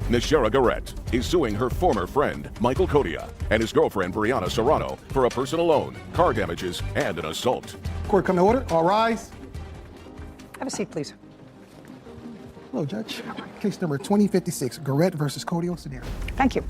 Miss Shara Garrett is suing her former friend, Michael Codia, and his girlfriend, Brianna Serrano, for a personal loan, car damages, and an assault. Court, come to order. All rise. Have a seat, please. Hello, Judge. Case number 2056, Garrett versus Codio Sedaris. Thank you.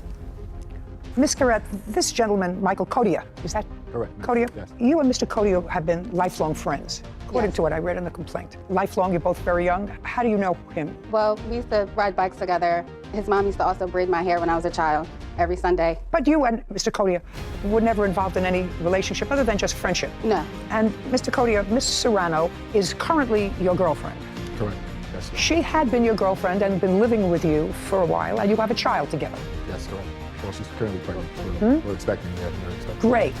Ms. Garrett, this gentleman, Michael Codia, is that correct? Codia? Yes. You and Mr. Codia have been lifelong friends, according Yes. to what I read in the complaint. Lifelong, you're both very young. How do you know him? Well, we used to ride bikes together. His mom used to also braid my hair when I was a child every Sunday. But you and Mr. Codia were never involved in any relationship other than just friendship. No. And Mr. Codia, Miss Serrano is currently your girlfriend. Correct. Yes. She had been your girlfriend and been living with you for a while, and you have a child together. Yes, correct. Well, she's currently pregnant. We're expecting. Yeah, we're expecting. Great.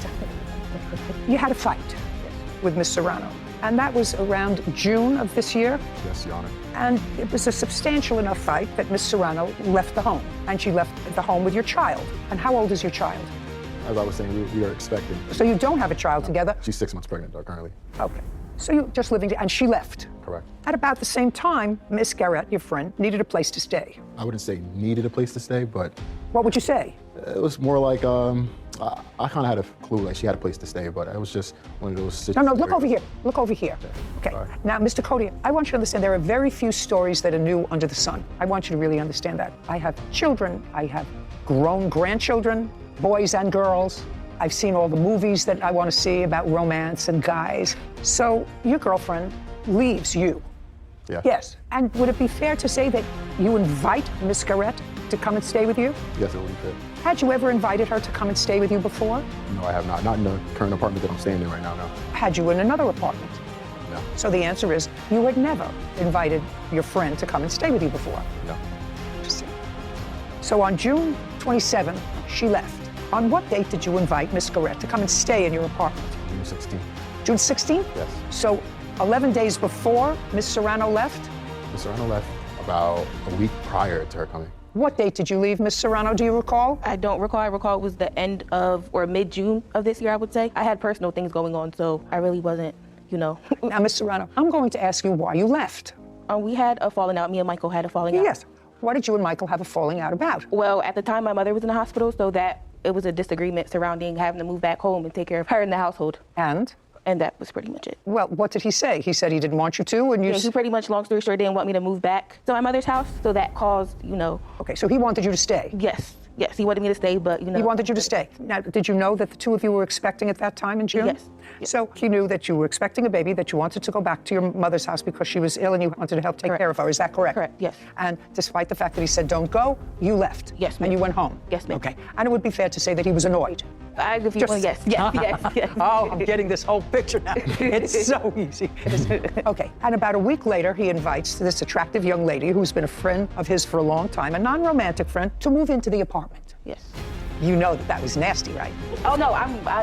You had a fight with Miss Serrano, and that was around June of this year. Yes, Your Honor. And it was a substantial enough fight that Miss Serrano left the home, and she left the home with your child. And how old is your child? As I was saying, we are expecting. So you don't have a child together? She's 6 months pregnant currently. Okay. So you're just living, and she left. Correct. At about the same time, Miss Garrett, your friend, needed a place to stay. I wouldn't say needed a place to stay, but What would you say? it was more like I kind of had a clue like she had a place to stay, but it was just one of those No, situations. no, look over here. Look over here. Okay. Sorry. Now, Mr. Codia, I want you to understand there are very few stories that are new under the sun. I want you to really understand that. I have children. I have grown grandchildren, boys and girls. I've seen all the movies that I want to see about romance and guys. So your girlfriend leaves you. Yeah. Yes. And would it be fair to say that you invite Miss Garrett to come and stay with you? Yes, it would be fair. Had you ever invited her to come and stay with you before? No, I have not. Not in the current apartment that I'm staying in right now. No. Had you in another apartment? No. So the answer is you had never invited your friend to come and stay with you before. No. Interesting. So on June 27th, she left. On what date did you invite Miss Garrett to come and stay in your apartment? June 16th. June 16th? Yes. So 11 days before Miss Serrano left? Miss Serrano left about a week prior to her coming. What date did you leave, Miss Serrano? Do you recall? I don't recall. I recall it was the end of, or mid-June of this year, I would say. I had personal things going on, so I really wasn't, Now, Miss Serrano, I'm going to ask you why you left. We had a falling out. Me and Michael had a falling out. Yes. What did you and Michael have a falling out about? Well, at the time, my mother was in the hospital, so that it was a disagreement surrounding having to move back home and take care of her in the household. And that was pretty much it. well, what did he say? He said he didn't want you to, and you... Yeah, he pretty much, long story short, didn't want me to move back to my mother's house, so that caused, Okay, so he wanted you to stay. Yes, he wanted me to stay, but, He wanted you to stay. Now, did you know that the two of you were expecting at that time in June? Yes. So he knew that you were expecting a baby, that you wanted to go back to your mother's house because she was ill and you wanted to help take Correct. care of her. Is that correct? Correct, yes. And despite the fact that he said don't go, you left. Yes, ma'am. And you went home. Yes, ma'am. Okay. And it would be fair to say that he was annoyed. If you Just- want, yes. Oh, I'm getting this whole picture now. It's so easy. Okay. And about a week later, he invites this attractive young lady who's been a friend of his for a long time, a non-romantic friend, to move into the apartment. Yes. You know that that was nasty, right? Oh, no,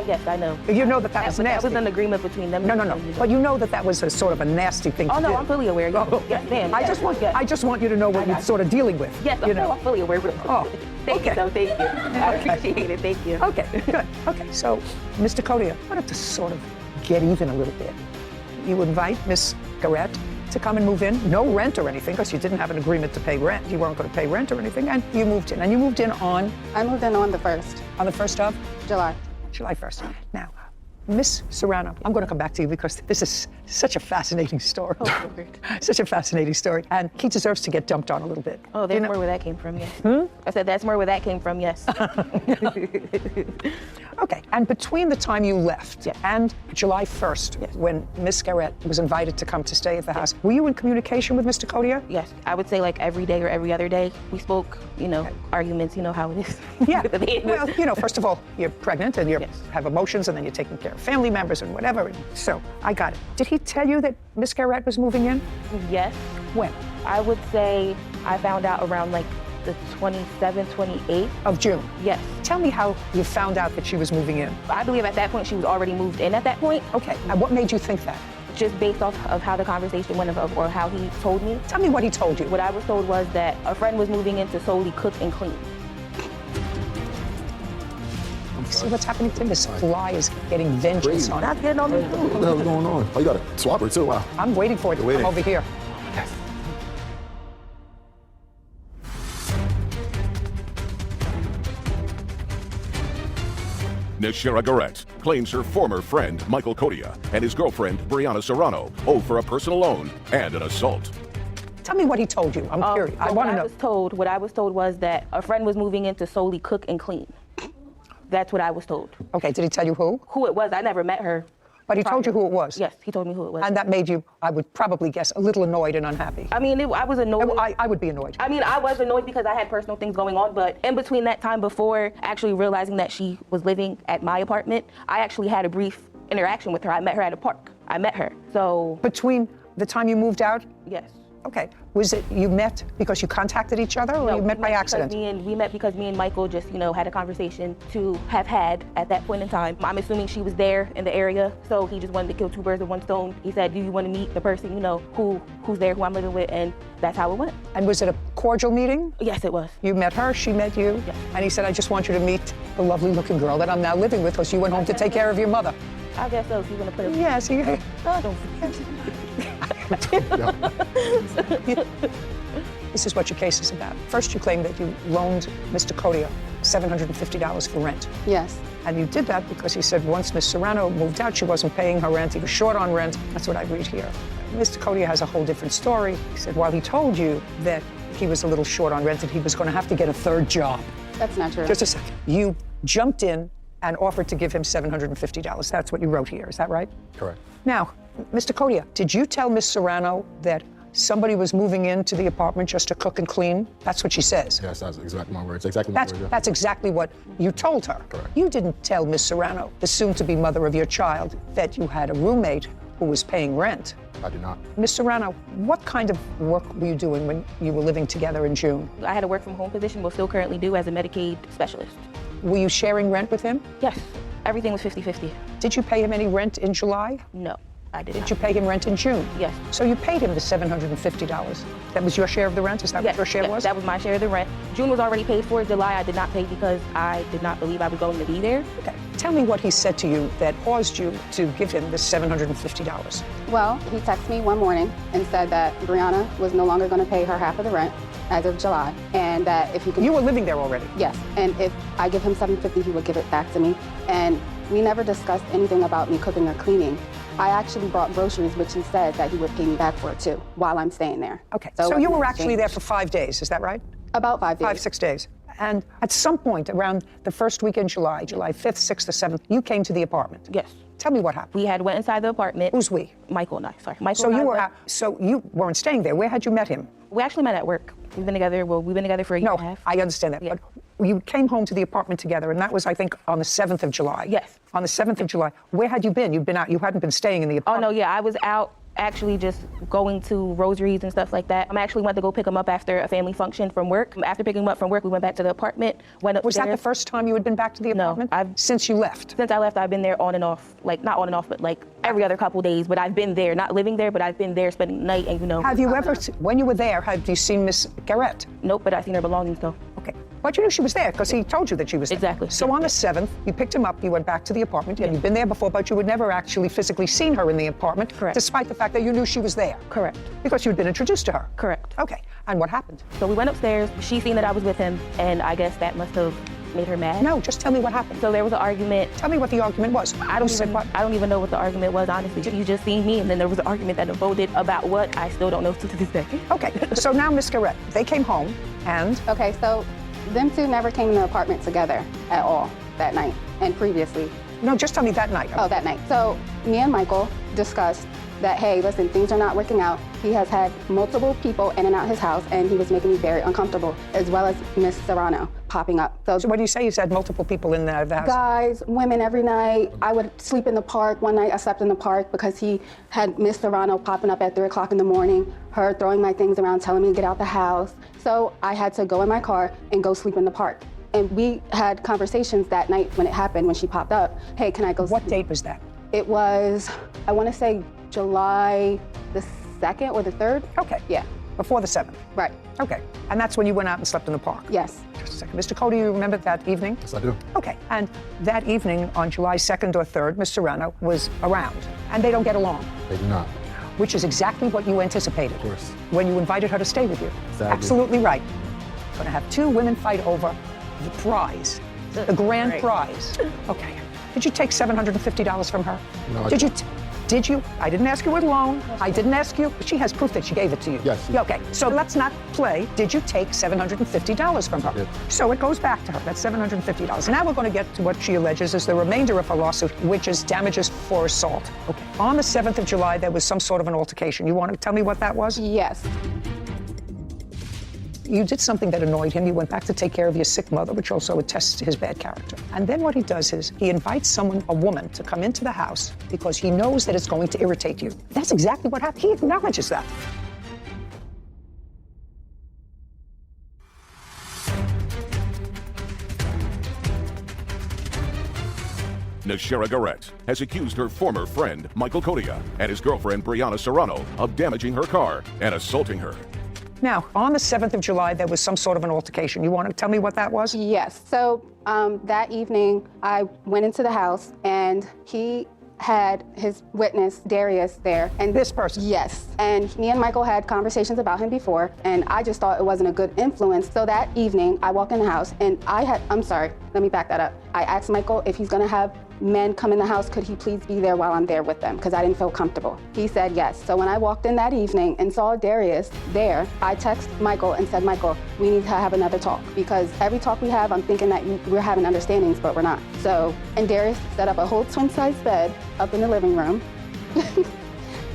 yes, I know. You know that that was nasty. That was an agreement between them. No. But you know that that was a sort of a nasty thing to do. Oh, no, I'm fully aware. Oh, Yes, ma'am. I just want you to know what you're sort of dealing with. Yes, I'm fully aware. Oh, Thank you, though. Thank you. I appreciate it. Thank you. Okay, good. Okay, so, Mr. Codia, I wanted to sort of get even a little bit. You invite Miss Garrett to come and move in, no rent or anything, because you didn't have an agreement to pay rent. You weren't going to pay rent or anything, and you moved in. And you moved in on? I moved in on the 1st. On the 1st of? July. July 1st. Now, Miss Serrano, I'm going to come back to you because this is such a fascinating story. Oh, Lord. Such a fascinating story. And he deserves to get dumped on a little bit. Oh, that's more where that came from, yes. I said that's more where that came from, yes. Okay, and between the time you left and July 1st, when Miss Garrett was invited to come to stay at the house, were you in communication with Mr. Codia? Yes, I would say like every day or every other day. We spoke, arguments, you know how it is. Yeah, well, first of all, you're pregnant and you have emotions and then you're taking care of family members and whatever. And so, I got it. Did he tell you that Miss Garrett was moving in? Yes. When? I would say I found out around like the 27th, 28th. Of June? Yes. Tell me how you found out that she was moving in. I believe at that point she was already moved in at that point. Okay, and what made you think that? Just based off of how the conversation went or how he told me. Tell me what he told you. What I was told was that a friend was moving in to solely cook and clean. See what's happening to this fly is getting vengeance on Not it. getting on me. What the hell's going on? Oh, you got a swapper too? Wow. I'm waiting for it to come over here. Nashira Garrett claims her former friend, Michael Kodia, and his girlfriend, Brianna Serrano, owe for a personal loan and an assault. Tell me what he told you. I'm curious. I want to know. What I was told was that a friend was moving in to solely cook and clean. That's what I was told. Okay, did he tell you who? Who it was, I never met her. But he told you who it was? Yes, he told me who it was. And that made you, I would probably guess, a little annoyed and unhappy. I mean, I was annoyed. I would be annoyed. I mean, I was annoyed because I had personal things going on, but in between that time before actually realizing that she was living at my apartment, I actually had a brief interaction with her. I met her at a park. I met her, so. Between the time you moved out? Yes. Okay. Was it you met because you contacted each other, or No, you met by accident? We met because me and Michael just, had a conversation to have had at that point in time. I'm assuming she was there in the area, so he just wanted to kill two birds with one stone. He said, do you want to meet the person, who's there, who I'm living with, and that's how it went. And was it a cordial meeting? Yes, it was. You met her, she met you? Yes. And he said, I just want you to meet the lovely looking girl that I'm now living with, because you went home to take care of your mother. I guess so, if you're gonna put it. Yes, Don't This is what your case is about. First, you claim that you loaned Mr. Kodia $750 for rent. Yes. And you did that because he said once Miss Serrano moved out, she wasn't paying her rent. He was short on rent. That's what I read here. Mr. Kodia has a whole different story. He said while he told you that he was a little short on rent, that he was going to have to get a third job. That's not true. Just a second. You jumped in and offered to give him $750. That's what you wrote here. Is that right? Correct. Now, Mr. Kodia, did you tell Miss Serrano that somebody was moving into the apartment just to cook and clean? That's what she says. Yes, that's exactly my words. Exactly my words. Yeah. That's exactly what you told her. Correct. You didn't tell Miss Serrano, the soon-to-be mother of your child, that you had a roommate who was paying rent. I did not. Miss Serrano, what kind of work were you doing when you were living together in June? I had a work from home position, but still currently do as a Medicaid specialist. Were you sharing rent with him? Yes, everything was 50-50. Did you pay him any rent in July? No, I did not. Did you pay him rent in June? Yes. So you paid him the $750. That was your share of the rent? Is that what your share was? That was my share of the rent. June was already paid for. July I did not pay because I did not believe I was going to be there. Okay. Tell me what he said to you that caused you to give him the $750. Well, he texted me one morning and said that Brianna was no longer going to pay her half of the rent as of July, and that if he could... You were living there already? Yes, and if I give him $750, he would give it back to me. And we never discussed anything about me cooking or cleaning. I actually brought groceries, which he said that he would pay me back for it too, while I'm staying there. Okay, so you were actually there for 5 days, is that right? About 5 days. 5, 6 days. And at some point around the first week in July, July 5th, 6th, or 7th, you came to the apartment. Yes. Tell me what happened. We had went inside the apartment. Who's we? Michael and I, sorry. Michael So and I you were went- so you weren't staying there. Where had you met him? We actually met at work. We've been together for a year and a No, half. I understand that. Yeah. But you came home to the apartment together, and that was, I think, on the 7th of July. Yes. On the 7th of July. Where had you been? You'd been out. You hadn't been staying in the Oh, apartment. no, yeah, I was out actually just going to rosaries and stuff like that. I actually went to go pick him up after a family function from work. After picking him up from work, we went back to the apartment, went upstairs. Was that the first time you had been back to the No, apartment? Since you left? Since I left, I've been there on and off. Like, not on and off, but like every other couple days. But I've been there, not living there, but I've been there spending the night and, Have you ever, when you were there, had you seen Miss Garrett? Nope, but I've seen her belongings though. Okay. But you knew she was there because he told you that she was there. Exactly. So on the 7th, you picked him up, you went back to the apartment, and you'd been there before, but you had never actually physically seen her in the apartment. Correct. Despite the fact that you knew she was there. Correct. Because you'd been introduced to her. Correct. Okay. And what happened? So we went upstairs. She seen that I was with him, and I guess that must have made her mad. No, just tell me what happened. So there was an argument. Tell me what the argument was. I don't even know what the argument was, honestly. You just seen me, and then there was an argument that unfolded about what I still don't know to this day. Okay. So now, Miss Garrett, they came home, and Okay, so them two never came to the apartment together at all that night and previously. no, just tell me that night. Oh, that night. So me and Michael discussed that, hey, listen, things are not working out. He has had multiple people in and out his house, and he was making me very uncomfortable, as well as Miss Serrano popping up. So what do you say? You said multiple people in the house. Guys, women every night. I would sleep in the park. One night I slept in the park because he had Miss Serrano popping up at 3 o'clock in the morning, her throwing my things around, telling me to get out the house. So I had to go in my car and go sleep in the park. And we had conversations that night when it happened, when she popped up. Hey, can I go What sleep? date was that? It was, I want to say July the 2nd or the 3rd. Okay. Yeah, Before the 7th. right. Okay. And that's when you went out and slept in the park. Yes. Just a second. Mr. Cody, you remember that evening? Yes, I do. Okay. And that evening on July 2nd or 3rd, Miss Serrano was around. And they don't get along. They do not. Which is exactly what you anticipated. Of course. When you invited her to stay with you. Exactly. Absolutely right. Going to have two women fight over the prize, the grand prize. Okay. Did you take $750 from her? No, I Did you? didn't. Did you? I didn't ask you with loan. I didn't ask you. But she has proof that she gave it to you. Yes. Okay, so let's not play. Did you take $750 from her? I did. So it goes back to her. That's $750. Now we're going to get to what she alleges is the remainder of her lawsuit, which is damages for assault. Okay. On the 7th of July, there was some sort of an altercation. You want to tell me what that was? Yes. You did something that annoyed him. You went back to take care of your sick mother, which also attests to his bad character. And then what he does is he invites someone, a woman, to come into the house because he knows that it's going to irritate you. That's exactly what happened. He acknowledges that. Nashera Garrett has accused her former friend, Michael Codia, and his girlfriend, Brianna Serrano, of damaging her car and assaulting her. Now, on the 7th of July, there was some sort of an altercation. You want to tell me what that was? Yes. So that evening, I went into the house and he had his witness, Darius, there. And This person? Yes. And me and Michael had conversations about him before, and I just thought it wasn't a good influence. So that evening, I walked in the house and I'm sorry, let me back that up. I asked Michael if he's gonna have men come in the house, could he please be there while I'm there with them? Because I didn't feel comfortable. He said yes. So when I walked in that evening and saw Darius there, I texted Michael and said, Michael, we need to have another talk. Because every talk we have, I'm thinking that we're having understandings, but we're not. So, and Darius set up a whole twin-size bed up in the living room.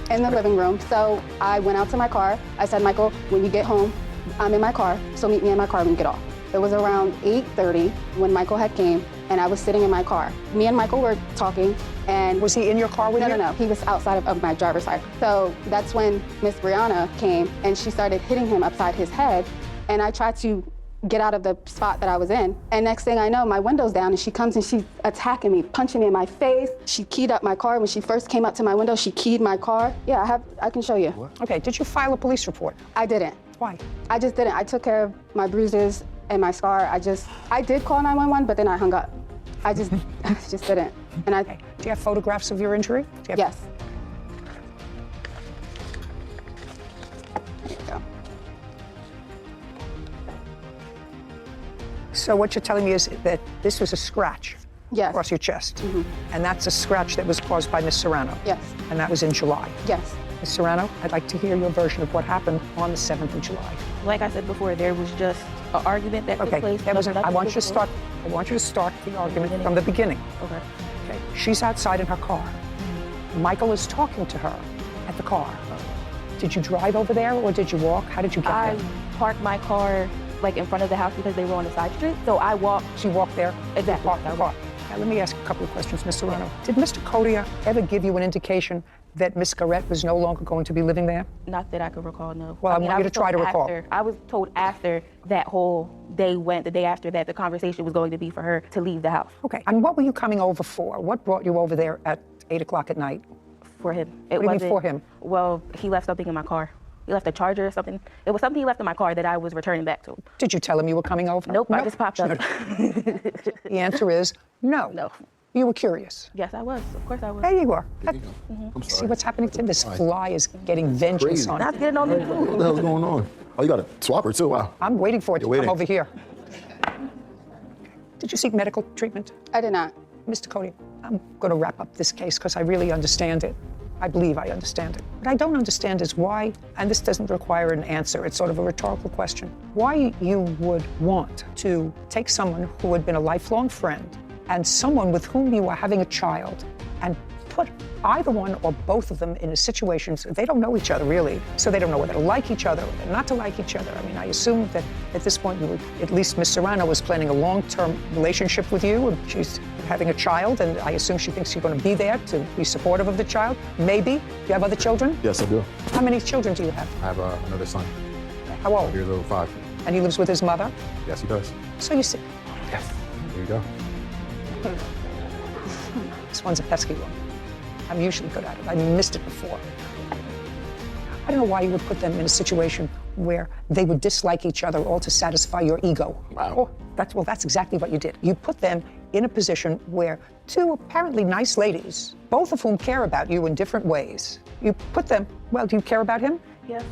In the living room. So I went out to my car. I said, Michael, when you get home, I'm in my car, so meet me in my car when you get off. It was around 8:30 when Michael had came, and I was sitting in my car. Me and Michael were talking, and... Was he in your car with you? No. He was outside of my driver's side. So that's when Miss Brianna came, and she started hitting him upside his head, and I tried to get out of the spot that I was in. And next thing I know, my window's down, and she comes and she's attacking me, punching me in my face. She keyed up my car. When she first came up to my window, she keyed my car. Yeah, I can show you. What? Okay, did you file a police report? I didn't. Why? I just didn't. I took care of my bruises and my scar. I did call 911, but then I hung up. I just didn't. And Okay. Do you have photographs of your injury? Do you have... Yes. There you go. So what you're telling me is that this was a scratch Yes. across your chest. And that's a scratch that was caused by Miss Serrano. Yes. And that was in July. Yes. Ms. Serrano, I'd like to hear your version of what happened on the 7th of July. Like I said before, there was just an argument that took Okay, place. I want you to start the argument from the beginning. Okay. Okay. She's outside in her car. Michael is talking to her at the car. Did you drive over there or did you walk? How did you get I there? parked my car like in front of the house because they were on the side street. So I walked. She walked there? Exactly. Parked the car. Now let me ask a couple of questions, Ms. Serrano. Did Mr. Codia ever give you an indication that Miss Garrett was no longer going to be living there? Not that I could recall, no. Well, I want you to try to recall. I was told after that whole day went, the day after that, the conversation was going to be for her to leave the house. Okay. And what were you coming over for? What brought you over there at 8 o'clock at night? For him. What do you mean for him? Well, he left something in my car. He left a charger or something. It was something he left in my car that I was returning back to him. Did you tell him you were coming over? Nope, I just popped up. The answer is no. No. You were curious. Yes, I was. Of course I was. There you are. I'm sorry. See what's happening to him? This fly is getting vengeance Crazy. on Not him. getting on me. What the hell's going on? Oh, you got a swapper too, wow. I'm waiting for it to You're waiting. come over here. Did you seek medical treatment? I did not. Mr. Cody, I'm going to wrap up this case because I really understand it. I believe I understand it. What I don't understand is why, and this doesn't require an answer, it's sort of a rhetorical question, why you would want to take someone who had been a lifelong friend and someone with whom you are having a child and put either one or both of them in a situation so they don't know each other really, so they don't know whether to like each other or not to like each other. I mean, I assume that at this point, you would, at least Miss Serrano was planning a long-term relationship with you, and she's having a child, and I assume she thinks you're going to be there to be supportive of the child. Maybe. Do you have other children? Yes, I do. How many children do you have? I have another son. How old? He's over 5. And he lives with his mother? Yes, he does. So you see, Yes. There you go. this one's a pesky one. I'm usually good at it. I missed it before. I don't know why you would put them in a situation where they would dislike each other all to satisfy your ego. Wow. Oh, that's exactly what you did. You put them in a position where two apparently nice ladies, both of whom care about you in different ways, you put them, well, do you care about him? Yes.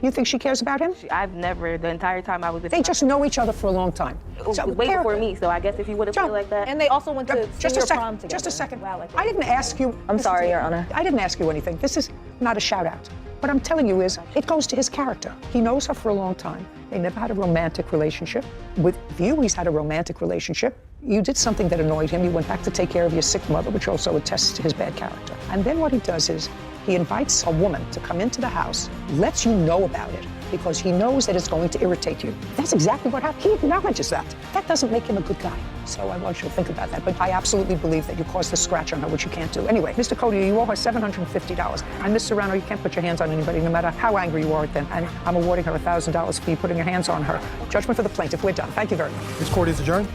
You think she cares about him? I've never, the entire time I was with They just know each other for a long time. it was way before me, so I guess if you would have Joe, feel like that. And they also went to senior prom together. Just a second. Wow, like I didn't ask you. I'm sorry, Your Honor. I didn't ask you anything. This is not a shout out. What I'm telling you is, it goes to his character. He knows her for a long time. They never had a romantic relationship. With you, he's had a romantic relationship. You did something that annoyed him. You went back to take care of your sick mother, which also attests to his bad character. And then what he does is, he invites a woman to come into the house, lets you know about it, because he knows that it's going to irritate you. That's exactly what happened. He acknowledges that. That doesn't make him a good guy. So I want you to think about that. But I absolutely believe that you caused a scratch on her, which you can't do. Anyway, Mr. Cody, you owe her $750. And Ms. Serrano, you can't put your hands on anybody, no matter how angry you are at them. And I'm awarding her $1,000 for you putting your hands on her. Judgment for the plaintiff. We're done. Thank you very much. This court is adjourned.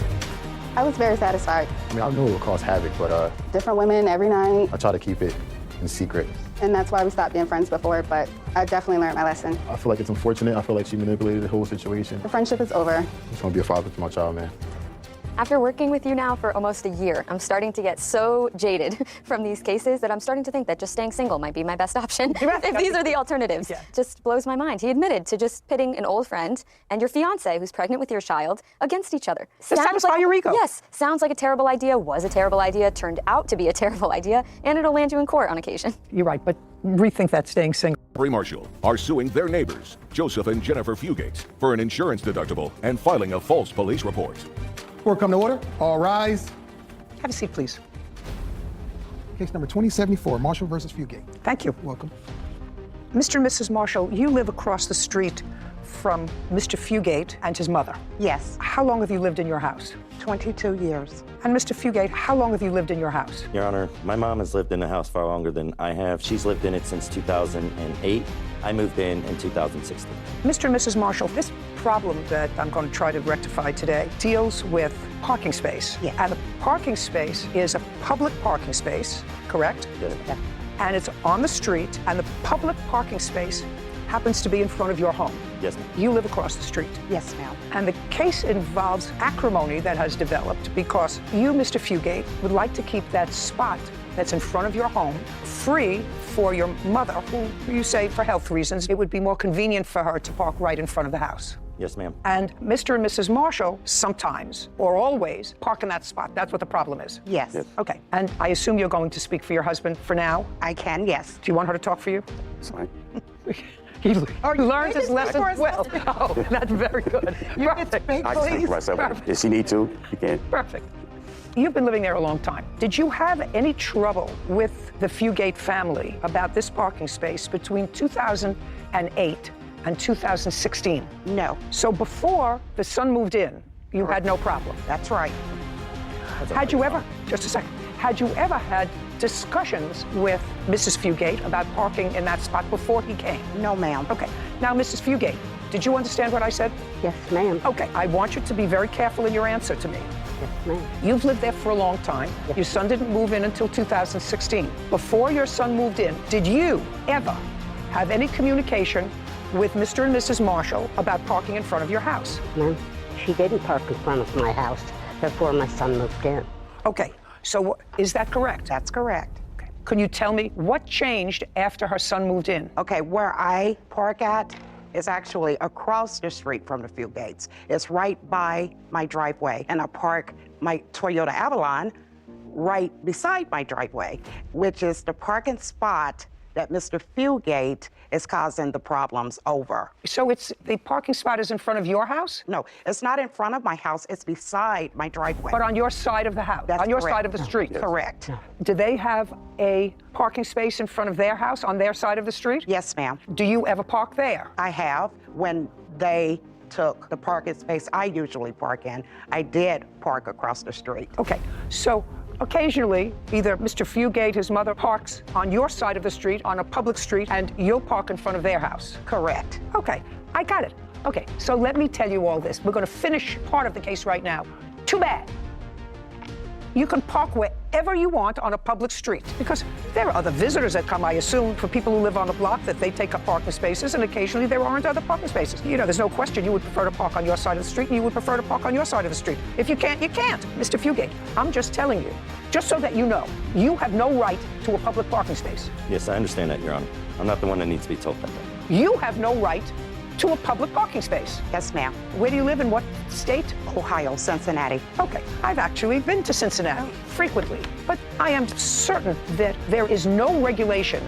I was very satisfied. I mean, I knew it would cause havoc, but Different women every night, I try to keep it in secret. and that's why we stopped being friends before, but I definitely learned my lesson. I feel like it's unfortunate. I feel like she manipulated the whole situation. The friendship is over. I just want to be a father to my child, man. After working with you now for almost a year, I'm starting to get so jaded from these cases that I'm starting to think that just staying single might be my best option if these are the alternatives. Yeah. Just blows my mind. He admitted to just pitting an old friend and your fiance, who's pregnant with your child, against each other. To satisfy your ego. Yes. Sounds like a terrible idea, was a terrible idea, turned out to be a terrible idea, and it'll land you in court on occasion. You're right, but rethink that staying single. Bree Marshall are suing their neighbors, Joseph and Jennifer Fugate, for an insurance deductible and filing a false police report. Court come to order. All rise. Have a seat, please. Case number 2074, Marshall versus Fugate. Thank you. Welcome. Mr. and Mrs. Marshall, you live across the street from Mr. Fugate and his mother. Yes, How long have you lived in your house? 22 years. And Mr. Fugate, how long have you lived in your house? Your Honor, my mom has lived in the house far longer than I have. She's lived in it since 2008. I moved in 2016. Mr. and Mrs. Marshall, this problem that I'm going to try to rectify today deals with parking space. Yeah. And the parking space is a public parking space, correct? Yeah. And it's on the street, and the public parking space happens to be in front of your home. Yes, ma'am. You live across the street. Yes, ma'am. And the case involves acrimony that has developed because you, Mr. Fugate, would like to keep that spot that's in front of your home free for your mother, who you say for health reasons, it would be more convenient for her to park right in front of the house. Yes, ma'am. And Mr. and Mrs. Marshall sometimes, or always, park in that spot. That's what the problem is. Yes. Okay. And I assume you're going to speak for your husband for now? I can, yes. Do you want her to talk for you? Sorry. He learned his lesson well. Oh, that's very good. Perfect. I can speak for myself. If she need to, you can. Perfect. You've been living there a long time. Did you have any trouble with the Fugate family about this parking space between 2008 and 2016? No, So before the son moved in, you had no problem. that's right. Had you ever, just a second, had you ever had discussions with Mrs. Fugate about parking in that spot before he came? No, ma'am. Okay. Now, Mrs. Fugate, did you understand what I said? Yes, ma'am. Okay. I want you to be very careful in your answer to me. Yes, ma'am. You've lived there for a long time. Your son didn't move in until 2016. Before your son moved in, did you ever have any communication with Mr. and Mrs. Marshall about parking in front of your house? Ma'am, she didn't park in front of my house before my son moved in. Okay. So is that correct? That's correct. Okay. Can you tell me what changed after her son moved in? Okay, where I park at is actually across the street from the Fugates. It's right by my driveway, and I park my Toyota Avalon right beside my driveway, which is the parking spot that Mr. Fugate is causing the problems over. So it's the parking spot is in front of your house, No, it's not in front of my house, it's beside my driveway. but on your side of the house, That's on your correct. side of the street. Correct. Do they have a parking space in front of their house on their side of the street? Yes, ma'am. Do you ever park there? I have. When they took the parking space I usually park in, I did park across the street. Okay, so occasionally, either Mr. Fugate, his mother, parks on your side of the street, on a public street, and you'll park in front of their house. Correct. Okay, I got it. Okay, so let me tell you all this. We're going to finish part of the case right now. Too bad. You can park wherever you want on a public street because there are other visitors that come, I assume, for people who live on the block that they take up parking spaces, and occasionally there aren't other parking spaces. You know, there's no question you would prefer to park on your side of the street, and you would prefer to park on your side of the street. If you can't, you can't. Mr. Fugate, I'm just telling you, just so that you know, you have no right to a public parking space. Yes, I understand that, Your Honor. I'm not the one that needs to be told that. You have no right to a public parking space. Yes, ma'am. Where do you live? In what state? Ohio, Cincinnati. Okay, I've actually been to Cincinnati frequently, but I am certain that there is no regulation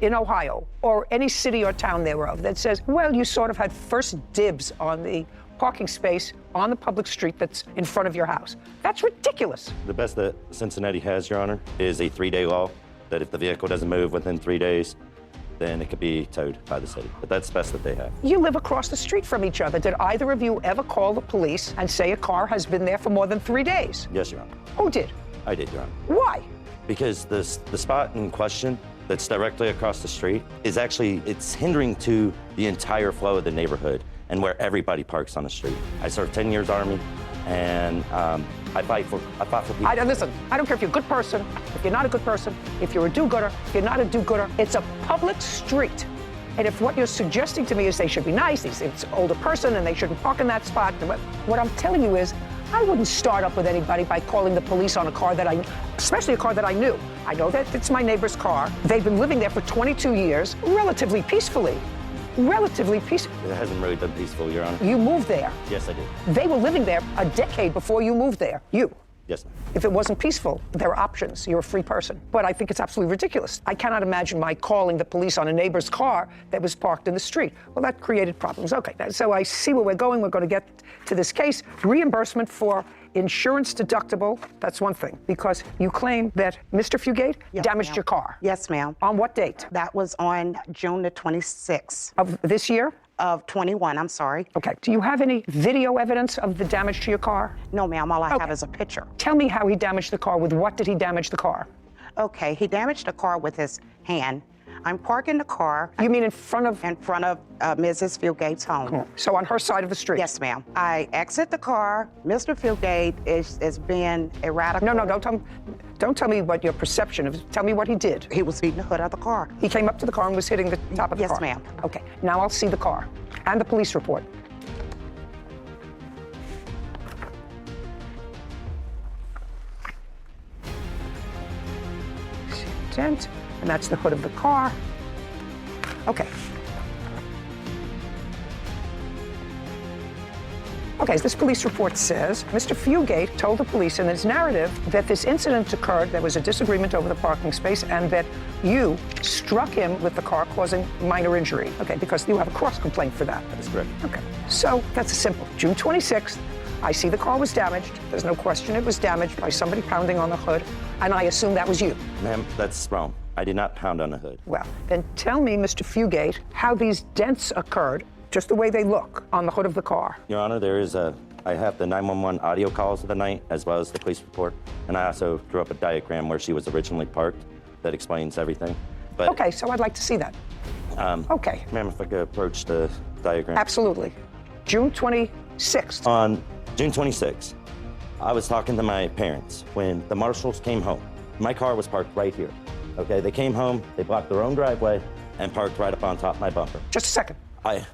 in Ohio or any city or town thereof that says, well, you sort of had first dibs on the parking space on the public street that's in front of your house. That's ridiculous. The best that Cincinnati has, Your Honor, is a 3-day law that if the vehicle doesn't move within 3 days, then it could be towed by the city. But that's the best that they have. You live across the street from each other. Did either of you ever call the police and say a car has been there for more than 3 days? Yes, Your Honor. Who did? I did, Your Honor. Why? Because the spot in question that's directly across the street is actually, it's hindering to the entire flow of the neighborhood and where everybody parks on the street. I served 10 years Army, and I fought for people. Listen, I don't care if you're a good person, if you're not a good person, if you're a do-gooder, if you're not a do-gooder. It's a public street. And if what you're suggesting to me is they should be nice, it's an older person and they shouldn't park in that spot, what I'm telling you is I wouldn't start up with anybody by calling the police on a car that especially a car that I knew. I know that it's my neighbor's car. They've been living there for 22 years, relatively peacefully. Relatively peaceful. It hasn't really been peaceful, Your Honor. You moved there. Yes, I did. They were living there a decade before you moved there. You. Yes, ma'am. If it wasn't peaceful, there are options. You're a free person. But I think it's absolutely ridiculous. I cannot imagine my calling the police on a neighbor's car that was parked in the street. Well, that created problems. Okay, so I see where we're going. We're going to get to this case. Reimbursement for insurance deductible, that's one thing, because you claim that Mr. Fugate damaged your car. Yes, ma'am. On what date? That was on June the 26th. Of this year? Of 21, I'm sorry. Okay. Do you have any video evidence of the damage to your car? No, ma'am. All I have is a picture. Tell me how he damaged the car. With what did he damage the car? Okay. He damaged the car with his hand. I'm parking the car. You mean in front of? In front of Mrs. Fugate home. So on her side of the street? Yes, ma'am. I exit the car. Mr. Fugate is being erratic. No, don't tell me what your perception is. Tell me what he did. He was hitting the hood of the car. He came up to the car and was hitting the top of the car? Yes, ma'am. Okay, now I'll see the car and the police report. See the dent, and that's the hood of the car. Okay. Okay, as this police report says, Mr. Fugate told the police in his narrative that this incident occurred, there was a disagreement over the parking space, and that you struck him with the car, causing minor injury. Okay, because you have a cross complaint for that. That is correct. Okay, so that's simple. June 26th, I see the car was damaged. There's no question it was damaged by somebody pounding on the hood, and I assume that was you. Ma'am, that's wrong. I did not pound on the hood. Well, then tell me, Mr. Fugate, how these dents occurred, just the way they look on the hood of the car. Your Honor, I have the 911 audio calls of the night, as well as the police report, and I also drew up a diagram where she was originally parked that explains everything. But, okay, so I'd like to see that. Okay. Ma'am, if I could approach the diagram. Absolutely. June 26th. On June 26th, I was talking to my parents when the marshals came home. My car was parked right here. Okay, they came home, they blocked their own driveway, and parked right up on top of my bumper. Just a second.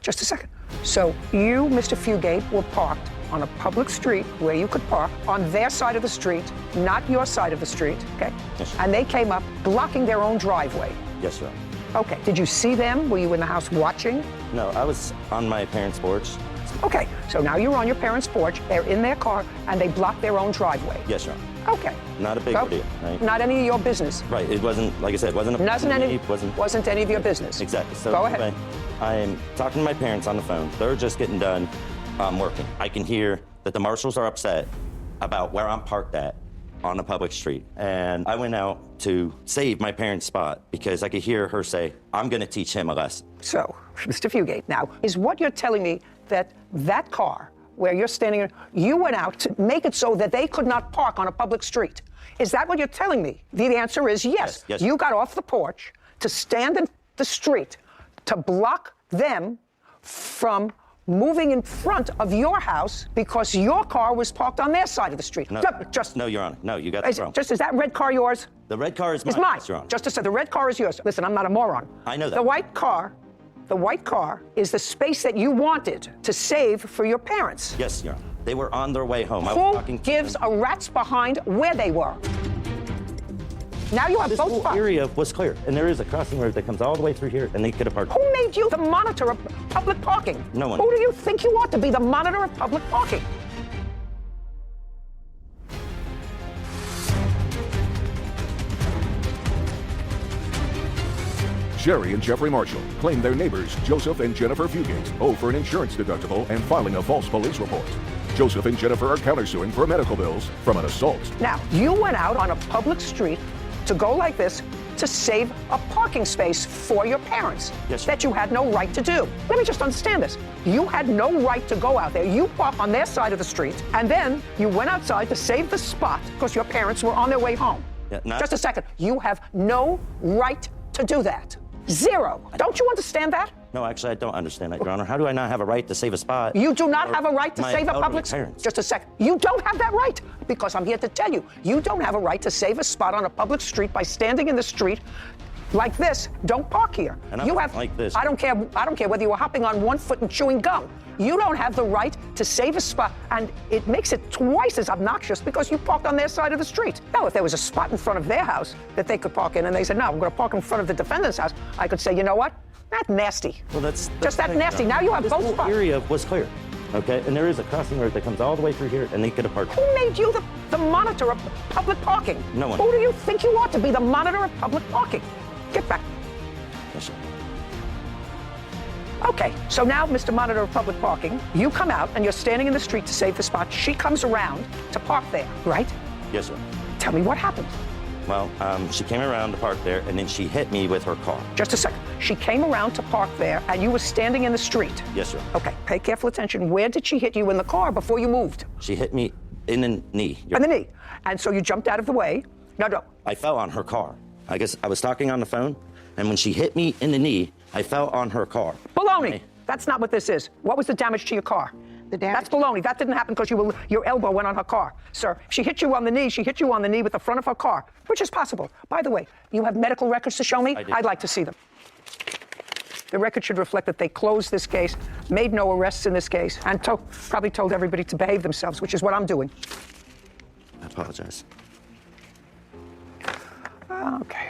Just a second. So you, Mr. Fugate, were parked on a public street where you could park on their side of the street, not your side of the street, okay? Yes, and they came up blocking their own driveway. Yes, Your Honor. Okay. Did you see them? Were you in the house watching? No, I was on my parents' porch. Okay, so now you're on your parents' porch, they're in their car, and they blocked their own driveway. Yes, Your Honor. Okay. Not a big deal, right? Not any of your business. Right, it wasn't, like I said, wasn't any of your business. Exactly. So go ahead. Anyway, I'm talking to my parents on the phone. They're just getting done working. I can hear that the marshals are upset about where I'm parked at on a public street. And I went out to save my parents' spot because I could hear her say, I'm going to teach him a lesson. So, Mr. Fugate, now, is what you're telling me that car where you're standing, you went out to make it so that they could not park on a public street? Is that what you're telling me? The answer is yes. Yes. You got off the porch to stand in the street to block them from moving in front of your house because your car was parked on their side of the street. No, no, Your Honor. No, you got that wrong. Is that red car yours? The red car is mine. It's mine. Yes, Your Honor. Just to say, the red car is yours. Listen, I'm not a moron. I know that. The white car is the space that you wanted to save for your parents. Yes, Your Honor. They were on their way home. Who gives a rat's behind where they were? Now you have This both whole spots. area was clear, and there is a crossing road that comes all the way through here, and they could have parked. Who made you the monitor of public parking? No one. Who do you think you are to be the monitor of public parking? Sherry and Jeffrey Marshall claim their neighbors, Joseph and Jennifer Fugate, owe for an insurance deductible and filing a false police report. Joseph and Jennifer are countersuing for medical bills from an assault. Now, you went out on a public street to go like this to save a parking space for your parents Yes, sir. that you had no right to do. Let me just understand this. You had no right to go out there. You parked on their side of the street, and then you went outside to save the spot because your parents were on their way home. Yeah, Just a second. You have no right to do that. Zero. Don't you understand that? No, actually, I don't understand that, Your Honor. How do I not have a right to save a spot? You do not for have a right to my save a elderly public parents? Just a second. You don't have that right because I'm here to tell you. You don't have a right to save a spot on a public street by standing in the street like this. Don't park here. And I'm you not have like this. I don't care whether you were hopping on one foot and chewing gum. You don't have the right to save a spot, and it makes it twice as obnoxious because you parked on their side of the street. Now, if there was a spot in front of their house that they could park in, and they said, no, we're going to park in front of the defendant's house, I could say, you know what? That's nasty. Well, that's just that nasty. Now you have this both whole spots. area was clear, okay? And there is a crossing road that comes all the way through here, and they could have parked. Who made you the monitor of public parking? No one. Who do you think you are to be the monitor of public parking? Get back. Yes, sir. Okay, so now, Mr. Monitor of Public Parking, you come out and you're standing in the street to save the spot. She comes around to park there, right? Yes, sir. Tell me what happened. Well, she came around to park there, and then she hit me with her car. Just a second. She came around to park there and you were standing in the street. Yes, sir. Okay, pay careful attention. Where did she hit you in the car before you moved? She hit me in the knee. In the knee. And so you jumped out of the way. No. I fell on her car. I guess I was talking on the phone, and when she hit me in the knee, I fell on her car. Baloney. That's not what this is. What was the damage to your car? That's baloney. That didn't happen because your elbow went on her car. Sir, she hit you on the knee. She hit you on the knee with the front of her car, which is possible. By the way, you have medical records to show me? I do. I'd like to see them. The record should reflect that they closed this case, made no arrests in this case, and probably told everybody to behave themselves, which is what I'm doing. I apologize. Okay.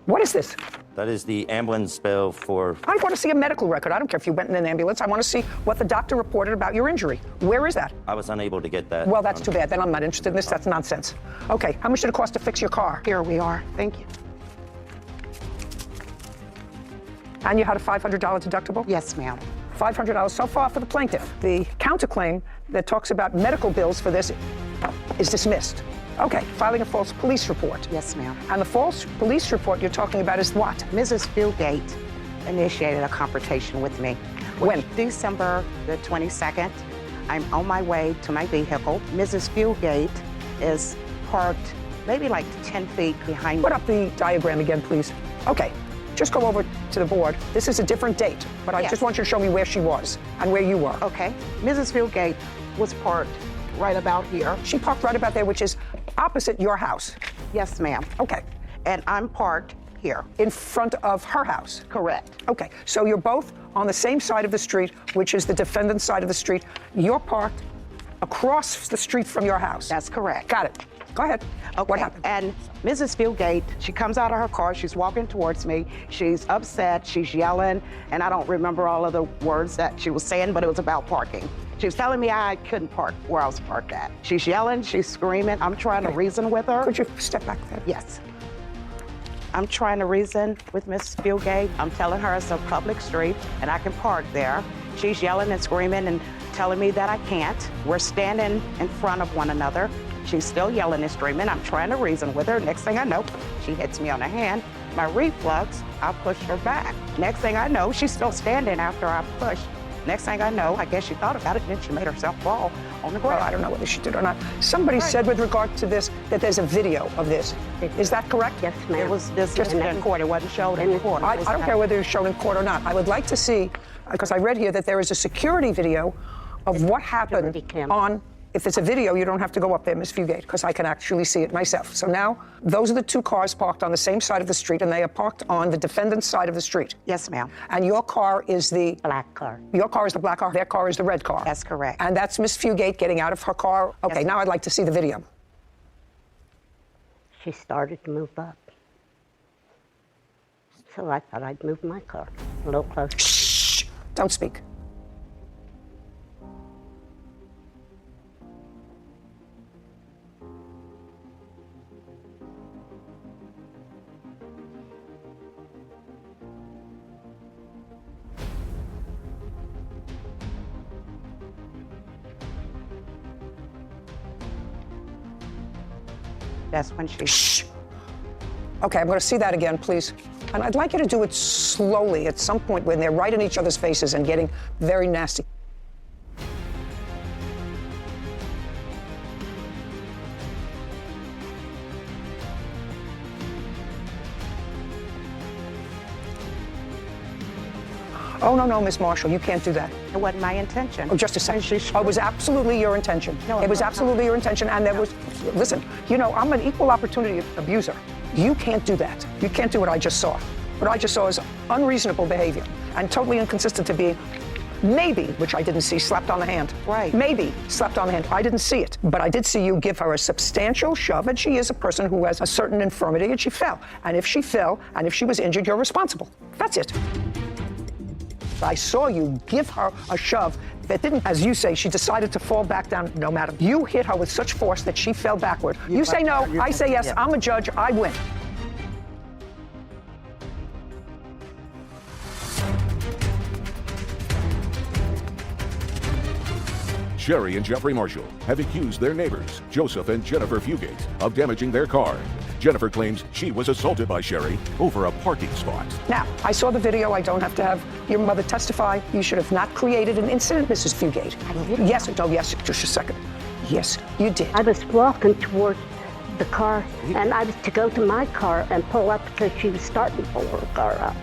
What is this? That is the ambulance bill for... I want to see a medical record. I don't care if you went in an ambulance. I want to see what the doctor reported about your injury. Where is that? I was unable to get that. Well, that's too bad. Then I'm not interested in this. That's nonsense. Okay, how much did it cost to fix your car? Here we are. Thank you. And you had a $500 deductible? Yes, ma'am. $500 so far for the plaintiff. The counterclaim that talks about medical bills for this is dismissed. Okay, filing a false police report. Yes, ma'am. And the false police report you're talking about is what? Mrs. Fugate initiated a confrontation with me. When? December the 22nd. I'm on my way to my vehicle. Mrs. Fugate is parked maybe like 10 feet behind me. Put up the diagram again, please. Okay, just go over to the board. This is a different date, but I just want you to show me where she was and where you were. Okay. Mrs. Fugate was parked right about here. She parked right about there, which is opposite your house. Yes, ma'am. Okay. And I'm parked here. In front of her house? Correct. Okay, so you're both on the same side of the street, which is the defendant's side of the street. You're parked across the street from your house. That's correct. Got it. Go ahead. Okay. What happened? And Mrs. Fugate, she comes out of her car, she's walking towards me, she's upset, she's yelling, and I don't remember all of the words that she was saying, but it was about parking. She was telling me I couldn't park where I was parked at. She's yelling, she's screaming, I'm trying to reason with her. Could you step back there? Yes. I'm trying to reason with Mrs. Fugate. I'm telling her it's a public street and I can park there. She's yelling and screaming and telling me that I can't. We're standing in front of one another. She's still yelling and screaming. I'm trying to reason with her. Next thing I know, she hits me on the hand. My reflex, I push her back. Next thing I know, she's still standing after I push. Next thing I know, I guess she thought about it, and then she made herself fall on the ground. Well, I don't know whether she did or not. Somebody said with regard to this that there's a video of this. Is that correct? Yes, ma'am. It was this in court. It wasn't shown in court. I don't care whether it's shown in court or not. I would like to see, because I read here that there is a security video of what happened on. If it's a video, you don't have to go up there, Ms. Fugate, because I can actually see it myself. So now, those are the two cars parked on the same side of the street, and they are parked on the defendant's side of the street. Yes, ma'am. And your car is the... Black car. Your car is the black car, their car is the red car. That's correct. And that's Ms. Fugate getting out of her car. Okay, now I'd like to see the video. she started to move up. So I thought I'd move my car a little closer. Shh! Don't speak. That's when she... Shh! Okay, I'm going to see that again, please. And I'd like you to do it slowly at some point when they're right in each other's faces and getting very nasty. Oh, no, Miss Marshall, you can't do that. It wasn't my intention. Oh, just a second. Oh, it was absolutely your intention. No, it was absolutely your intention, and there was, listen, you know, I'm an equal opportunity abuser. You can't do that. You can't do what I just saw. What I just saw is unreasonable behavior and totally inconsistent to being maybe, which I didn't see, slapped on the hand. Right. Maybe slapped on the hand. I didn't see it, but I did see you give her a substantial shove, and she is a person who has a certain infirmity, and she fell. And if she fell, and if she was injured, you're responsible. That's it. I saw you give her a shove that didn't, as you say, she decided to fall back down. No, madam. You hit her with such force that she fell backward. You say no, I say yes. I'm a judge. I win. Sherry and Jeffrey Marshall have accused their neighbors, Joseph and Jennifer Fugate, of damaging their car. Jennifer claims she was assaulted by Sherry over a parking spot. Now, I saw the video. I don't have to have your mother testify. You should have not created an incident, Mrs. Fugate. I didn't. Yes, no, yes, just a second. Yes, you did. I was walking toward the car, and I was to go to my car and pull up because she was starting to pull her car up.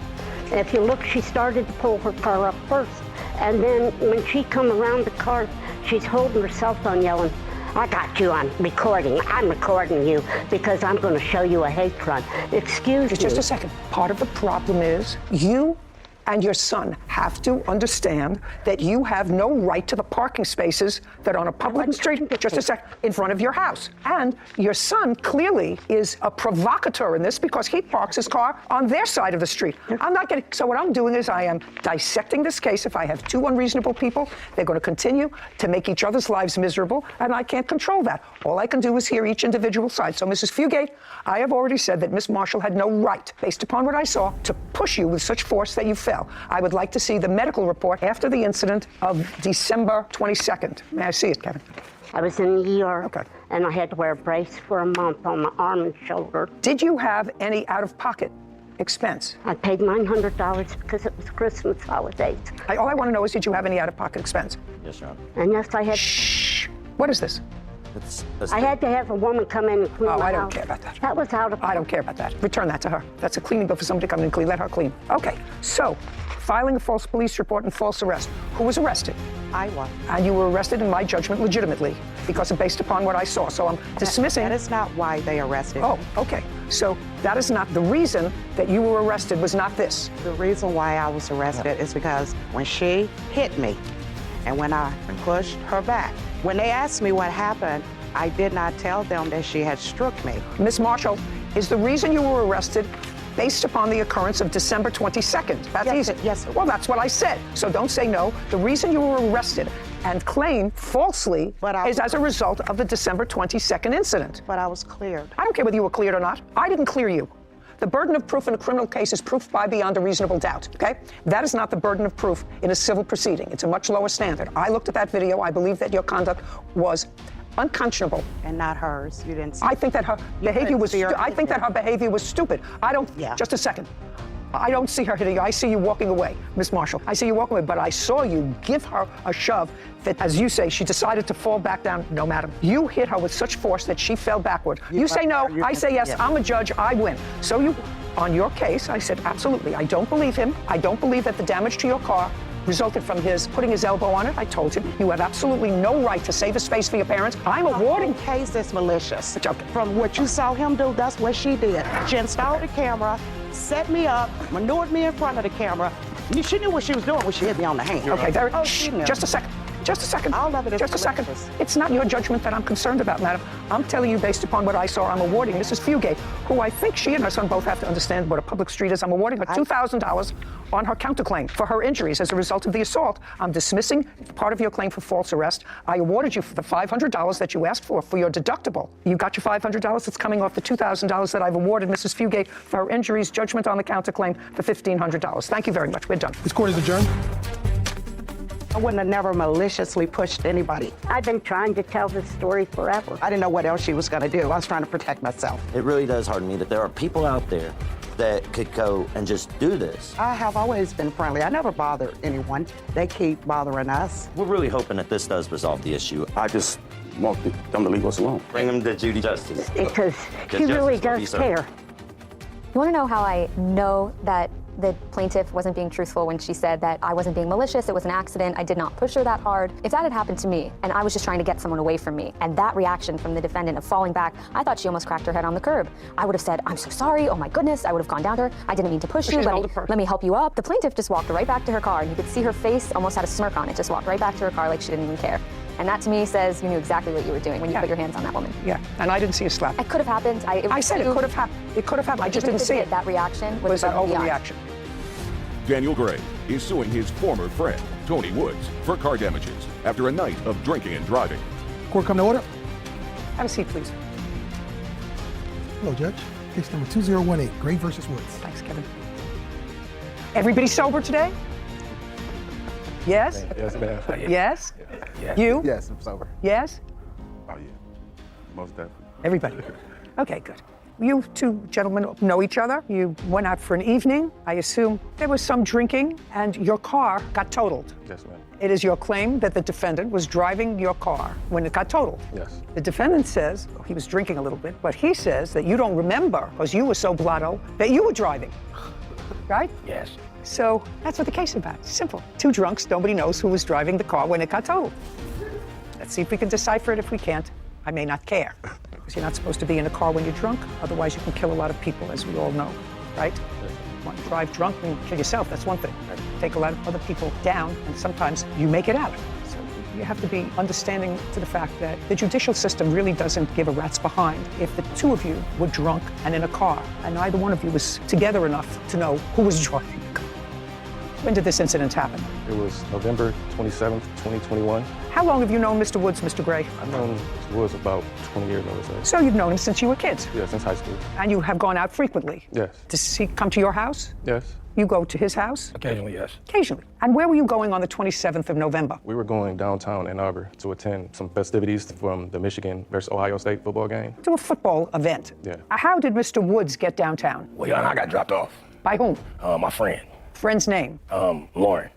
And if you look, she started to pull her car up first. And then when she come around the car, she's holding her cell phone yelling, I got you on recording. I'm recording you because I'm going to show you a hate crime. Excuse me. Just a second. Part of the problem is you and your son have to understand that you have no right to the parking spaces that are on a public street, just a sec, in front of your house. And your son clearly is a provocateur in this because he parks his car on their side of the street. I'm not getting, so what I'm doing is I am dissecting this case. If I have two unreasonable people, they're going to continue to make each other's lives miserable, and I can't control that. All I can do is hear each individual side. So, Mrs. Fugate, I have already said that Miss Marshall had no right, based upon what I saw, to push you with such force that you fell. I would like to see the medical report after the incident of December 22nd. May I see it, Kevin? I was in the ER, and I had to wear a brace for a month on my arm and shoulder. Did you have any out-of-pocket expense? I paid $900 because it was Christmas holidays. All I want to know is, did you have any out-of-pocket expense? Yes, Your Honor. And yes, I had... Shh. What is this? I had to have a woman come in and clean my house. I don't care about that. That was out of... I don't care about that. Return that to her. That's a cleaning bill for somebody to come in and clean. Let her clean. Okay, so filing a false police report and false arrest. Who was arrested? I was. And you were arrested, in my judgment, legitimately, because of based upon what I saw. So I'm dismissing... That is not why they arrested me. Oh, okay. So that is not the reason that you were arrested, was not this. The reason why I was arrested is because when she hit me and when I pushed her back, when they asked me what happened, I did not tell them that she had struck me. Miss Marshall, is the reason you were arrested based upon the occurrence of December 22nd? That's easy. Yes. Well, that's what I said. So don't say no. The reason you were arrested and claim falsely is as a result of the December 22nd incident. But I was cleared. I don't care whether you were cleared or not. I didn't clear you. The burden of proof in a criminal case is proof by beyond a reasonable doubt, okay? That is not the burden of proof in a civil proceeding. It's a much lower standard. I looked at that video. I believe that your conduct was unconscionable. And not hers. You didn't see. I think that her behavior was stupid. I don't, just a second. I don't see her hitting you. I see you walking away, Miss Marshall. I see you walking away, but I saw you give her a shove that, as you say, she decided to fall back down. No, madam. You hit her with such force that she fell backward. You say no, I say yes. I'm a judge, I win. So you, on your case, I said, absolutely. I don't believe him. I don't believe that the damage to your car resulted from his putting his elbow on it. I told him you have absolutely no right to save a space for your parents. I'm awarding. The case is malicious. From what you saw him do, that's what she did. She installed the camera, set me up, maneuvered me in front of the camera. She knew what she was doing when she hit me on the hand. Okay, just a second. Just a second. All of it is Just a second. malicious. It's not your judgment that I'm concerned about, madam. I'm telling you based upon what I saw. I'm awarding Mrs. Fugate, who I think she and her son both have to understand what a public street is. I'm awarding her $2,000 on her counterclaim for her injuries as a result of the assault. I'm dismissing part of your claim for false arrest. I awarded you for the $500 that you asked for your deductible. You got your $500 that's coming off the $2,000 that I've awarded Mrs. Fugate for her injuries, judgment on the counterclaim for $1,500. Thank you very much. We're done. This court is adjourned. I wouldn't have never maliciously pushed anybody. I've been trying to tell this story forever. I didn't know what else she was going to do. I was trying to protect myself. It really does harden me that there are people out there that could go and just do this. I have always been friendly. I never bother anyone. They keep bothering us. We're really hoping that this does resolve the issue. I just want them to leave us alone. Bring them to Judy Justice. Because she really does care. You want to know how I know that the plaintiff wasn't being truthful when she said that I wasn't being malicious, it was an accident, I did not push her that hard? If that had happened to me, and I was just trying to get someone away from me, and that reaction from the defendant of falling back, I thought she almost cracked her head on the curb. I would have said, I'm so sorry, oh my goodness, I would have gone down to her, I didn't mean to push you, let me help you up. The plaintiff just walked right back to her car, and you could see her face almost had a smirk on it, just walked right back to her car like she didn't even care. And that to me says you knew exactly what you were doing when you put your hands on that woman. Yeah, and I didn't see a slap. It could have happened. I said it could have happened. It could have happened. I just didn't see it. That reaction was an overreaction. Daniel Gray is suing his former friend, Tony Woods, for car damages after a night of drinking and driving. Court come to order. Have a seat, please. Hello, Judge. Case number 2018, Gray versus Woods. Thanks, Kevin. Everybody sober today? Yes? Yes, ma'am. Yes? Yeah. You? Yes, I'm sober. Yes? Oh, yeah. Most definitely. Everybody. Okay, good. You two gentlemen know each other. You went out for an evening. I assume there was some drinking and your car got totaled. Yes, ma'am. It is your claim that the defendant was driving your car when it got totaled. Yes. The defendant says he was drinking a little bit, but he says that you don't remember because you were so blotto that you were driving. Right? Yes. So that's what the case is about. It's simple. Two drunks, nobody knows who was driving the car when it got totaled. Let's see if we can decipher it. If we can't, I may not care. Because you're not supposed to be in a car when you're drunk. Otherwise, you can kill a lot of people, as we all know, right? You want to drive drunk and kill yourself, that's one thing. Take a lot of other people down, and sometimes you make it out. So you have to be understanding to the fact that the judicial system really doesn't give a rat's behind if the two of you were drunk and in a car, and neither one of you was together enough to know who was driving the car. When did this incident happen? It was November 27th, 2021. How long have you known Mr. Woods, Mr. Gray? I've known Mr. Woods about 20 years, I would say. So you've known him since you were kids? Yeah, since high school. And you have gone out frequently? Yes. Does he come to your house? Yes. You go to his house? Occasionally, yes. Occasionally. And where were you going on the 27th of November? We were going downtown Ann Arbor to attend some festivities from the Michigan versus Ohio State football game. To a football event? Yeah. How did Mr. Woods get downtown? Well, Your Honor, I got dropped off. By whom? My friend. Friend's name? Lauren.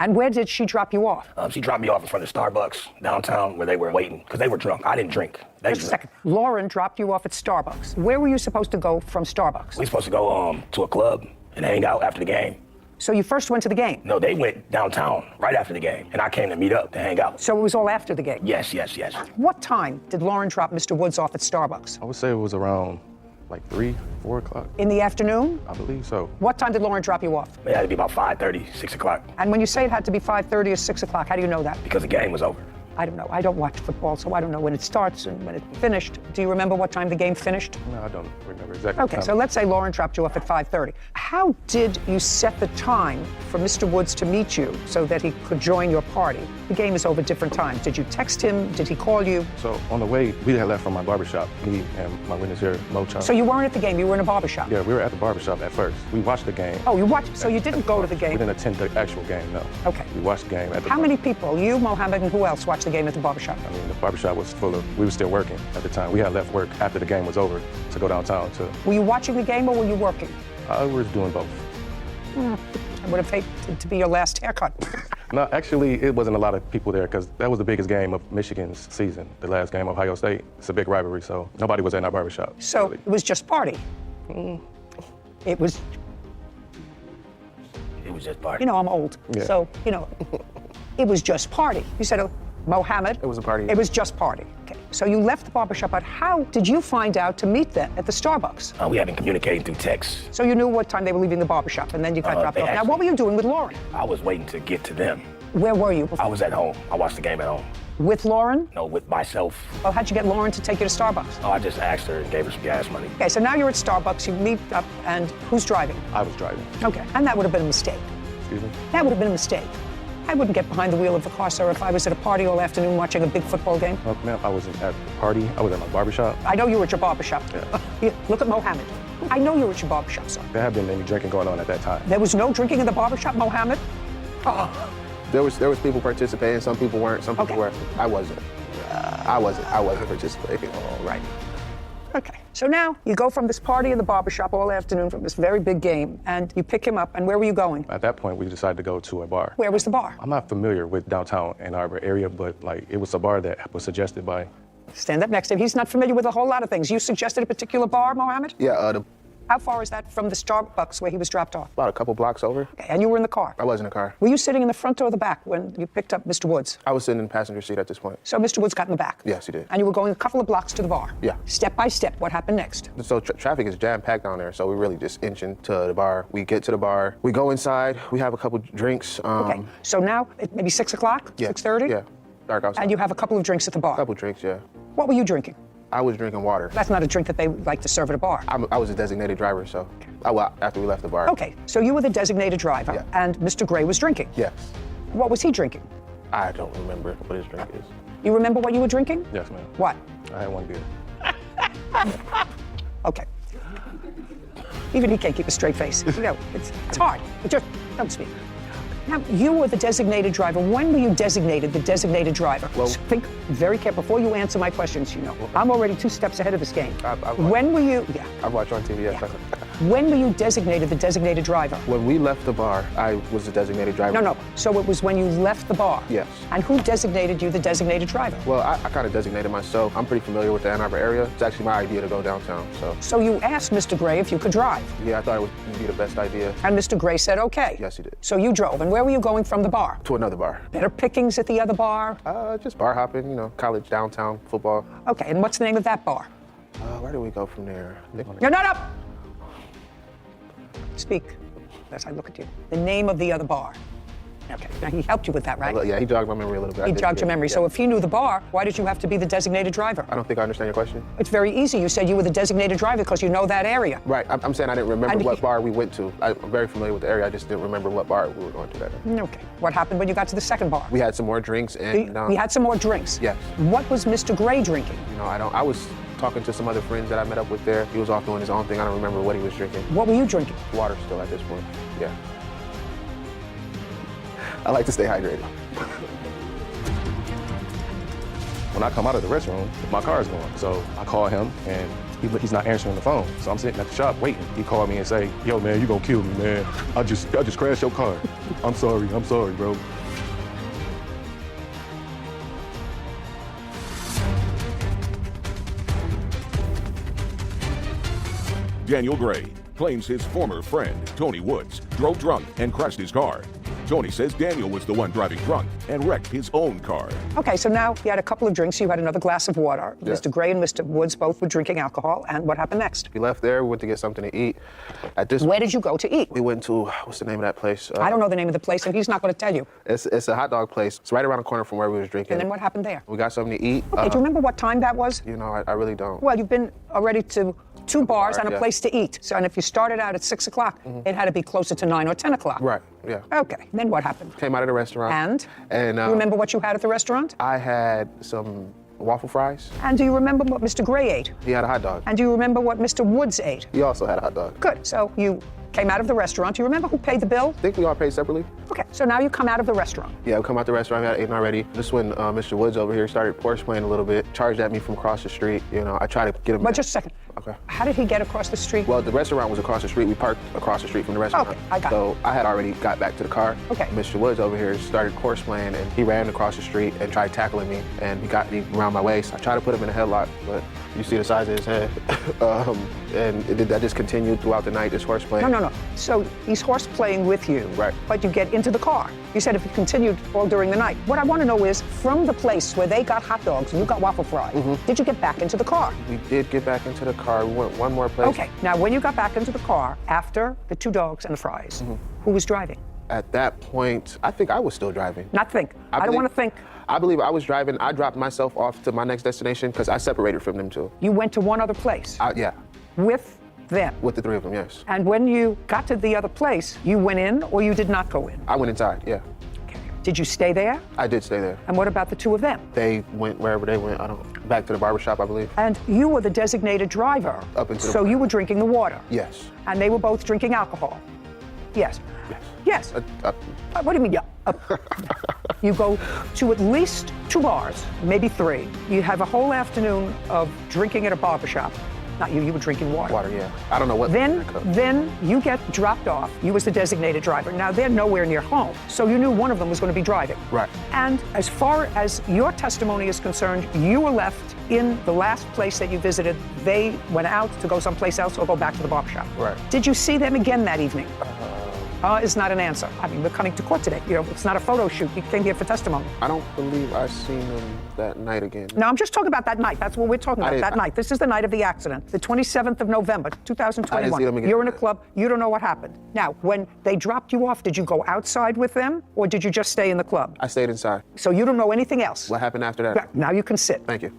And where did she drop you off? She dropped me off in front of Starbucks downtown where they were waiting because they were drunk. I didn't drink. Just a second. Lauren dropped you off at Starbucks. Where were you supposed to go from Starbucks? We were supposed to go to a club and hang out after the game. So you first went to the game? No, they went downtown right after the game, and I came to meet up to hang out. So it was all after the game? Yes, yes, yes. What time did Lauren drop Mr. Woods off at Starbucks? I would say it was around like 3, 4 o'clock. In the afternoon? I believe so. What time did Lauren drop you off? It had to be about 5:30, 6 o'clock. And when you say it had to be 5:30 or 6 o'clock, how do you know that? Because the game was over. I don't know. I don't watch football, so I don't know when it starts and when it finished. Do you remember what time the game finished? No, I don't remember exactly. Okay, so let's say Lauren dropped you off at 5:30. How did you set the time for Mr. Woods to meet you so that he could join your party? The game is over different times. Did you text him? Did he call you? So on the way, we had left from my barbershop, me and my witness here, Mo Chun. So you weren't at the game, you were in a barbershop? Yeah, we were at the barbershop at first. We watched the game. Oh, you watched, so you didn't go to the game? We didn't attend the actual game, no. Okay. We watched the game at the How many people, you, Mohammed, and who else watched the game at the barbershop? I mean, the barbershop was full of, we were still working at the time. We had left work after the game was over to go downtown to. Were you watching the game or were you working? We were doing both. I would have hated to be your last haircut. No, actually, it wasn't a lot of people there because that was the biggest game of Michigan's season, the last game of Ohio State. It's a big rivalry, so nobody was in our barbershop. So really. It was just party? It was just party. You know, I'm old, yeah. So, you know, it was just party. You said, Mohammed? It was a party. It was just party. Okay. So you left the barbershop, but how did you find out to meet them at the Starbucks? We had been communicating through text. So you knew what time they were leaving the barbershop, and then you got dropped off. Now, what were you doing with Lauren? I was waiting to get to them. Where were you before? I was at home. I watched the game at home. With Lauren? No, with myself. Well, how'd you get Lauren to take you to Starbucks? Oh, I just asked her and gave her some gas money. Okay, so now you're at Starbucks, you meet up, and who's driving? I was driving. Okay, and that would have been a mistake. Excuse me? That would have been a mistake. I wouldn't get behind the wheel of the car, sir, if I was at a party all afternoon watching a big football game. Ma'am, I wasn't at the party. I was at my barbershop. I know you were at your barbershop. Yeah. Look at Mohammed. I know you were at your barbershop, sir. There had been any drinking going on at that time. There was no drinking in the barbershop, Mohammed? Oh. There was people participating. Some people weren't. Some people were. I wasn't. I wasn't participating. All right. Okay. So now you go from this party in the barbershop all afternoon from this very big game, and you pick him up, and where were you going? At that point, we decided to go to a bar. Where was the bar? I'm not familiar with downtown Ann Arbor area, but like it was a bar that was suggested by. Stand up next to him. He's not familiar with a whole lot of things. You suggested a particular bar, Mohammed? Yeah, How far is that from the Starbucks where he was dropped off? about a couple blocks over. Okay, and you were in the car? I was in the car. Were you sitting in the front or the back when you picked up Mr. Woods? I was sitting in the passenger seat at this point. So Mr. Woods got in the back? Yes, he did. And you were going a couple of blocks to the bar? Yeah. Step by step, what happened next? So traffic is jam-packed down there, so we really just inching to the bar. We get to the bar, we go inside, we have a couple drinks. Okay, so now maybe 6 o'clock, yeah, 6:30? Yeah, dark outside. And you have a couple of drinks at the bar? A couple drinks, yeah. What were you drinking? I was drinking water. That's not a drink that they like to serve at a bar. I was a designated driver, so after we left the bar. Okay, so you were the designated driver, Yeah. and Mr. Gray was drinking? Yes. What was he drinking? I don't remember what his drink is. You remember what you were drinking? Yes, ma'am. What? I had one beer. Okay. Even he can't keep a straight face. You know, it's hard. But just don't speak. Now, you were the designated driver. When were you designated the designated driver? Well, So think very careful. Before you answer my questions, you know. I'm already 2 steps ahead of this game. I've When were you, I watch on TV, yes. when were you designated the designated driver? When we left the bar, I was the designated driver. No. So it was when you left the bar? Yes. And who designated you the designated driver? Well, I kind of designated myself. I'm pretty familiar with the Ann Arbor area. It's actually my idea to go downtown, so. So you asked Mr. Gray if you could drive? Yeah, I thought it would be the best idea. And Mr. Gray said okay? Yes, he did. So you drove. And where were you going from the bar? To another bar. Better pickings at the other bar? Just bar hopping, you know, college, downtown, football. Okay, and what's the name of that bar? Where do we go from there? No. Speak as I look at you. The name of the other bar. Okay, now he helped you with that, right? Yeah, he jogged my memory a little bit. He jogged your memory. Yeah. So if he knew the bar, why did you have to be the designated driver? I don't think I understand your question. It's very easy. You said you were the designated driver because you know that area. Right, I'm saying I didn't remember what bar we went to. I'm very familiar with the area, I just didn't remember what bar we were going to that day. Okay. What happened when you got to the second bar? We had some more drinks and... We had some more drinks? Yes. What was Mr. Gray drinking? You know, I was talking to some other friends that I met up with there. He was off doing his own thing. I don't remember what he was drinking. What were you drinking? Water still at this point, yeah. I like to stay hydrated. When I come out of the restroom, my car is going. So I call him, and he's not answering the phone. So I'm sitting at the shop waiting. He called me and say, "Yo, man, you gonna kill me, man. I just crashed your car. I'm sorry, bro." Daniel Gray claims his former friend, Tony Woods, drove drunk and crashed his car. Tony says Daniel was the one driving drunk and wrecked his own car. Okay, so now you had a couple of drinks, you had another glass of water. Yeah. Mr. Gray and Mr. Woods both were drinking alcohol, and what happened next? We left there, we went to get something to eat. Where did you go to eat? We went to, what's the name of that place? I don't know the name of the place, and he's not going to tell you. It's a hot dog place. It's right around the corner from where we was drinking. And then what happened there? We got something to eat. Okay, do you remember what time that was? You know, I really don't. Well, you've been already to 2 bars and a place to eat. So, and if you started out at 6 o'clock, it had to be closer to 9 or 10 o'clock. Right, yeah. Okay, then what happened? Came out of the restaurant. And you remember what you had at the restaurant? I had some waffle fries. And do you remember what Mr. Gray ate? He had a hot dog. And do you remember what Mr. Woods ate? He also had a hot dog. Good, so you came out of the restaurant. Do you remember who paid the bill? I think we all paid separately. Okay, so now you come out of the restaurant. Yeah, we come out the restaurant, we had eaten already. This is when Mr. Woods over here started Porsche playing a little bit, charged at me from across the street. You know, I tried to get him. But just a second. Okay. How did he get across the street? Well, the restaurant was across the street. We parked across the street from the restaurant. Okay, I got So I had already got back to the car. Okay. Mr. Woods over here started Porsche playing, and he ran across the street and tried tackling me, and he got me around my waist. I tried to put him in a headlock, but you see the size of his head. That just continued throughout the night, this horse playing. No. So he's horse playing with you. Right. But you get into the car. You said if it continued all during the night. What I want to know is, from the place where they got hot dogs and you got waffle fries, did you get back into the car? We did get back into the car. We went one more place. Okay. Now, when you got back into the car, after the 2 dogs and the fries, who was driving? At that point, I think I was still driving. Not think. I don't want to think. I believe I was driving. I dropped myself off to my next destination because I separated from them too. You went to one other place? Yeah. With them? With the three of them, yes. And when you got to the other place, you went in or you did not go in? I went inside, yeah. Okay. Did you stay there? I did stay there. And what about the two of them? They went wherever they went. Back to the barbershop, I believe. And you were the designated driver. Up until So you were drinking the water? Yes. And they were both drinking alcohol? Yes. Yes. What do you mean, yeah? You go to at least 2 bars, maybe 3. You have a whole afternoon of drinking at a barbershop. Not you, you were drinking water. Water, yeah. I don't know what. Then you get dropped off. You was the designated driver. Now they're nowhere near home, so you knew one of them was going to be driving. Right. And as far as your testimony is concerned, you were left in the last place that you visited. They went out to go someplace else or go back to the barbershop. Right. Did you see them again that evening? Is not an answer. I mean, we're coming to court today. You know, it's not a photo shoot. You came here for testimony. I don't believe I seen them that night again. No, I'm just talking about that night. That's what we're talking about, that night. This is the night of the accident, the 27th of November, 2021. I didn't see them again. You're in a club. You don't know what happened. Now, when they dropped you off, did you go outside with them or did you just stay in the club? I stayed inside. So you don't know anything else? What happened after that? Now you can sit. Thank you.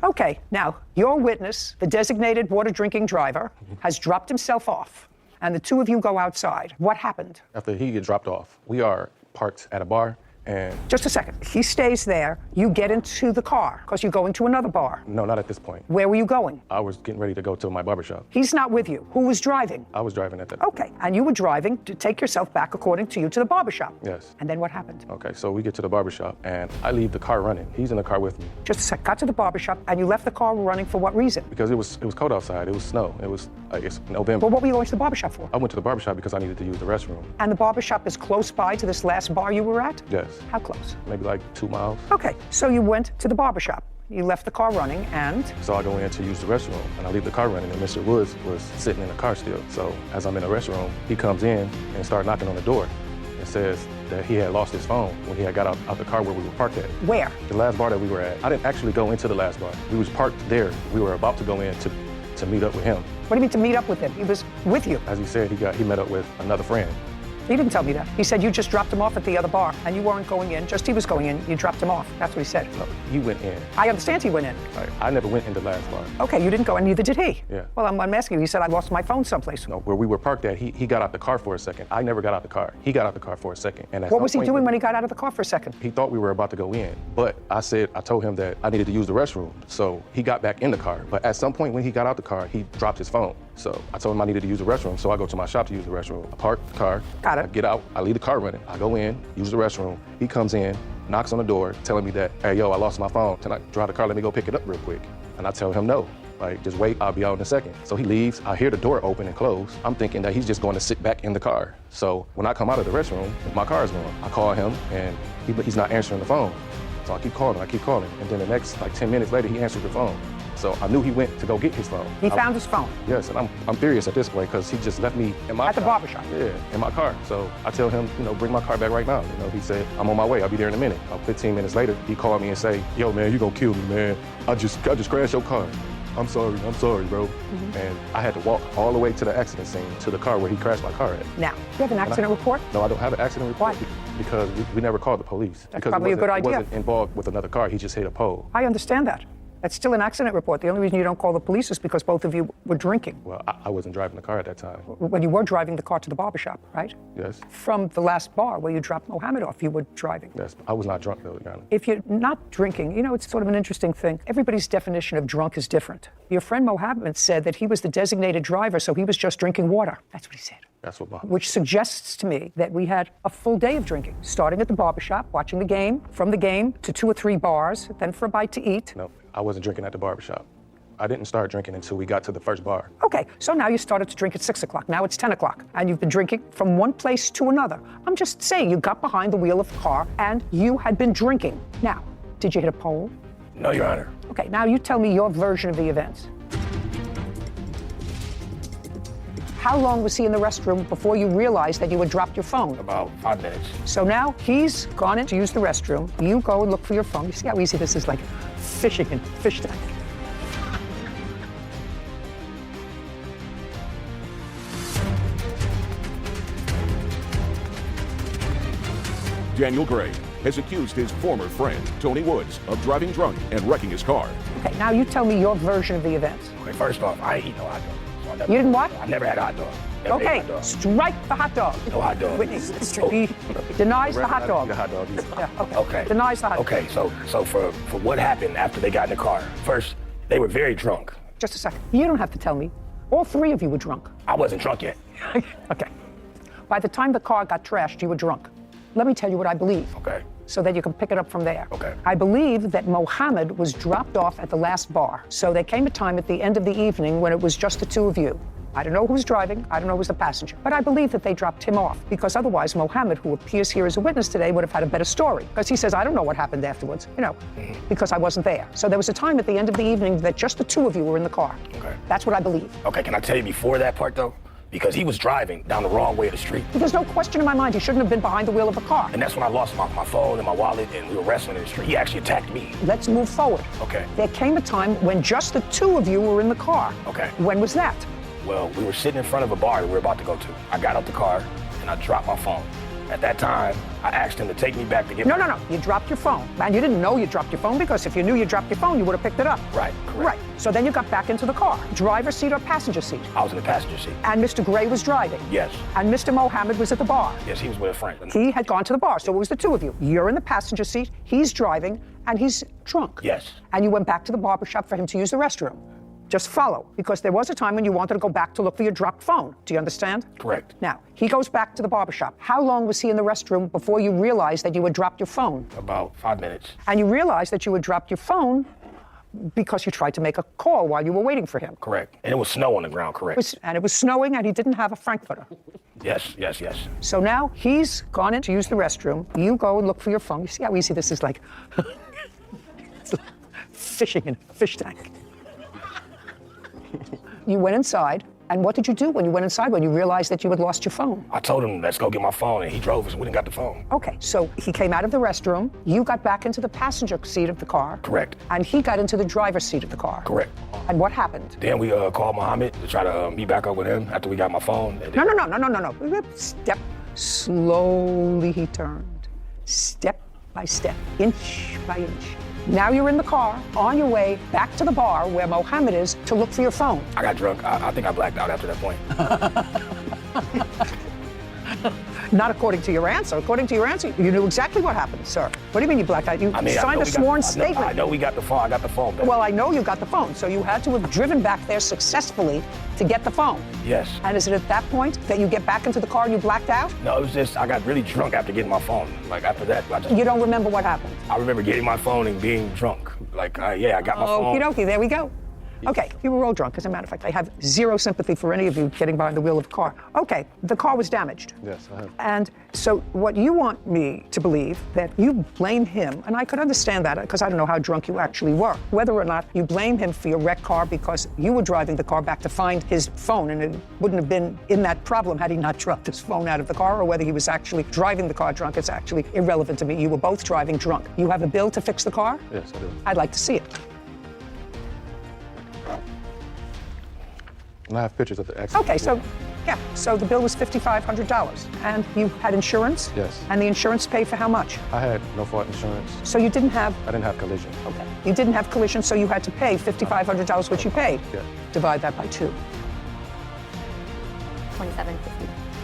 Okay, now, your witness, the designated water drinking driver, has dropped himself off. And the two of you go outside. What happened? After he gets dropped off, we are parked at a bar, and... Just a second. He stays there. You get into the car because you're going to another bar. No, not at this point. Where were you going? I was getting ready to go to my barbershop. He's not with you. Who was driving? I was driving at that. Okay, and you were driving to take yourself back, according to you, to the barbershop. Yes. And then what happened? Okay, so we get to the barbershop, and I leave the car running. He's in the car with me. Just a sec. Got to the barbershop, and you left the car running for what reason? Because it was cold outside. It was snow. It was it's November. Well, what were you going to the barbershop for? I went to the barbershop because I needed to use the restroom. And the barbershop is close by to this last bar you were at? Yes. How close? Maybe like 2 miles. Okay, so you went to the barbershop. You left the car running, and? So I go in to use the restroom, and I leave the car running, and Mr. Woods was sitting in the car still. So as I'm in the restroom, he comes in and starts knocking on the door and says that he had lost his phone when he had got out the car where we were parked at. Where? The last bar that we were at. I didn't actually go into the last bar. We was parked there. We were about to go in to meet up with him. What do you mean to meet up with him? He was with you. As he said, he met up with another friend. He didn't tell me that. He said you just dropped him off at the other bar, and you weren't going in. Just he was going in. You dropped him off. That's what he said. No, he went in. I understand he went in. Right. I never went in the last bar. Okay, you didn't go, and neither did he. Yeah. Well, I'm asking you. He said I lost my phone someplace. No, where we were parked at, he got out the car for a second. I never got out the car. He got out the car for a second. And what was he doing when he got out of the car for a second? He thought we were about to go in, but I told him that I needed to use the restroom. So he got back in the car. But at some point when he got out the car, he dropped his phone. So I told him I needed to use the restroom. So I go to my shop to use the restroom. I park the car. Got it. I get out. I leave the car running. I go in, use the restroom. He comes in, knocks on the door, telling me that, hey, yo, I lost my phone. Can I drive the car? Let me go pick it up real quick. And I tell him no. Like, just wait, I'll be out in a second. So he leaves, I hear the door open and close. I'm thinking that he's just going to sit back in the car. So when I come out of the restroom, my car is going. I call him and he's not answering the phone. So I keep calling. And then the next 10 minutes later, he answered the phone. So I knew he went to go get his phone. He found his phone? Yes, and I'm furious at this point because he just left me in my At the barbershop? Yeah, in my car. So I tell him, bring my car back right now. He said, I'm on my way, I'll be there in a minute. 15 minutes later, he called me and say, yo, man, you gonna kill me, man. I just crashed your car. I'm sorry, bro. Mm-hmm. And I had to walk all the way to the accident scene, to the car where he crashed my car at. Now, you have an accident report? No, I don't have an accident report. Why? Because we never called the police. That's probably a good idea. He wasn't involved with another car, he just hit a pole. I understand that. That's still an accident report. The only reason you don't call the police is because both of you were drinking. Well, I wasn't driving the car at that time. When you were driving the car to the barbershop, right? Yes. From the last bar where you dropped Mohammed off, you were driving. Yes, I was not drunk though, Your Honor. If you're not drinking, it's sort of an interesting thing. Everybody's definition of drunk is different. Your friend Mohammed said that he was the designated driver, so he was just drinking water. That's what he said. That's what Mohammed. Which suggests to me that we had a full day of drinking, starting at the barbershop, watching the game, from the game to 2 or 3 bars, then for a bite to eat. No, I wasn't drinking at the barbershop. I didn't start drinking until we got to the first bar. Okay, so now you started to drink at 6 o'clock. Now it's 10 o'clock, and you've been drinking from one place to another. I'm just saying, you got behind the wheel of the car, and you had been drinking. Now, did you hit a pole? No, Your Honor. Okay, now you tell me your version of the events. How long was he in the restroom before you realized that you had dropped your phone? About 5 minutes. So now he's gone in to use the restroom. You go and look for your phone. You see how easy this is, like fishing in fish tank. Daniel Gray has accused his former friend, Tony Woods, of driving drunk and wrecking his car. Okay, now you tell me your version of the events. Okay, first off, I ain't eat no hot dog. So I never, You didn't what? I never had a hot dog. Never ate Okay, hot dog. strike the hot dog. No hot dog. Whitney, he denies the hot dog. The hot dog. either. Yeah, okay. Okay. Denies the hot dog. Okay, so for what happened after they got in the car, first, they were very drunk. Just a second. You don't have to tell me. All three of you were drunk. I wasn't drunk yet. Okay. By the time the car got trashed, you were drunk. Let me tell you what I believe. Okay. So that you can pick it up from there. Okay. I believe that Mohammed was dropped off at the last bar. So there came a time at the end of the evening when it was just the two of you. I don't know who was driving, I don't know who was the passenger, but I believe that they dropped him off because otherwise Mohammed, who appears here as a witness today, would have had a better story because he says, I don't know what happened afterwards, because I wasn't there. So there was a time at the end of the evening that just the two of you were in the car. Okay. That's what I believe. Okay, can I tell you before that part though? Because he was driving down the wrong way of the street. There's no question in my mind he shouldn't have been behind the wheel of a car. And that's when I lost my phone and my wallet and we were wrestling in the street. He actually attacked me. Let's move forward. Okay. There came a time when just the two of you were in the car. Okay. When was that? Well, we were sitting in front of a bar that we were about to go to. I got out the car and I dropped my phone. At that time, I asked him to take me back to get No. You dropped your phone. And you didn't know you dropped your phone because if you knew you dropped your phone, you would have picked it up. Right, correct. Right. So then you got back into the car. Driver's seat or passenger seat? I was in the passenger seat. And Mr. Gray was driving? Yes. And Mr. Mohammed was at the bar? Yes, he was with a friend. He had gone to the bar, so it was the two of you. You're in the passenger seat, he's driving, and he's drunk. Yes. And you went back to the barbershop for him to use the restroom. Just follow, because there was a time when you wanted to go back to look for your dropped phone. Do you understand? Correct. Now, he goes back to the barbershop. How long was he in the restroom before you realized that you had dropped your phone? About 5 minutes. And you realized that you had dropped your phone because you tried to make a call while you were waiting for him. Correct. And it was snow on the ground, correct. And it was snowing and he didn't have a Frankfurter. Yes. So now he's gone in to use the restroom. You go and look for your phone. You see how easy this is, like it's like fishing in a fish tank. You went inside, and what did you do when you went inside when you realized that you had lost your phone? I told him, let's go get my phone, and he drove us and we didn't got the phone. Okay, so he came out of the restroom, you got back into the passenger seat of the car. Correct. And he got into the driver's seat of the car. Correct. And what happened? Then we called Mohammed to try to meet back up with him after we got my phone. No. Step. Slowly he turned. Step by step, inch by inch. Now you're in the car, on your way back to the bar where Mohammed is to look for your phone. I got drunk. I think I blacked out after that point. Not according to your answer. According to your answer, you knew exactly what happened, sir. What do you mean you blacked out? You signed a sworn statement. I know we got the phone. I got the phone back. Well, I know you got the phone, so you had to have driven back there successfully to get the phone. Yes. And is it at that point that you get back into the car and you blacked out? No, it was just I got really drunk after getting my phone. Like after that, You don't remember what happened? I remember getting my phone and being drunk. Like, I got my phone. Okie dokie, there we go. Okay, you were all drunk. As a matter of fact, I have zero sympathy for any of you getting behind the wheel of a car. Okay, the car was damaged. Yes, I have. And so what you want me to believe that you blame him, and I could understand that because I don't know how drunk you actually were, whether or not you blame him for your wrecked car because you were driving the car back to find his phone and it wouldn't have been in that problem had he not dropped his phone out of the car, or whether he was actually driving the car drunk. It's actually irrelevant to me. You were both driving drunk. You have a bill to fix the car? Yes, I do. I'd like to see it. And I have pictures of the accident. Okay, so the bill was $5,500, and you had insurance? Yes. And the insurance paid for how much? I had no fault insurance. So you didn't have? I didn't have collision. Okay. You didn't have collision, so you had to pay $5,500, which you paid? Yeah. Divide that by 2. $27.50.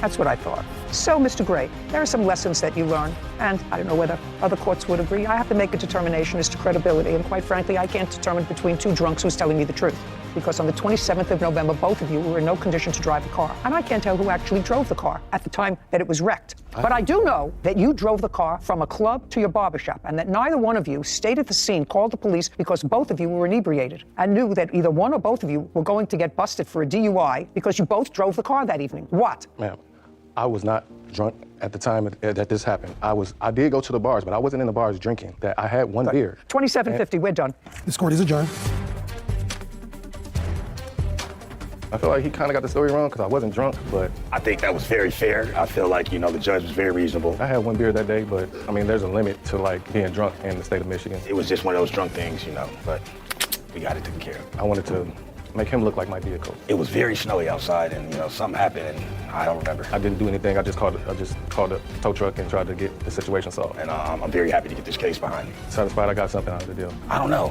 That's what I thought. So, Mr. Gray, there are some lessons that you learned, and I don't know whether other courts would agree. I have to make a determination as to credibility, and quite frankly, I can't determine between two drunks who's telling me the truth. Because on the 27th of November, both of you were in no condition to drive the car. And I can't tell who actually drove the car at the time that it was wrecked. But I do know that you drove the car from a club to your barbershop, and that neither one of you stayed at the scene, called the police, because both of you were inebriated, and knew that either one or both of you were going to get busted for a DUI because you both drove the car that evening. What? Ma'am, I was not drunk at the time that this happened. I did go to the bars, but I wasn't in the bars drinking. That I had one beer. $27.50, we're done. This court is adjourned. I feel like he kind of got the story wrong because I wasn't drunk, but I think that was very fair. I feel like, the judge was very reasonable. I had one beer that day, but I mean, there's a limit to like being drunk in the state of Michigan. It was just one of those drunk things, but we got it taken care of. I wanted to make him look like my vehicle. It was very snowy outside, and something happened, and I don't remember. I didn't do anything. I just called the tow truck and tried to get the situation solved. And I'm very happy to get this case behind me. Satisfied I got something out of the deal. I don't know.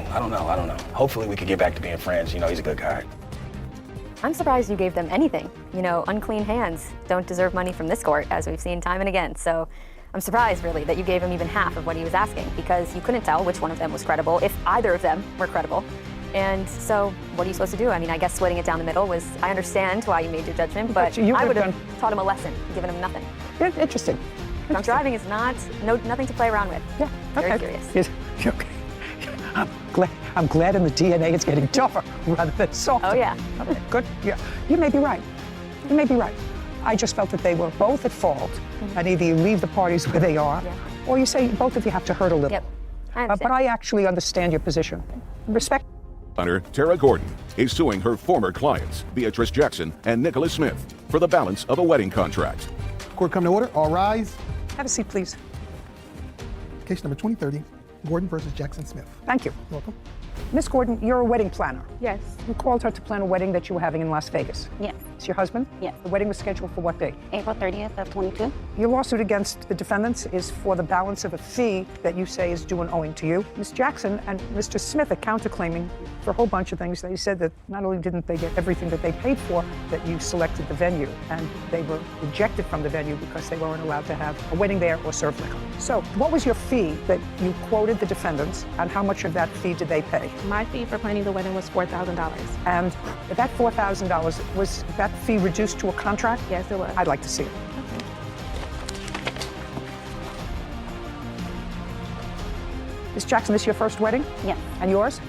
Hopefully we can get back to being friends. He's a good guy. I'm surprised you gave them anything. Unclean hands don't deserve money from this court, as we've seen time and again. So I'm surprised, really, that you gave him even half of what he was asking, because you couldn't tell which one of them was credible, if either of them were credible. And so what are you supposed to do? I mean, I guess splitting it down the middle was, I understand why you made your judgment, but I would have taught him a lesson, given him nothing. Interesting. Drunk driving is nothing to play around with. Yeah, okay. Very curious. Yes. Okay. I'm glad in the DNA it's getting tougher rather than softer. Oh, yeah. Okay, good. Yeah. You may be right. I just felt that they were both at fault, and either you leave the parties where they are, or you say both of you have to hurt a little. Yep. I understand. But I actually understand your position. Respect. Hunter Tara Gordon is suing her former clients, Beatrice Jackson and Nicholas Smith, for the balance of a wedding contract. Court come to order. All rise. Have a seat, please. Case number 2030, Gordon versus Jackson Smith. Thank you. Welcome. Miss Gordon, you're a wedding planner. Yes. You called her to plan a wedding that you were having in Las Vegas. Yes. It's your husband? Yes. The wedding was scheduled for what date? April 30th of 22. Your lawsuit against the defendants is for the balance of a fee that you say is due and owing to you. Ms. Jackson and Mr. Smith are counterclaiming for a whole bunch of things. They said that not only didn't they get everything that they paid for, that you selected the venue, and they were rejected from the venue because they weren't allowed to have a wedding there or serve liquor. So what was your fee that you quoted the defendants, and how much of that fee did they pay? My fee for planning the wedding was $4,000. And that $4,000, was that fee reduced to a contract? Yes, it was. I'd like to see it. Ms. Jackson, this is your first wedding? Yes. And yours?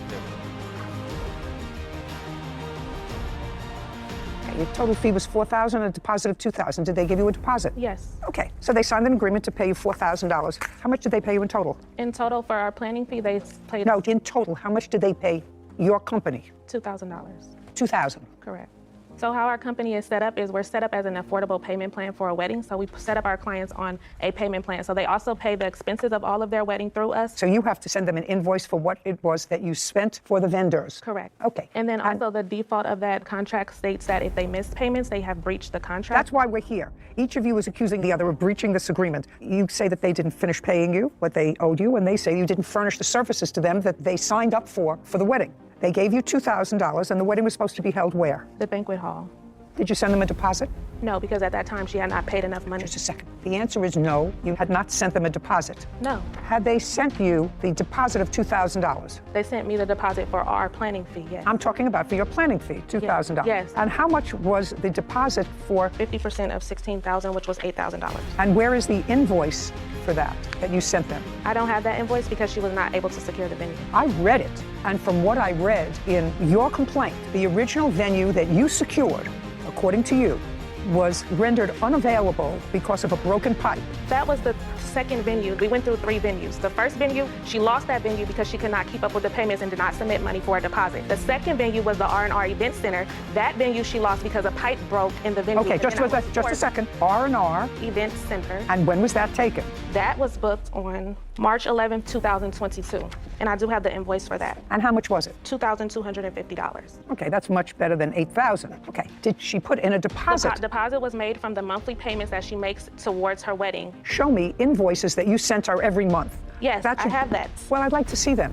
Okay, your total fee was $4,000 and a deposit of $2,000. Did they give you a deposit? Yes. Okay, so they signed an agreement to pay you $4,000. How much did they pay you in total? In total, for our planning fee, they paid No, in total, how much did they pay your company? $2,000. $2,000. Correct. So how our company is set up is we're set up as an affordable payment plan for a wedding. So we set up our clients on a payment plan. So they also pay the expenses of all of their wedding through us. So you have to send them an invoice for what it was that you spent for the vendors. Correct. Okay. And then also the default of that contract states that if they miss payments, they have breached the contract. That's why we're here. Each of you is accusing the other of breaching this agreement. You say that they didn't finish paying you what they owed you, and they say you didn't furnish the services to them that they signed up for the wedding. They gave you $2,000, and the wedding was supposed to be held where? The banquet hall. Did you send them a deposit? No, because at that time she had not paid enough money. Just a second. The answer is no. You had not sent them a deposit. No. Had they sent you the deposit of $2,000? They sent me the deposit for our planning fee, yes. I'm talking about for your planning fee, $2,000. Yes. And how much was the deposit for? 50% of $16,000, which was $8,000. And where is the invoice for that you sent them? I don't have that invoice because she was not able to secure the venue. I read it, and from what I read in your complaint, the original venue that you secured, according to you, was rendered unavailable because of a broken pipe. That was the second venue. We went through 3 venues. The first venue, she lost that venue because she could not keep up with the payments and did not submit money for a deposit. The second venue was the R&R Event Center. That venue she lost because a pipe broke in the venue. Okay, just a second. R&R Event Center. And when was that taken? That was booked on March 11, 2022. And I do have the invoice for that. And how much was it? $2,250. Okay, that's much better than $8,000. Okay, did she put in a deposit? The deposit was made from the monthly payments that she makes towards her wedding. Show me invoices that you sent her every month. Yes, I have that. Well, I'd like to see them.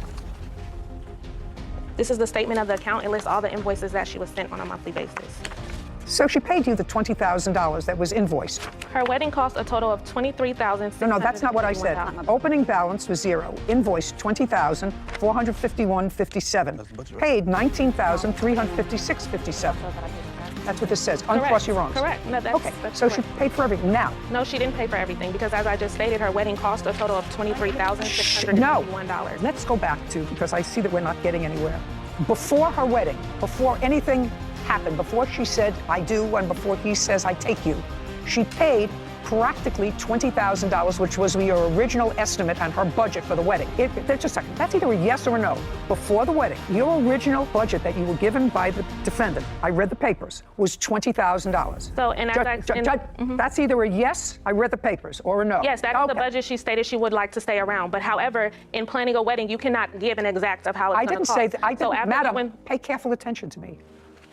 This is the statement of the account. It lists all the invoices that she was sent on a monthly basis. So she paid you the $20,000 that was invoiced. Her wedding cost a total of $23,651. No, that's not what I said. Opening balance was $0. Invoiced $20,451.57. Paid $19,356.57. That's what this says. Uncross your arms. Correct. No, that's, okay. That's so correct. She paid for everything. Now. No, she didn't pay for everything because, as I just stated, her wedding cost a total of $23,651. No. Let's go back to, because I see that we're not getting anywhere. Before her wedding, before anything happened, before she said I do and before he says I take you, she paid practically $20,000, which was your original estimate and her budget for the wedding. Just a second. That's either a yes or a no. Before the wedding, your original budget that you were given by the defendant, I read the papers, was $20,000. So, and that's either a yes, I read the papers, or a no. Yes, that's the budget she stated she would like to stay around. But however, in planning a wedding, you cannot give an exact of how it's going to cost. I didn't say that. Madam, pay careful attention to me.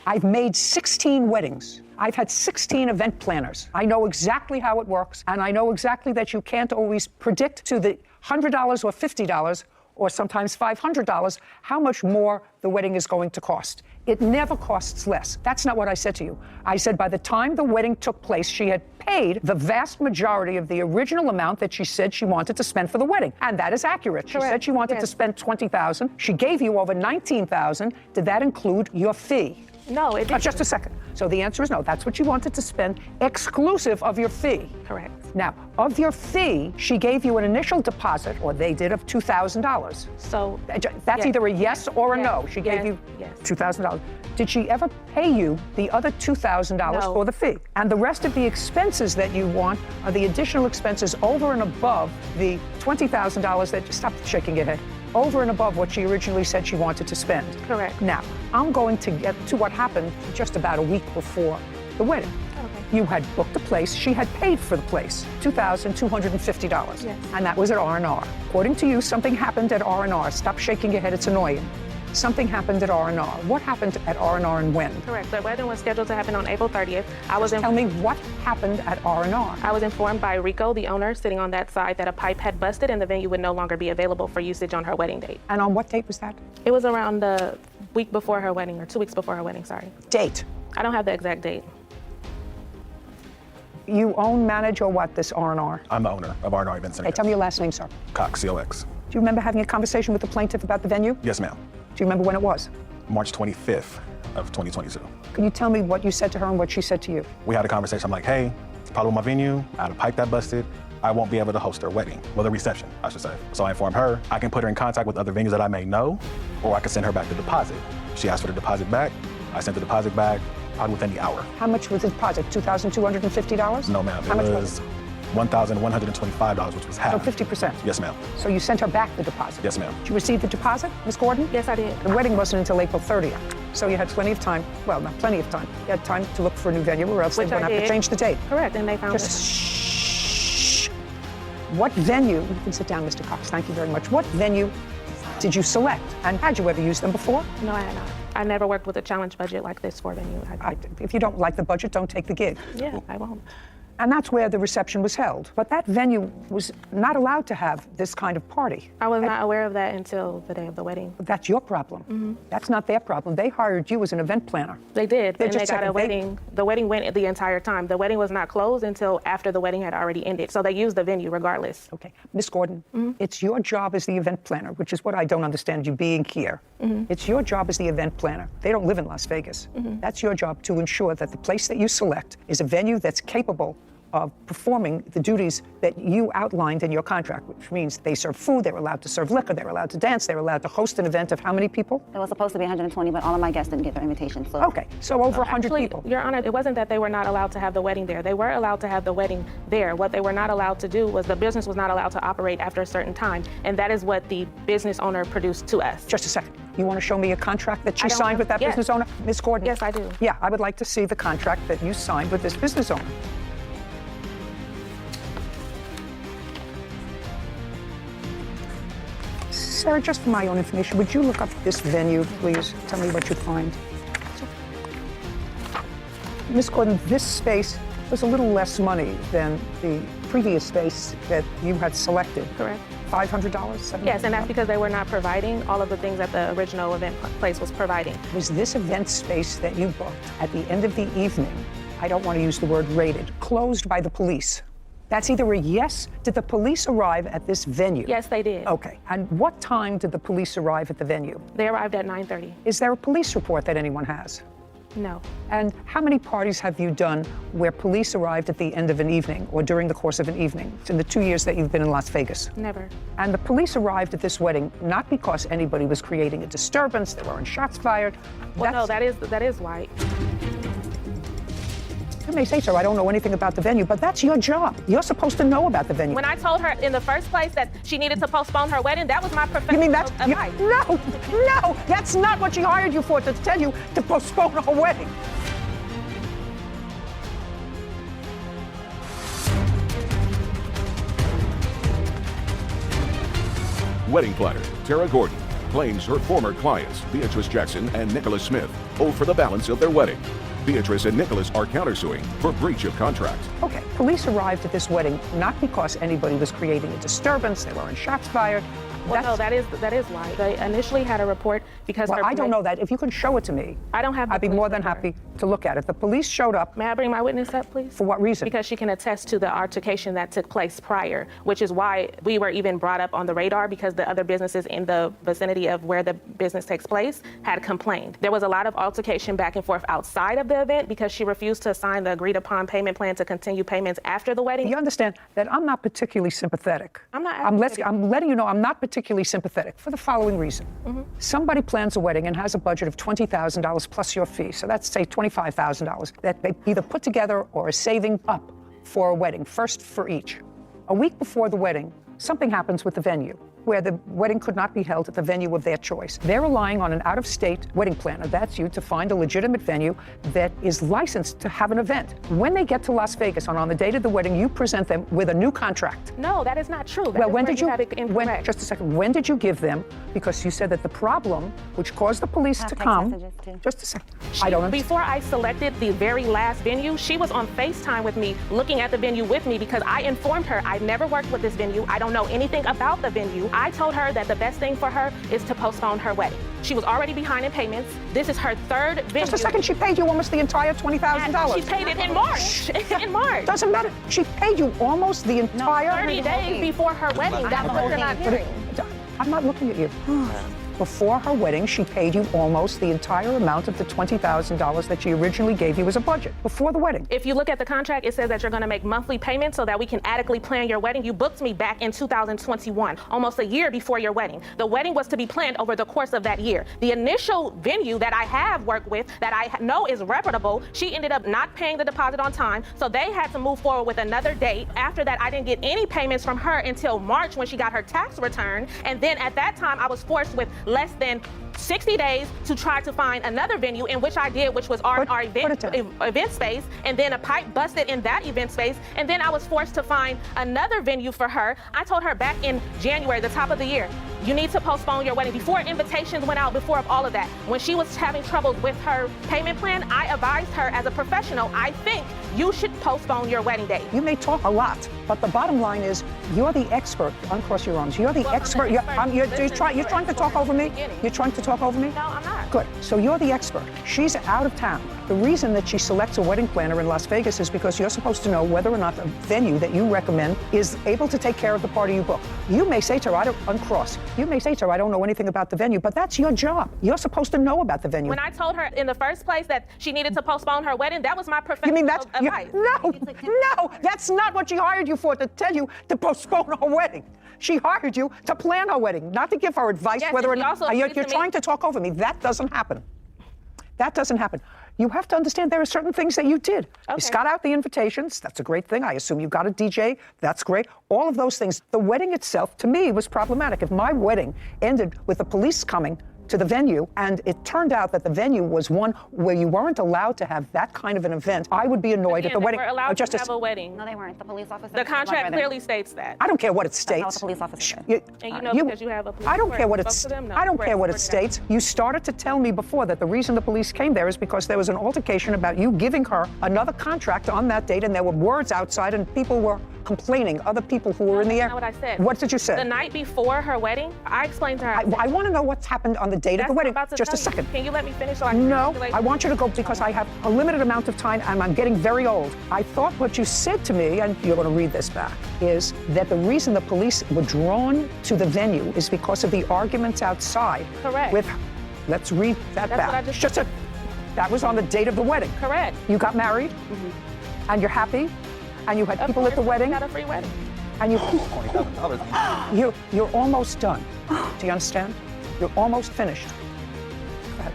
I've made 16 weddings. I've had 16 event planners. I know exactly how it works, and I know exactly that you can't always predict to the $100 or $50 or sometimes $500 how much more the wedding is going to cost. It never costs less. That's not what I said to you. I said by the time the wedding took place, she had paid the vast majority of the original amount that she said she wanted to spend for the wedding. And that is accurate. She said she wanted to spend $20,000. She gave you over $19,000. Did that include your fee? No, it didn't. Just a second. So the answer is no. That's what you wanted to spend, exclusive of your fee. Correct. Now, of your fee, she gave you an initial deposit, or they did, of $2,000. So that's either a yes or a no. She gave you $2,000. Did she ever pay you the other $2,000 for the fee? And the rest of the expenses that you want are the additional expenses over and above the $20,000 that, stop shaking your head, over and above what she originally said she wanted to spend. Correct. Now, I'm going to get to what happened just about a week before the wedding. Okay. You had booked a place. She had paid for the place, $2,250. Yes. And that was at R&R. According to you, something happened at R&R. Stop shaking your head. It's annoying. Something happened at R&R. What happened at R&R and when? Correct. The wedding was scheduled to happen on April 30th. Tell me what happened at R&R. I was informed by Rico, the owner, sitting on that side, that a pipe had busted and the venue would no longer be available for usage on her wedding date. And on what date was that? It was around the week before her wedding, or 2 weeks before her wedding, sorry. Date? I don't have the exact date. You own, manage, or what, this R&R? I'm the owner of R&R Event Center. Hey, tell me your last name, sir. Cox, C-O-X. Do you remember having a conversation with the plaintiff about the venue? Yes, ma'am. Do you remember when it was? March 25th of 2022. Can you tell me what you said to her and what she said to you? We had a conversation. I'm like, hey, problem with my venue. I had a pipe that busted. I won't be able to host her wedding. Well, the reception, I should say. So I informed her, I can put her in contact with other venues that I may know, or I can send her back the deposit. She asked for the deposit back. I sent the deposit back probably within the hour. How much was the deposit? $2,250? No, ma'am. How much was it? $1,125, which was half. So 50%? Yes, ma'am. So you sent her back the deposit? Yes, ma'am. Did you receive the deposit, Ms. Gordon? Yes, I did. The wedding wasn't until April 30th. So you had plenty of time. Well, not plenty of time. You had time to look for a new venue, or else they're going to have to change the date. Correct, and they found it. Shh. What venue, you can sit down, Mr. Cox, thank you very much. What venue did you select? And had you ever used them before? No, I had not. I never worked with a challenge budget like this for a venue. If you don't like the budget, don't take the gig. Yeah, I won't. And that's where the reception was held. But that venue was not allowed to have this kind of party. I was not aware of that until the day of the wedding. That's your problem. Mm-hmm. That's not their problem. They hired you as an event planner. They did, and they got a wedding. The wedding went the entire time. The wedding was not closed until after the wedding had already ended. So they used the venue regardless. Okay. Ms. Gordon, it's your job as the event planner, which is what I don't understand you being here. It's your job as the event planner. They don't live in Las Vegas. That's your job to ensure that the place that you select is a venue that's capable of performing the duties that you outlined in your contract, which means they serve food, they're allowed to serve liquor, they're allowed to dance, they're allowed to host an event of how many people? It was supposed to be 120, but all of my guests didn't get their invitation. So. Okay, so over 100 people. Your Honor, it wasn't that they were not allowed to have the wedding there. They were allowed to have the wedding there. What they were not allowed to do was the business was not allowed to operate after a certain time, and that is what the business owner produced to us. Just a second. You want to show me a contract that she signed with that business owner? Ms. Gordon? Yes, I do. Yeah, I would like to see the contract that you signed with this business owner. Sarah, just for my own information, would you look up this venue, please? Tell me what you find. Ms. Gordon, this space was a little less money than the previous space that you had selected. Correct. $500? $700? Yes, and that's because they were not providing all of the things that the original event place was providing. Was this event space that you booked at the end of the evening, I don't want to use the word raided, closed by the police? That's either a yes. Did the police arrive at this venue? Yes, they did. Okay. And what time did the police arrive at the venue? They arrived at 9:30. Is there a police report that anyone has? No. And how many parties have you done where police arrived at the end of an evening or during the course of an evening in the 2 years that you've been in Las Vegas? Never. And the police arrived at this wedding not because anybody was creating a disturbance, there weren't shots fired. Well, no, that is why. You may say so. I don't know anything about the venue, but that's your job. You're supposed to know about the venue. When I told her in the first place that she needed to postpone her wedding, that was my professional You mean that's advice. No, that's not what she hired you for, to tell you to postpone her wedding. Wedding planner, Tara Gordon. claims her former clients, Beatrice Jackson and Nicholas Smith, owe for the balance of their wedding. Beatrice and Nicholas are countersuing for breach of contract. Okay, police arrived at this wedding not because anybody was creating a disturbance. There weren't shots fired. Well, no, that is why. They initially had a report because I don't know that. If you can show it to me, I don't have. I'd be more than happy to look at it. The police showed up. May I bring my witness up, please? For what reason? Because she can attest to the altercation that took place prior, which is why we were even brought up on the radar, because the other businesses in the vicinity of where the business takes place had complained. There was a lot of altercation back and forth outside of the event because she refused to sign the agreed upon payment plan to continue payments after the wedding. You understand that I'm not particularly sympathetic. I'm not. I'm letting you know I'm not particularly sympathetic for the following reason. Somebody plans a wedding and has a budget of $20,000 plus your fee. So that's, say, $25,000 that they either put together or are saving up for a wedding, first for each. A week before the wedding, something happens with the venue where the wedding could not be held at the venue of their choice. They're relying on an out-of-state wedding planner, that's you, to find a legitimate venue that is licensed to have an event. When they get to Las Vegas and on the date of the wedding, you present them with a new contract. No, that is not true. Well, when did you just a second, when did you give them, because you said that the problem which caused the police to come, just a second, I don't understand. Before I selected the very last venue, she was on FaceTime with me, looking at the venue with me, because I informed her I've never worked with this venue. I don't know anything about the venue. I told her that the best thing for her is to postpone her wedding. She was already behind in payments. This is her third venue. Just a second, she paid you almost the entire $20,000. She paid it in March. In March. Doesn't matter. She paid you almost the entire 30 days before her wedding. That's what you're not hearing. I'm not looking at you. Before her wedding, she paid you almost the entire amount of the $20,000 that she originally gave you as a budget before the wedding. If you look at the contract, it says that you're going to make monthly payments so that we can adequately plan your wedding. You booked me back in 2021, almost a year before your wedding. The wedding was to be planned over the course of that year. The initial venue that I have worked with, that I know is reputable, she ended up not paying the deposit on time, so they had to move forward with another date. After that, I didn't get any payments from her until March when she got her tax return, and then at that time, I was forced with less than 60 days to try to find another venue, in which I did, which was our event space, and then a pipe busted in that event space, and then I was forced to find another venue for her. I told her back in January, the top of the year, you need to postpone your wedding. Before invitations went out, before all of that, when she was having trouble with her payment plan, I advised her as a professional, I think you should postpone your wedding date. You may talk a lot, but the bottom line is you're the expert. Uncross your arms. You're the expert. You're trying to talk over me? You're trying to talk over me? No, I'm not. Good. So you're the expert. She's out of town. The reason that she selects a wedding planner in Las Vegas is because you're supposed to know whether or not the venue that you recommend is able to take care of the party you book. You may say to her, I don't uncross. You may say to her, I don't know anything about the venue, but that's your job. You're supposed to know about the venue. When I told her in the first place that she needed to postpone her wedding, that was my professional advice. No, that's not what she hired you for, to tell you to postpone her wedding. She hired you to plan her wedding, not to give her advice whether or not you're trying to talk over me. That doesn't happen. That doesn't happen. You have to understand there are certain things that you did. Okay. You got out the invitations. That's a great thing. I assume you got a DJ. That's great. All of those things. The wedding itself, to me, was problematic. If my wedding ended with the police coming to the venue, and it turned out that the venue was one where you weren't allowed to have that kind of an event, I would be annoyed at the wedding. They were allowed to have a wedding. No, they weren't. The police officer. The contract clearly states that. I don't care what it states. That's what the police officer said. And you know because you have a police I don't care what it states. I don't care what it states. You started to tell me before that the reason the police came there is because there was an altercation about you giving her another contract on that date, and there were words outside, and people were complaining, other people who were in the air. That's not what I said. What did you say? The night before her wedding, I explained to her. I want to know what's happened on the date of the wedding. Just a second. Can you let me finish so I can No, I want you to go because I have a limited amount of time and I'm getting very old. I thought what you said to me, and you're going to read this back, is that the reason the police were drawn to the venue is because of the arguments outside. Correct. Let's read that back. What I just said. That was on the date of the wedding. Correct. You got married, and you're happy, and you had people at the wedding. Got a free wedding. And you're almost done. Do you understand? You're almost finished. Go ahead.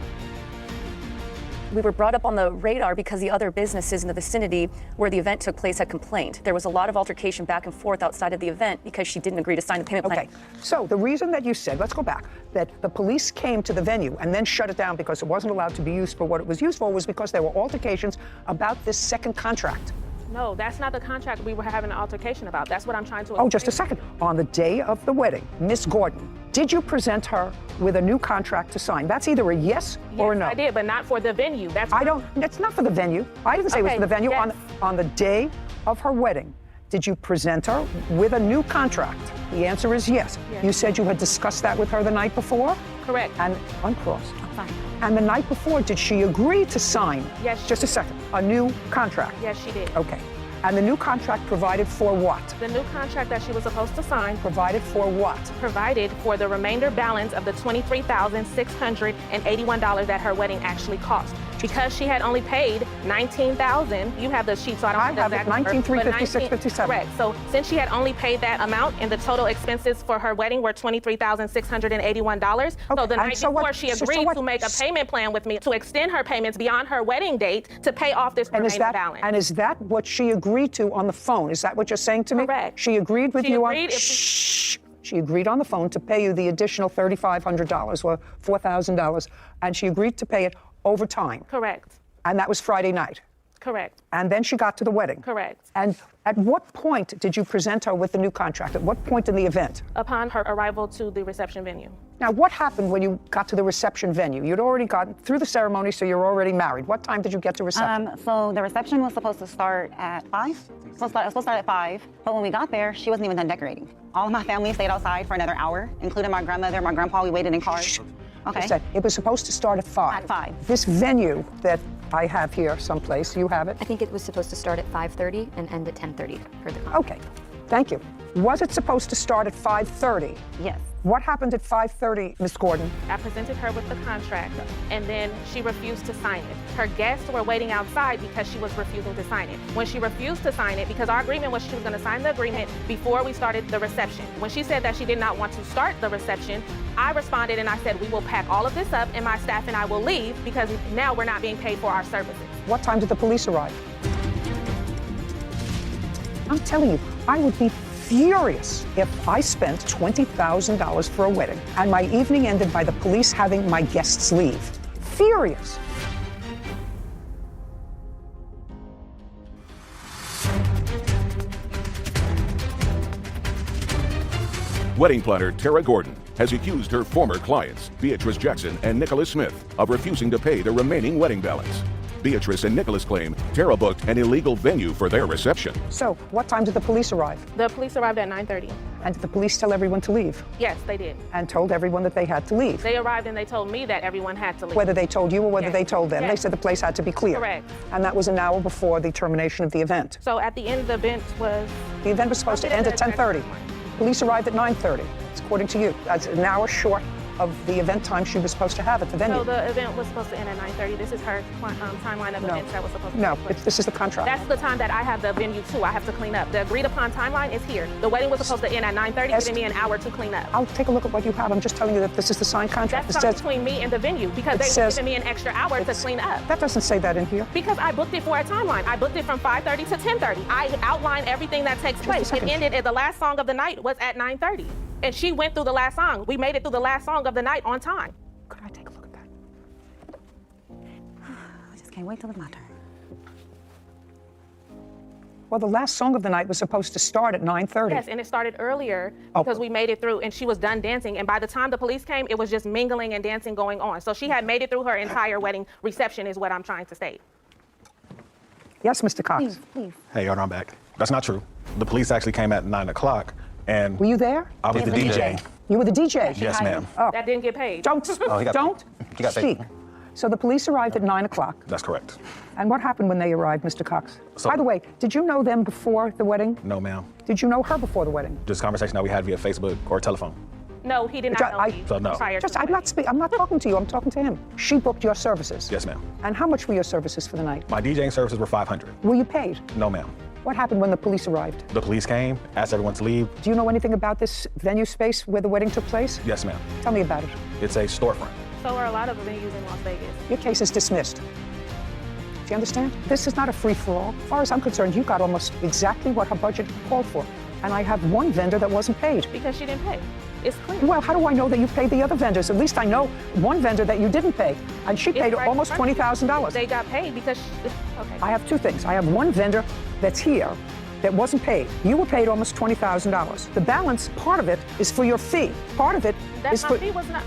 We were brought up on the radar because the other businesses in the vicinity where the event took place had complained. There was a lot of altercation back and forth outside of the event because she didn't agree to sign the payment plan. Okay, so the reason that you said, let's go back, that the police came to the venue and then shut it down because it wasn't allowed to be used for what it was used for was because there were altercations about this second contract. No, that's not the contract we were having an altercation about. That's what I'm trying to explain. Oh, just a second. On the day of the wedding, Miss Gordon Did you present her with a new contract to sign? That's either a yes or a no. I did, but not for the venue. It's not for the venue. I didn't say it was for the venue. Yes. On the day of her wedding, did you present her with a new contract? The answer is yes. Yes. You said you had discussed that with her the night before? Correct. And uncrossed. Fine. And the night before, did she agree to sign? Yes. Just a second. A new contract? Yes, she did. Okay. And the new contract provided for what? The new contract that she was supposed to sign Provided for what? provided for the remainder balance of the $23,681 that her wedding actually cost. Because she had only paid $19,000, you have the sheet, so I don't I have the have it, exact number, but 19,356.57. Correct. So since she had only paid that amount, and the total expenses for her wedding were $23,681, so the night before she agreed to make a payment plan with me to extend her payments beyond her wedding date to pay off this remaining balance. And is that what she agreed to on the phone? Is that what you're saying to me? Correct. She agreed with She you agreed on. Shh. She agreed on the phone to pay you the additional $3,500 or $4,000, and she agreed to pay it over time. Correct. And that was Friday night. Correct. And then she got to the wedding. Correct. And at what point did you present her with the new contract? At what point in the event? Upon her arrival to the reception venue. Now, what happened when you got to the reception venue? You'd already gotten through the ceremony, so you're already married. What time did you get to reception? So the reception was supposed to start at 5. It was supposed to start at 5, but when we got there, she wasn't even done decorating. All of my family stayed outside for another hour, including my grandmother, my grandpa. We waited in cars. Okay. It was supposed to start at 5. At 5. This venue that I have here someplace, you have it? I think it was supposed to start at 5:30 and end at 10:30 for the concert. Okay, thank you. Was it supposed to start at 5:30? Yes. What happened at 5:30, Ms. Gordon? I presented her with the contract, and then she refused to sign it. Her guests were waiting outside because she was refusing to sign it. When she refused to sign it, because our agreement was she was going to sign the agreement before we started the reception. When she said that she did not want to start the reception, I responded and I said, we will pack all of this up and my staff and I will leave because now we're not being paid for our services. What time did the police arrive? I'm telling you, I would be furious if I spent $20,000 for a wedding and my evening ended by the police having my guests leave. Furious. Wedding planner Tara Gordon has accused her former clients, Beatrice Jackson and Nicholas Smith, of refusing to pay the remaining wedding balance. Beatrice and Nicholas claim Tara booked an illegal venue for their reception. So, what time did the police arrive? The police arrived at 9:30. And did the police tell everyone to leave? Yes, they did. And told everyone that they had to leave? They arrived and they told me that everyone had to leave. Whether they told you or whether Yes. they told them. Yes. They said the place had to be clear. Correct. And that was an hour before the termination of the event. So at the end, the event was... The event was supposed to end at 10:30. Police arrived at 9:30. It's according to you. That's an hour short of the event time she was supposed to have at the venue. So the event was supposed to end at 9:30. This is her timeline of events that was supposed to No, take place. this is the contract. That's the time that I have the venue too. I have to clean up. The agreed upon timeline is here. The wedding was supposed to end at 9:30, giving me an hour to clean up. I'll take a look at what you have. I'm just telling you that this is the signed contract. That's between me and the venue because they were giving me an extra hour to clean up. That doesn't say that in here. Because I booked it for a timeline. I booked it from 5:30 to 10:30. I outlined everything that takes place. It ended at the last song of the night was at 9:30. And she went through the last song. We made it through the last song of the night on time. Could I take a look at that? I just can't wait till it's my turn. Well, the last song of the night was supposed to start at 9:30. Yes, and it started earlier because we made it through and she was done dancing. And by the time the police came, it was just mingling and dancing going on. So she had made it through her entire wedding reception is what I'm trying to state. Yes, Mr. Cox. Please. Hey, I'm back. That's not true. The police actually came at 9 o'clock and... Were you there? I was the DJ. You were the DJ? Yes, ma'am. Oh. That didn't get paid. Don't speak. So the police arrived at 9 o'clock. That's correct. And what happened when they arrived, Mr. Cox? So- By the way, did you know them before the wedding? No, ma'am. Did you know her before the wedding? Just conversation that we had via Facebook or telephone. No, he did not know me So no. prior to I'm not talking to you. I'm talking to him. She booked your services. Yes, ma'am. And how much were your services for the night? My DJing services were $500. Were you paid? No, ma'am. What happened when the police arrived? The police came, asked everyone to leave. Do you know anything about this venue space where the wedding took place? Yes, ma'am. Tell me about it. It's a storefront. So are a lot of venues in Las Vegas. Your case is dismissed. Do you understand? This is not a free-for-all. As far as I'm concerned, you got almost exactly what her budget called for. And I have one vendor that wasn't paid. Because she didn't pay. It's clear. Well, how do I know that you paid the other vendors? At least I know one vendor that you didn't pay. And she paid almost $20,000. They got paid because okay. I have two things. I have one vendor that's here that wasn't paid. You were paid almost $20,000. The balance, part of it, is for your fee. Part of it is my for... fee was not.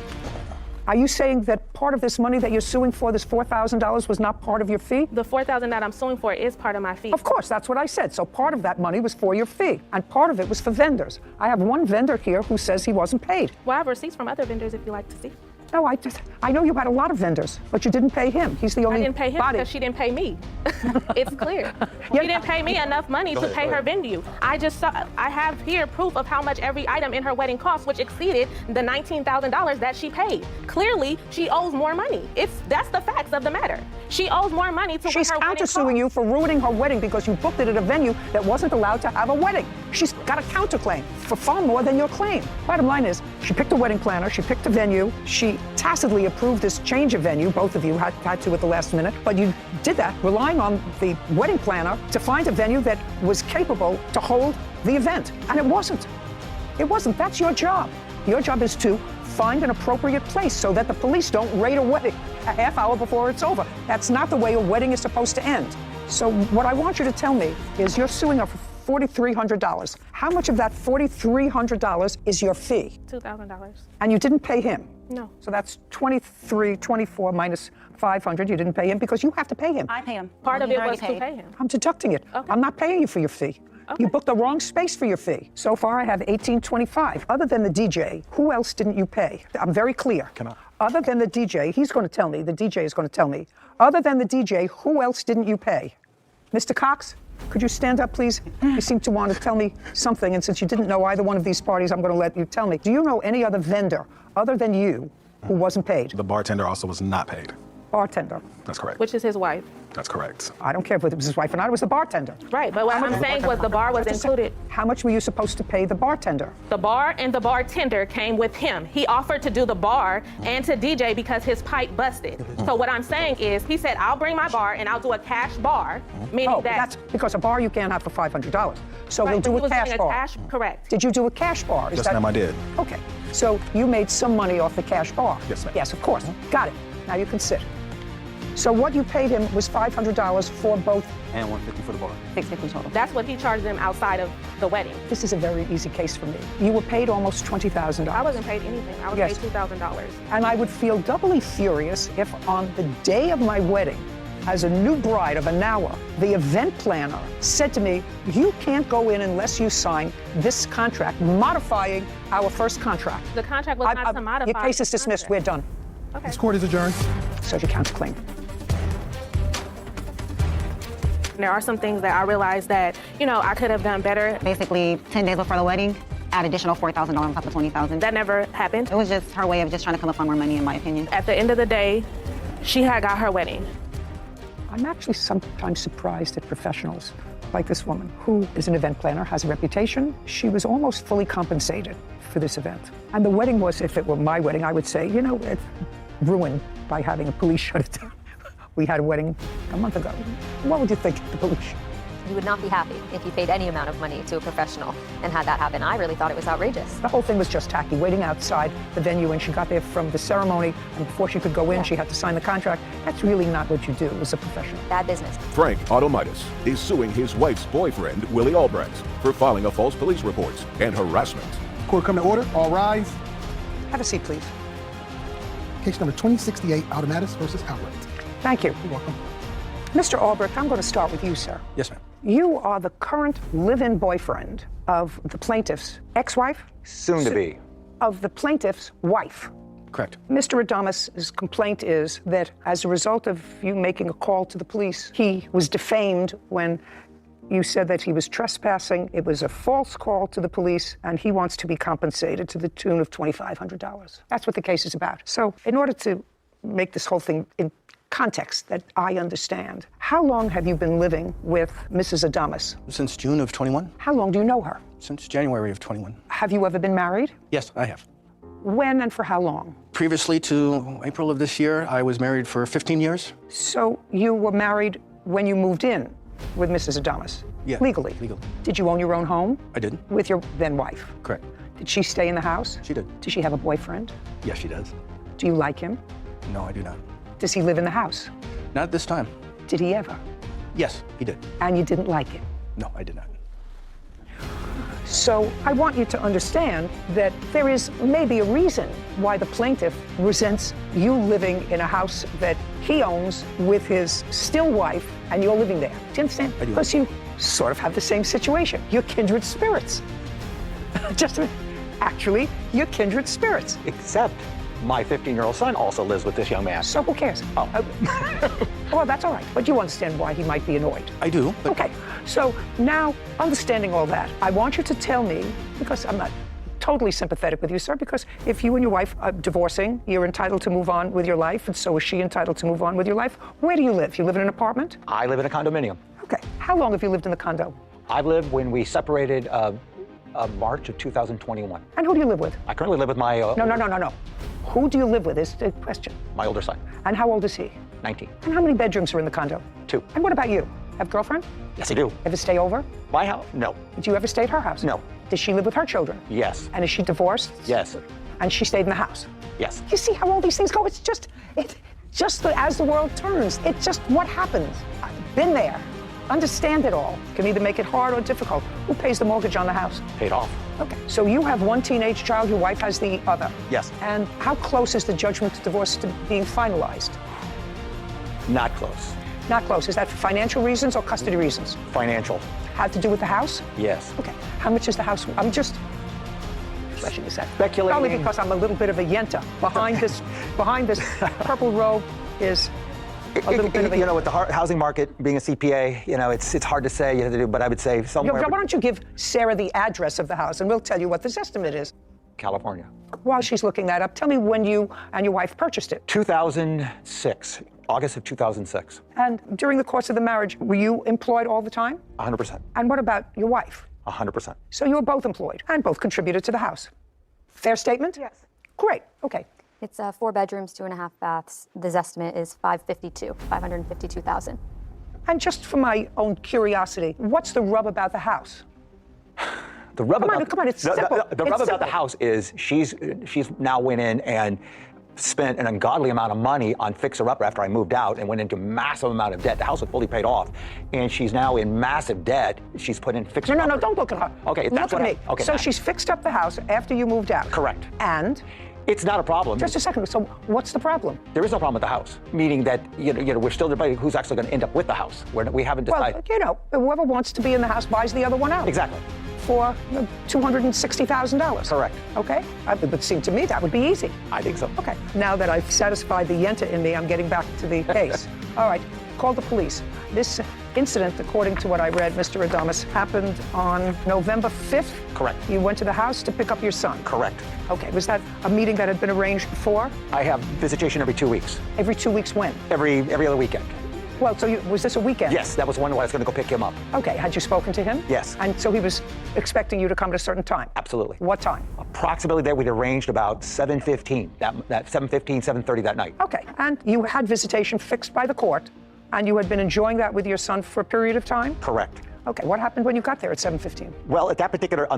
Are you saying that part of this money that you're suing for, this $4,000, was not part of your fee? The $4,000 that I'm suing for is part of my fee. Of course, that's what I said. So part of that money was for your fee, and part of it was for vendors. I have one vendor here who says he wasn't paid. Well, I have receipts from other vendors if you like to see. No, I know you had a lot I vendors, but you didn't pay him. He's the only I didn't pay him body. because she didn't pay me. It's clear. She didn't pay me enough money to pay her venue. I have here proof of how much every item in her wedding cost, which exceeded the $19,000 that she paid. Clearly, she owes more money. That's the facts of the matter. She owes more money to She's what her wedding countersuing you for ruining her wedding because you booked it at a venue that wasn't allowed to have a wedding. She's got a counterclaim for far more than your claim. Bottom line is, she picked a wedding planner, she picked a venue, she tacitly approved this change of venue. Both of you had to at the last minute, but you did that relying on the wedding planner to find a venue that was capable to hold the event. And it wasn't. It wasn't. That's your job. Your job is to find an appropriate place so that the police don't raid a wedding a half hour before it's over. That's not the way a wedding is supposed to end. So what I want you to tell me is you're suing her for $4,300. How much of that $4,300 is your fee? $2,000. And you didn't pay him? No. So that's 24 minus 500. You didn't pay him because you have to pay him. I pay him. Part of He's it already was to paid. pay him. I'm deducting it. Okay. I'm not paying you for your fee. Okay. You booked the wrong space for your fee. So far, I have $1,825. Other than the DJ, who else didn't you pay? I'm very clear. Can I? Other than the DJ, he's going to tell me, the DJ is going to tell me, other than the DJ, who else didn't you pay? Mr. Cox, could you stand up, please? You seem to want to tell me something, and since you didn't know either one of these parties, I'm going to let you tell me. Do you know any other vendor, other than you, who wasn't paid? The bartender also was not paid. Bartender. That's correct. Which is his wife. That's correct. I don't care if it was his wife or not, it was the bartender. Right, but what I'm saying was the bar was included. How much were you supposed to pay the bartender? The bar and the bartender came with him. He offered to do the bar and to DJ because his pipe busted. So what I'm saying is, he said, I'll bring my bar and I'll do a cash bar, meaning That's because a bar you can't have for $500. So Right, we'll but do he a was cash doing bar. Correct. Did you do a cash bar? Yes, ma'am, I did. Okay, so you made some money off the cash bar? Yes, ma'am. Yes, of course. Got it. Now you can sit. So what you paid him was $500 for both. And $150 for the bar. $650 total. That's what he charged them outside of the wedding. This is a very easy case for me. You were paid almost $20,000. I wasn't paid anything. I was Yes. paid $2,000. And I would feel doubly furious if on the day of my wedding, as a new bride of an hour, the event planner said to me, you can't go in unless you sign this contract, modifying our first contract. The contract was not to modify. Your case is the dismissed. contract. We're done. Okay. This court is adjourned. So your counterclaim. There are some things that I realized that, I could have done better. Basically, 10 days before the wedding, add additional $4,000 on top of $20,000. That never happened. It was just her way of just trying to come up on more money, in my opinion. At the end of the day, she had got her wedding. I'm actually sometimes surprised at professionals like this woman, who is an event planner, has a reputation. She was almost fully compensated for this event. And the wedding was, if it were my wedding, I would say, it's ruined by having a police shut it down. We had a wedding a month ago. What would you think of the police? You would not be happy if you paid any amount of money to a professional and had that happen. I really thought it was outrageous. The whole thing was just tacky, waiting outside the venue, and she got there from the ceremony, and before she could go in, she had to sign the contract. That's really not what you do as a professional. Bad business. Frank Automitis is suing his wife's boyfriend, Willie Albrecht, for filing a false police report and harassment. Court come to order. All rise. Have a seat, please. Case number 2068, Automatis versus Albrecht. Thank you. You're welcome. Mr. Albrecht, I'm going to start with you, sir. Yes, ma'am. You are the current live-in boyfriend of the plaintiff's ex-wife? Soon to be. Of the plaintiff's wife. Correct. Mr. Adamus' complaint is that as a result of you making a call to the police, he was defamed when you said that he was trespassing. It was a false call to the police, and he wants to be compensated to the tune of $2,500. That's what the case is about. So in order to make this whole thing in context that I understand, how long have you been living with Mrs. Adamus? Since June of 21. How long do you know her? Since January of 21. Have you ever been married? Yes, I have. When and for how long? Previously to April of this year, I was married for 15 years. So you were married when you moved in with Mrs. Adamus? Yeah. Legally? Legally. Did you own your own home? I did. With your then wife? Correct. Did she stay in the house? She did. Does she have a boyfriend? Yes, she does. Do you like him? No, I do not. Does he live in the house? Not at this time. Did he ever? Yes, he did. And you didn't like it? No, I did not. So I want you to understand that there is maybe a reason why the plaintiff resents you living in a house that he owns with his still wife and you're living there. Do you understand? I do. Because you sort of have the same situation. You're kindred spirits. Just a minute. Actually, you're kindred spirits. Except my 15-year-old son also lives with this young man. So who cares? Oh. Well, that's all right. But you understand why he might be annoyed. I do. But Okay. So now, understanding all that, I want you to tell me, because I'm not totally sympathetic with you, sir, because if you and your wife are divorcing, you're entitled to move on with your life, and so is she entitled to move on with your life. Where do you live? You live in an apartment? I live in a condominium. Okay. How long have you lived in the condo? I've lived when we separated March of 2021. And who do you live with? I currently live with my No. Who do you live with is the question. my older son, And how old is he? 19. And how many bedrooms are in the condo? 2. And what about you? Have a girlfriend? Yes, I do. Ever stay over? My house? No. Did you ever stay at her house? No. Does she live with her children? Yes. And is she divorced? Yes. And she stayed in the house? Yes. You see how all these things go? It's just as the world turns. It's just what happens. I've been there. Understand it all. Can either make it hard or difficult. Who pays the mortgage on the house? Paid off. Okay. So you have one teenage child, your wife has the other. Yes. And how close is the judgment to divorce to being finalized? Not close. Not close. Is that for financial reasons or custody reasons? Financial. Had to do with the house? Yes. Okay. How much is the house? I'm just fleshing this out. Speculating. Probably because I'm a little bit of a yenta. Behind this purple robe is a little bit of a... You know, with the housing market, being a CPA, you know, it's hard to say, you have to do, but I would say somewhere... Why don't you give Sarah the address of the house, and we'll tell you what this estimate is. California. While she's looking that up, tell me when you and your wife purchased it. 2006. August of 2006. And during the course of the marriage, were you employed all the time? 100%. And what about your wife? 100%. So you were both employed and both contributed to the house. Fair statement? Yes. Great. Okay. It's 4 bedrooms, 2.5 baths. The estimate is $552,000. And just for my own curiosity, what's the rub about the house? The rub Come about on, it's simple. The rub about the house is she's now went in and spent an ungodly amount of money on fixer-upper after I moved out and went into massive amount of debt. The house was fully paid off, and she's now in massive debt. She's put in fixer-upper. No, don't look at her. Okay, that's look what at me. Okay. So she's fixed up the house after you moved out. Correct. And? It's not a problem. Just a second. So what's the problem? There is no problem with the house, meaning that you know we're still debating who's actually going to end up with the house. We haven't decided. Well, whoever wants to be in the house buys the other one out. Exactly. For $260,000. Correct. Okay? It would seem to me that would be easy. I think so. Okay. Now that I've satisfied the yenta in me, I'm getting back to the case. All right. Call the police. This incident, according to what I read, Mr. Adamus, happened on November 5th? Correct. You went to the house to pick up your son? Correct. Okay. Was that a meeting that had been arranged before? I have visitation every 2 weeks. Every 2 weeks when? Every other weekend. Well, so was this a weekend? Yes, that was one where I was going to go pick him up. Okay. Had you spoken to him? Yes. And so he was expecting you to come at a certain time? Absolutely. What time? Approximately there, we'd arranged about 7:15, that 7:15, 7:30 that night. Okay. And you had visitation fixed by the court, and you had been enjoying that with your son for a period of time? Correct. Okay. What happened when you got there at 7:15? Well, on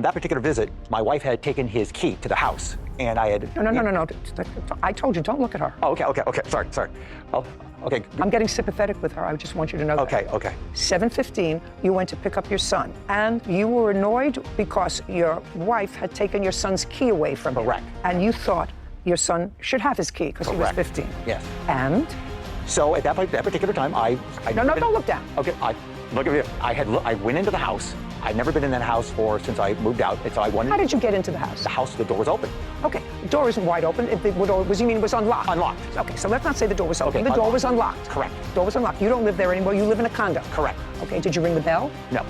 that particular visit, my wife had taken his key to the house, and I had... No. I told you, don't look at her. Oh, okay. Sorry. Oh, okay. I'm getting sympathetic with her. I just want you to know that. Okay. 7:15, you went to pick up your son, and you were annoyed because your wife had taken your son's key away from you. Correct. And you thought your son should have his key because he was 15. Yes. And? So at that particular time, No, don't look down. Okay, look at me. I went into the house. I'd never been in that house since I moved out, and so I went. How did you get into the house? The door was open. Okay, the door isn't wide open. You mean it was unlocked? Unlocked. Okay, so let's not say the door was open. Okay, the door was unlocked. Correct. The door was unlocked. You don't live there anymore. You live in a condo. Correct. Okay, did you ring the bell? No.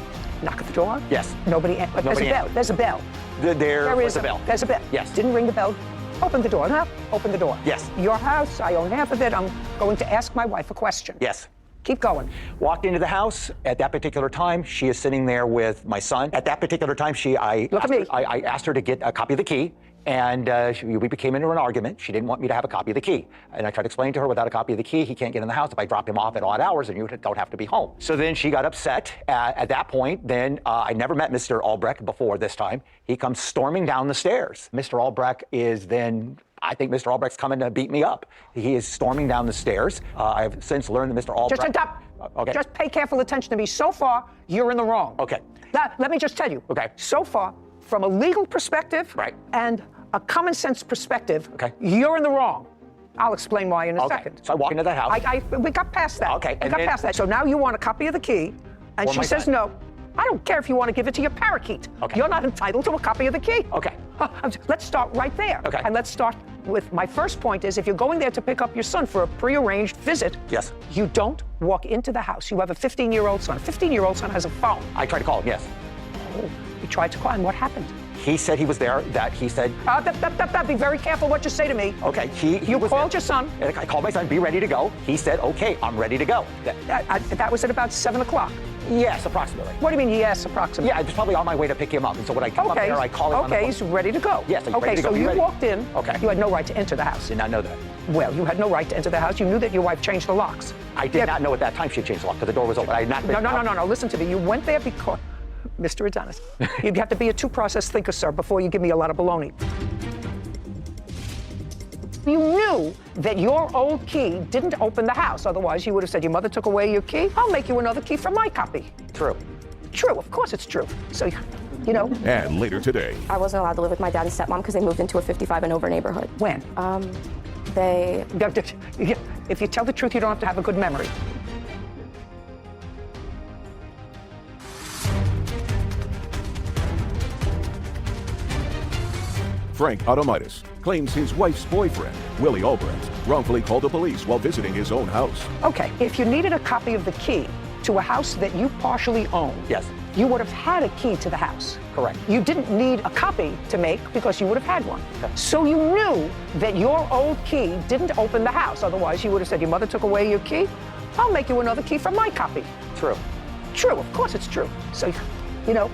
Knock at the door? Yes. Nobody. But there's a bell. There's a bell. There was a bell. There's a bell. Yes. Didn't ring the bell. Open the door. Huh? Open the door. Yes. Your house. I own half of it. I'm going to ask my wife a question. Yes. Keep going. Walked into the house. At that particular time, she is sitting there with my son. At that particular time, I asked her to get a copy of the key, and we became into an argument. She didn't want me to have a copy of the key. And I tried to explain to her, without a copy of the key, he can't get in the house if I drop him off at odd hours, and you don't have to be home. So then she got upset. At that point, then I never met Mr. Albrecht before this time. He comes storming down the stairs. Mr. Albrecht is then... I think Mr. Albrecht's coming to beat me up. He is storming down the stairs. I've since learned that Mr. Albrecht... Just stop. Okay. Just pay careful attention to me. So far, you're in the wrong. Okay. Let me just tell you. Okay. So far, from a legal perspective and a common sense perspective, you're in the wrong. I'll explain why in a second. So I walk into the house. We got past that. Okay. We got past that. So now you want a copy of the key, and For she my says son. no. I don't care if you want to give it to your parakeet. Okay. You're not entitled to a copy of the key. Okay. Let's start right there. Okay. And let's start with my first point is if you're going there to pick up your son for a prearranged visit, Yes. you don't walk into the house. You have a 15-year-old son. A 15-year-old son has a phone. I tried to call him, yes. Oh, you tried to call him. What happened? He said he was there, that he said... Be very careful what you say to me. Okay, he You was called there. your son. And I called my son, be ready to go. He said, okay, I'm ready to go. That was at about 7 o'clock. Yes, approximately. What do you mean, yes, approximately? Yeah, I was probably on my way to pick him up. And so when I come up there, I call him on the Okay, phone. he's ready to go. Yes, he's okay, ready to go. so Be you ready. walked in. Okay. You had no right to enter the house. Did not know that. Well, you had no right to enter the house. You knew that your wife changed the locks. I did not know at that time she had changed the lock because the door was open. I had not been No. Listen to me. You went there because... Mr. Adonis, you have to be a two-process thinker, sir, before you give me a lot of baloney. You knew that your old key didn't open the house. Otherwise, you would have said, your mother took away your key. I'll make you another key from my copy. True. True, of course it's true. So, you know. And later today, I wasn't allowed to live with my dad and stepmom because they moved into a 55 and over neighborhood. When? If you tell the truth, you don't have to have a good memory. Frank Automitis claims his wife's boyfriend, Willie Albrecht, wrongfully called the police while visiting his own house. Okay, if you needed a copy of the key to a house that you partially own, yes, you would have had a key to the house. Correct. You didn't need a copy to make because you would have had one. Okay. So you knew that your old key didn't open the house. Otherwise, you would have said, your mother took away your key. I'll make you another key from my copy. True. True, of course it's true. So, you know,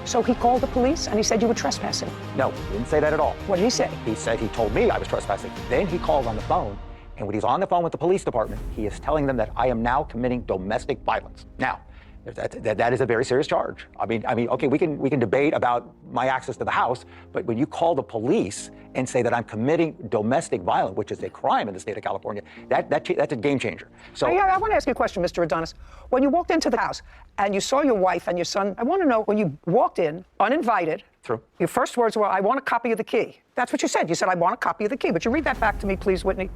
so he called the police and he said you were trespassing. No, he didn't say that at all. What did he say? He said he told me I was trespassing. Then he called on the phone, and when he's on the phone with the police department, he is telling them that I am now committing domestic violence. Now, that is a very serious charge. I mean, okay, we can debate about my access to the house, but when you call the police and say that I'm committing domestic violence, which is a crime in the state of California, that's a game changer. So I want to ask you a question, Mr. Adonis. When you walked into the house and you saw your wife and your son, I want to know when you walked in uninvited. True. Your first words were, "I want a copy of the key." That's what you said. You said, "I want a copy of the key." But you read that back to me, please, Whitney.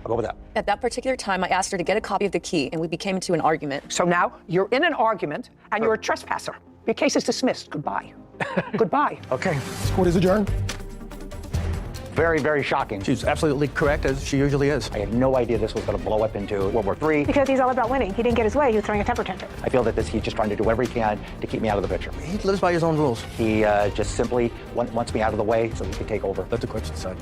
I'll go with that. At that particular time, I asked her to get a copy of the key, and we became into an argument. So now you're in an argument, and you're a trespasser. Your case is dismissed. Goodbye. Goodbye. Okay. This court is adjourned. Very, very shocking. She's absolutely correct, as she usually is. I had no idea this was going to blow up into World War III. Because he's all about winning. He didn't get his way. He was throwing a temper tantrum. I feel that he's just trying to do whatever he can to keep me out of the picture. He lives by his own rules. He just simply wants me out of the way so he can take over. Let the courts decide.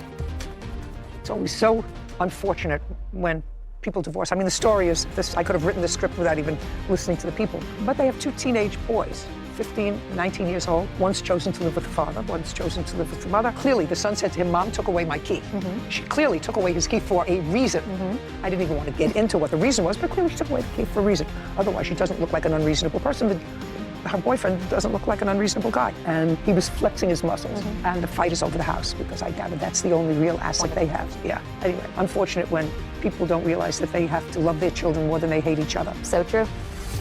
It's always so unfortunate when people divorce. I mean, the story is this. I could have written the script without even listening to the people. But they have two teenage boys, 15, 19 years old. One's chosen to live with the father, one's chosen to live with the mother. Clearly, the son said to him, "Mom took away my key." Mm-hmm. She clearly took away his key for a reason. Mm-hmm. I didn't even want to get into what the reason was, but clearly she took away the key for a reason. Otherwise, she doesn't look like an unreasonable person. Her boyfriend doesn't look like an unreasonable guy. And he was flexing his muscles. Mm-hmm. And the fight is over the house because I gather that's the only real asset they have. Yeah. Anyway, unfortunate when people don't realize that they have to love their children more than they hate each other. So true.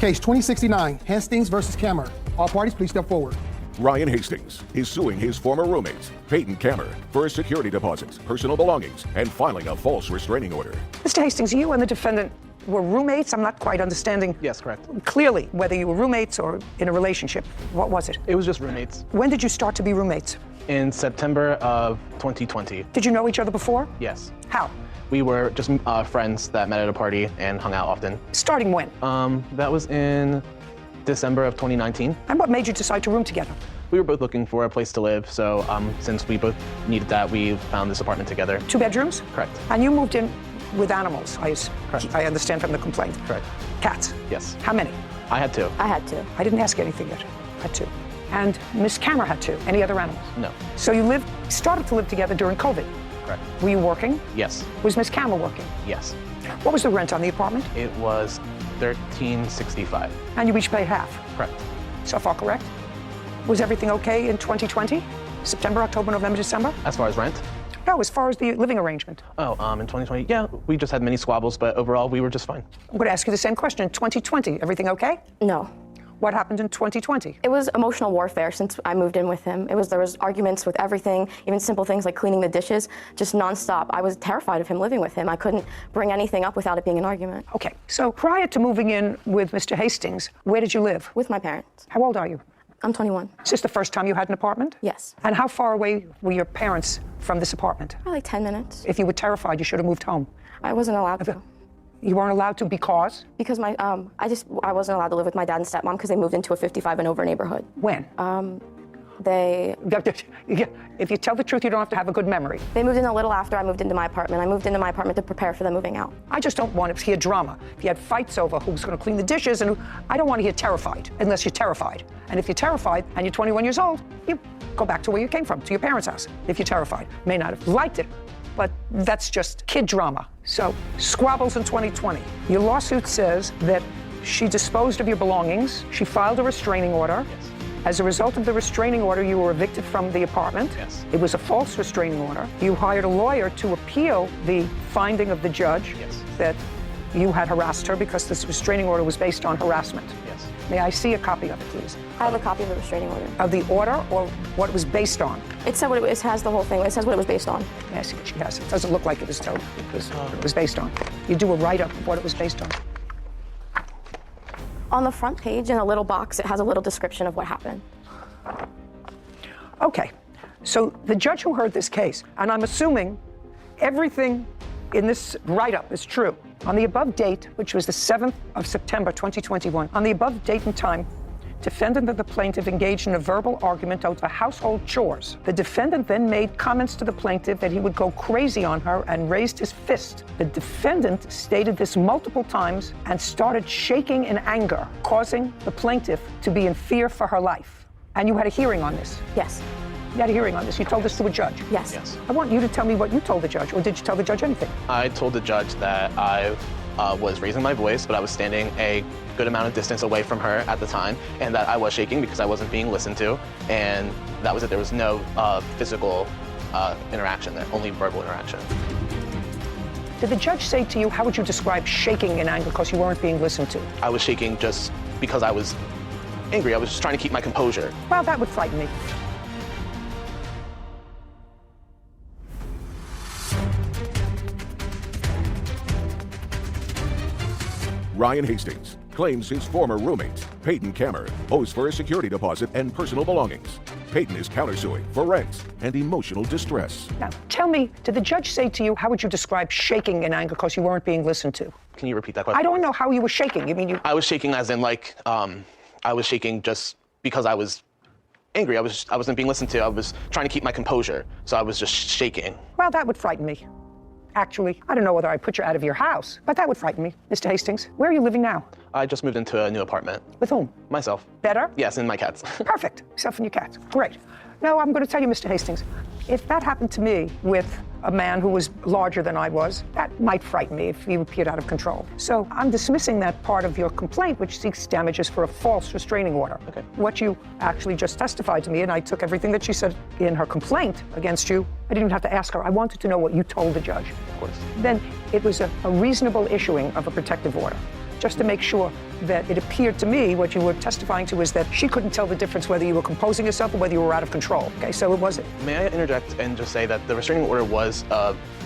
Case 2069, Hastings versus Kammer. All parties, please step forward. Ryan Hastings is suing his former roommates, Peyton Kammer, for security deposits, personal belongings, and filing a false restraining order. Mr. Hastings, you and the defendant were roommates? I'm not quite understanding. Yes, correct. Clearly, whether you were roommates or in a relationship. What was it? It was just roommates. When did you start to be roommates? In September of 2020. Did you know each other before? Yes. How? We were just friends that met at a party and hung out often. Starting when? That was in December of 2019. And what made you decide to room together? We were both looking for a place to live, so since we both needed that, we found this apartment together. 2 bedrooms? Correct. And you moved in with animals, Correct. I understand from the complaint. Correct. Cats? Yes. How many? I had 2. I had 2. I didn't ask anything yet. I had 2. And Miss Kammer had 2. Any other animals? No. So you started to live together during COVID? Correct. Were you working? Yes. Was Miss Kammer working? Yes. What was the rent on the apartment? It was $13.65. And you each pay half? Correct. So far correct? Was everything okay in 2020? September, October, November, December? As far as rent? No, as far as the living arrangement. Oh, in 2020, yeah, we just had many squabbles, but overall, we were just fine. I'm going to ask you the same question. In 2020, everything okay? No. What happened in 2020? It was emotional warfare since I moved in with him. There was arguments with everything, even simple things like cleaning the dishes, just nonstop. I was terrified of him living with him. I couldn't bring anything up without it being an argument. Okay, so prior to moving in with Mr. Hastings, where did you live? With my parents. How old are you? I'm 21. Is this the first time you had an apartment? Yes. And how far away were your parents from this apartment? Probably like 10 minutes. If you were terrified, you should have moved home. I wasn't allowed to. You weren't allowed to because? Because I wasn't allowed to live with my dad and stepmom because they moved into a 55 and over neighborhood. When? They... If you tell the truth, you don't have to have a good memory. They moved in a little after I moved into my apartment. I moved into my apartment to prepare for them moving out. I just don't want to hear drama. If you had fights over who's going to clean the dishes, and I don't want to hear terrified, unless you're terrified. And if you're terrified and you're 21 years old, you go back to where you came from, to your parents' house. If you're terrified, may not have liked it, but that's just kid drama. So, squabbles in 2020. Your lawsuit says that she disposed of your belongings. She filed a restraining order. Yes. As a result of the restraining order, you were evicted from the apartment. Yes. It was a false restraining order. You hired a lawyer to appeal the finding of the judge that you had harassed her because this restraining order was based on harassment. Yes. May I see a copy of it, please? I have a copy of the restraining order. Of the order or what it was based on? It said it has the whole thing. It says what it was based on. Yeah, I see what she has. It doesn't look like it was told what it was based on. You do a write-up of what it was based on. On the front page, in a little box, it has a little description of what happened. Okay, so the judge who heard this case, and I'm assuming everything in this write-up is true. On the above date, which was the 7th of September 2021, on the above date and time, defendant and the plaintiff engaged in a verbal argument over household chores. The defendant then made comments to the plaintiff that he would go crazy on her and raised his fist. The defendant stated this multiple times and started shaking in anger, causing the plaintiff to be in fear for her life. And you had a hearing on this? Yes. You had a hearing on this. You told this to a judge? Yes. I want you to tell me what you told the judge, or did you tell the judge anything? I told the judge that I was raising my voice, but I was standing a good amount of distance away from her at the time, and that I was shaking because I wasn't being listened to, and that was it. There was no physical interaction there, only verbal interaction. Did the judge say to you, how would you describe shaking in anger because you weren't being listened to? I was shaking just because I was angry. I was just trying to keep my composure. Well, that would frighten me. Ryan Hastings claims his former roommate, Peyton Kammer, owes for a security deposit and personal belongings. Peyton is countersuing for rent and emotional distress. Now, tell me, did the judge say to you, how would you describe shaking in anger because you weren't being listened to? Can you repeat that question? I don't know how you were shaking. You mean you... I was shaking as in like, I was shaking just because I was angry. I wasn't being listened to. I was trying to keep my composure, so I was just shaking. Well, that would frighten me. Actually, I don't know whether I put you out of your house, but that would frighten me. Mr. Hastings, where are you living now? I just moved into a new apartment. With whom? Myself. Better? Yes, and my cats. Perfect. Yourself and your cats. Great. Now, I'm going to tell you, Mr. Hastings, if that happened to me with a man who was larger than I was, that might frighten me if he appeared out of control. So I'm dismissing that part of your complaint, which seeks damages for a false restraining order. Okay. What you actually just testified to me, and I took everything that she said in her complaint against you. I didn't even have to ask her. I wanted to know what you told the judge. Of course. Then it was a reasonable issuing of a protective order, just to make sure that it appeared to me what you were testifying to is that she couldn't tell the difference whether you were composing yourself or whether you were out of control. Okay, so it wasn't. May I interject and just say that the restraining order was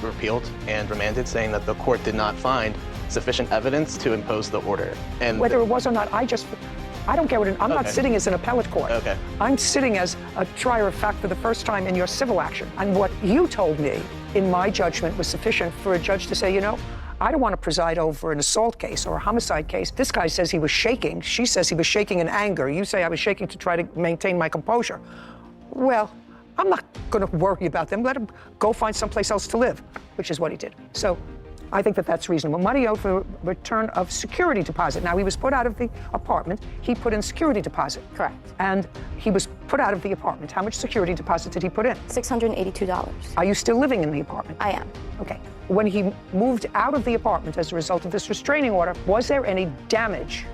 repealed and remanded, saying that the court did not find sufficient evidence to impose the order. And whether it was or not, I don't get what I'm not sitting as an appellate court. Okay. I'm sitting as a trier of fact for the first time in your civil action. And what you told me, in my judgment, was sufficient for a judge to say, you know, I don't want to preside over an assault case or a homicide case. This guy says he was shaking. She says he was shaking in anger. You say I was shaking to try to maintain my composure. Well, I'm not going to worry about them. Let him go find someplace else to live, which is what he did. So I think that that's reasonable. Money owed for return of security deposit. Now, he was put out of the apartment. He put in security deposit. Correct. And he was put out of the apartment. How much security deposit did he put in? $682. Are you still living in the apartment? I am. Okay. When he moved out of the apartment as a result of this restraining order, was there any damage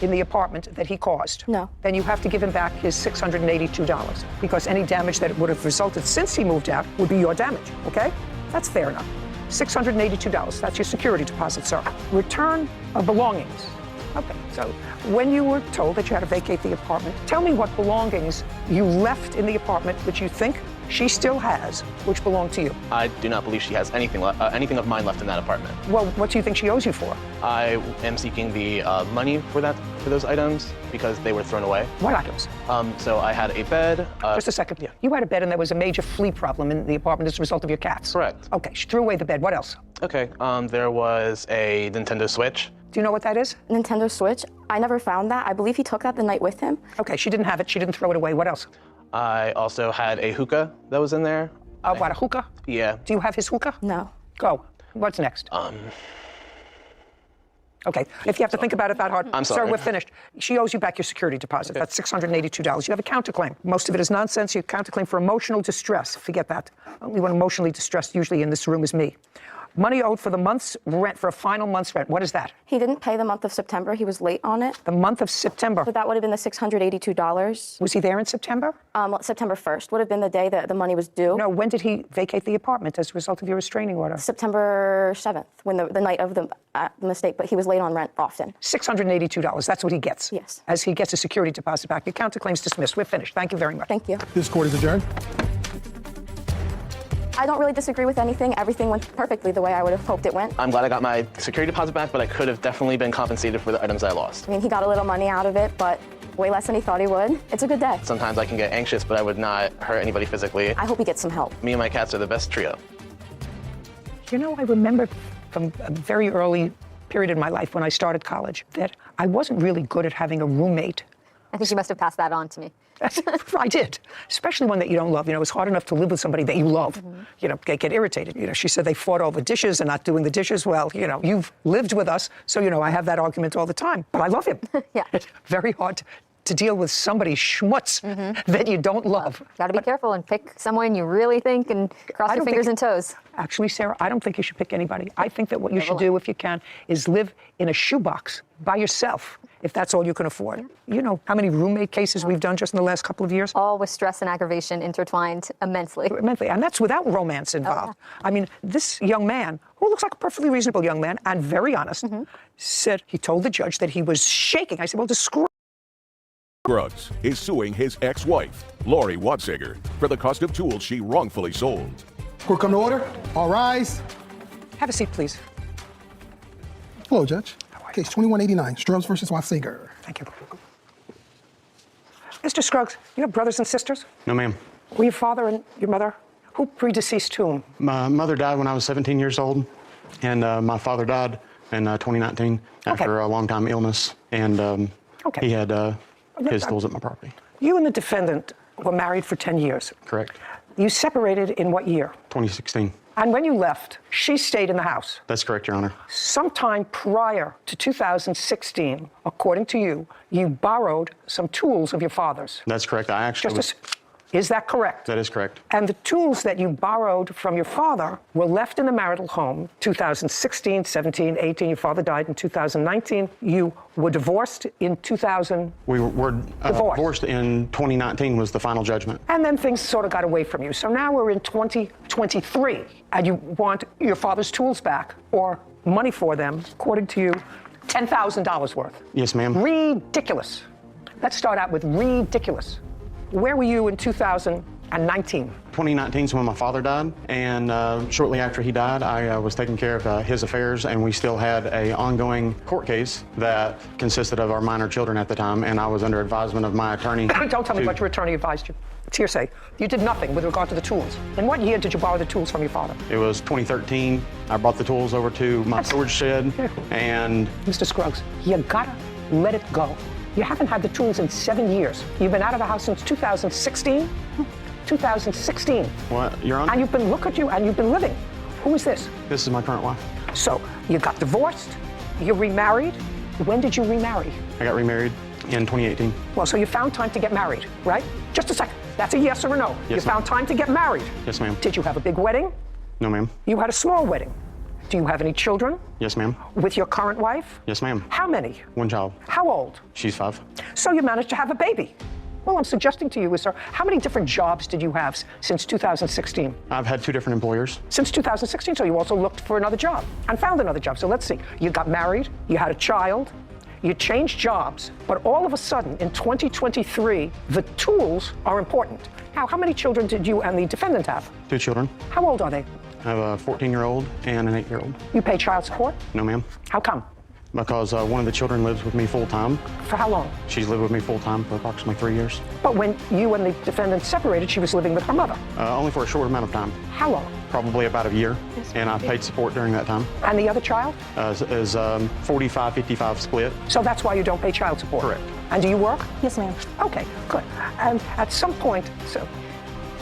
in the apartment that he caused? No. Then you have to give him back his $682 because any damage that would have resulted since he moved out would be your damage, okay? That's fair enough. $682, that's your security deposit, sir. Return of belongings. Okay, so when you were told that you had to vacate the apartment, tell me what belongings you left in the apartment which you think she still has, which belong to you. I do not believe she has anything of mine left in that apartment. Well, what do you think she owes you for? I am seeking the money for those items because they were thrown away. What items? So I had a bed. Just a second. Yeah. You had a bed and there was a major flea problem in the apartment as a result of your cats. Correct. Okay, she threw away the bed. What else? Okay, there was a Nintendo Switch. Do you know what that is? Nintendo Switch? I never found that. I believe he took that the night with him. Okay, she didn't have it. She didn't throw it away. What else? I also had a hookah that was in there. What, a hookah? Yeah. Do you have his hookah? No. Go. What's next? Okay, if you have to think about it that hard. I'm sorry. Sir, we're finished. She owes you back your security deposit. That's $682. You have a counterclaim. Most of it is nonsense. Your counterclaim for emotional distress. Forget that. Only one emotionally distressed usually in this room is me. Money owed for the month's rent, for a final month's rent. What is that? He didn't pay the month of September. He was late on it. The month of September? So that would have been the $682. Was he there in September? September 1st would have been the day that the money was due. No, when did he vacate the apartment as a result of your restraining order? September 7th, when the night of the mistake, but he was late on rent often. $682, that's what he gets. Yes. As he gets a security deposit back. Your counterclaim's dismissed. We're finished. Thank you very much. Thank you. This court is adjourned. I don't really disagree with anything. Everything went perfectly the way I would have hoped it went. I'm glad I got my security deposit back, but I could have definitely been compensated for the items I lost. I mean, he got a little money out of it, but way less than he thought he would. It's a good day. Sometimes I can get anxious, but I would not hurt anybody physically. I hope he gets some help. Me and my cats are the best trio. You know, I remember from a very early period in my life when I started college that I wasn't really good at having a roommate. I think you must have passed that on to me. I did, especially one that you don't love. You know, it's hard enough to live with somebody that you love. You know, get irritated. You know, she said they fought over dishes and not doing the dishes. Well, you know, you've lived with us, so, you know, I have that argument all the time. But I love him. Yeah. It's very hard to deal with somebody schmutz that you don't love. Got to be careful and pick someone you really think and cross your fingers and toes. Actually, Sarah, I don't think you should pick anybody. I think that what you should do, if you can, is live in a shoebox by yourself, if that's all you can afford. You know how many roommate cases we've done just in the last couple of years? All with stress and aggravation intertwined immensely. Immensely, and that's without romance involved. I mean, this young man, who looks like a perfectly reasonable young man and very honest, said he told the judge that he was shaking. I said, well, describe. Scruggs is suing his ex-wife, Lori Watziger, for the cost of tools she wrongfully sold. Court come to order. All rise. Have a seat, please. Hello, Judge. Case 2189, Scruggs versus Watziger. Thank you. Mr. Scruggs, you have brothers and sisters? No, ma'am. Were your father and your mother? Who predeceased whom? My mother died when I was 17 years old, and my father died in 2019 after a long-time illness, and he had his tools at my property. You and the defendant were married for 10 years. Correct. You separated in what year? 2016. And when you left, she stayed in the house. That's correct, Your Honor. Sometime prior to 2016, according to you, you borrowed some tools of your father's. That's correct. I actually Is that correct? That is correct. And the tools that you borrowed from your father were left in the marital home 2016, 17, 18. Your father died in 2019. You were divorced in 2000. We were divorced in 2019 was the final judgment. And then things sort of got away from you. So now we're in 2023, and you want your father's tools back or money for them, according to you, $10,000 worth. Yes, ma'am. Ridiculous. Let's start out with ridiculous. Where were you in 2019? 2019 is when my father died, and shortly after he died, I was taking care of his affairs, and we still had an ongoing court case that consisted of our minor children at the time, and I was under advisement of my attorney. Don't tell me what your attorney advised you. It's hearsay. You did nothing with regard to the tools. In what year did you borrow the tools from your father? It was 2013. I brought the tools over to my storage shed, and... Mr. Scruggs, you gotta let it go. You haven't had the tools in 7 years. You've been out of the house since 2016? 2016. What, Your Honor? And you've been, look at you, and you've been living. Who is this? This is my current wife. So, you got divorced, you remarried. When did you remarry? I got remarried in 2018. Well, so you found time to get married, right? Just a second. That's a yes or a no. Yes, you found time to get married. Yes, ma'am. Did you have a big wedding? No, ma'am. You had a small wedding. Do you have any children? Yes, ma'am. With your current wife? Yes, ma'am. How many? One child. How old? She's 5. So you managed to have a baby. Well, I'm suggesting to you, sir, how many different jobs did you have since 2016? I've had 2 different employers. Since 2016, so you also looked for another job and found another job. So let's see. You got married, you had a child, you change jobs, but all of a sudden in 2023, the tools are important. Now, how many children did you and the defendant have? 2 children. How old are they? I have a 14-year-old and an 8-year-old. You pay child support? No, ma'am. How come? Because one of the children lives with me full-time. For how long? She's lived with me full-time for approximately 3 years. But when you and the defendant separated, she was living with her mother. Only for a short amount of time. How long? Probably about a year, and I paid support during that time. And the other child? Is 45-55 split. So that's why you don't pay child support? Correct. And do you work? Yes, ma'am. Okay, good. And at some point, so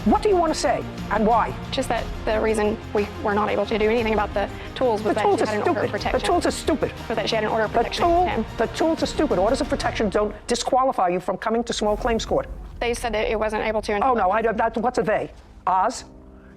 what do you want to say and why? Just that the reason we were not able to do anything about the tools was The that tools she are had an order of stupid. protection. The tools are stupid. Or that she had an order of protection. The tools are stupid. Orders of protection don't disqualify you from coming to small claims court. They said that it wasn't able to. Oh, no, what's a they? Oz?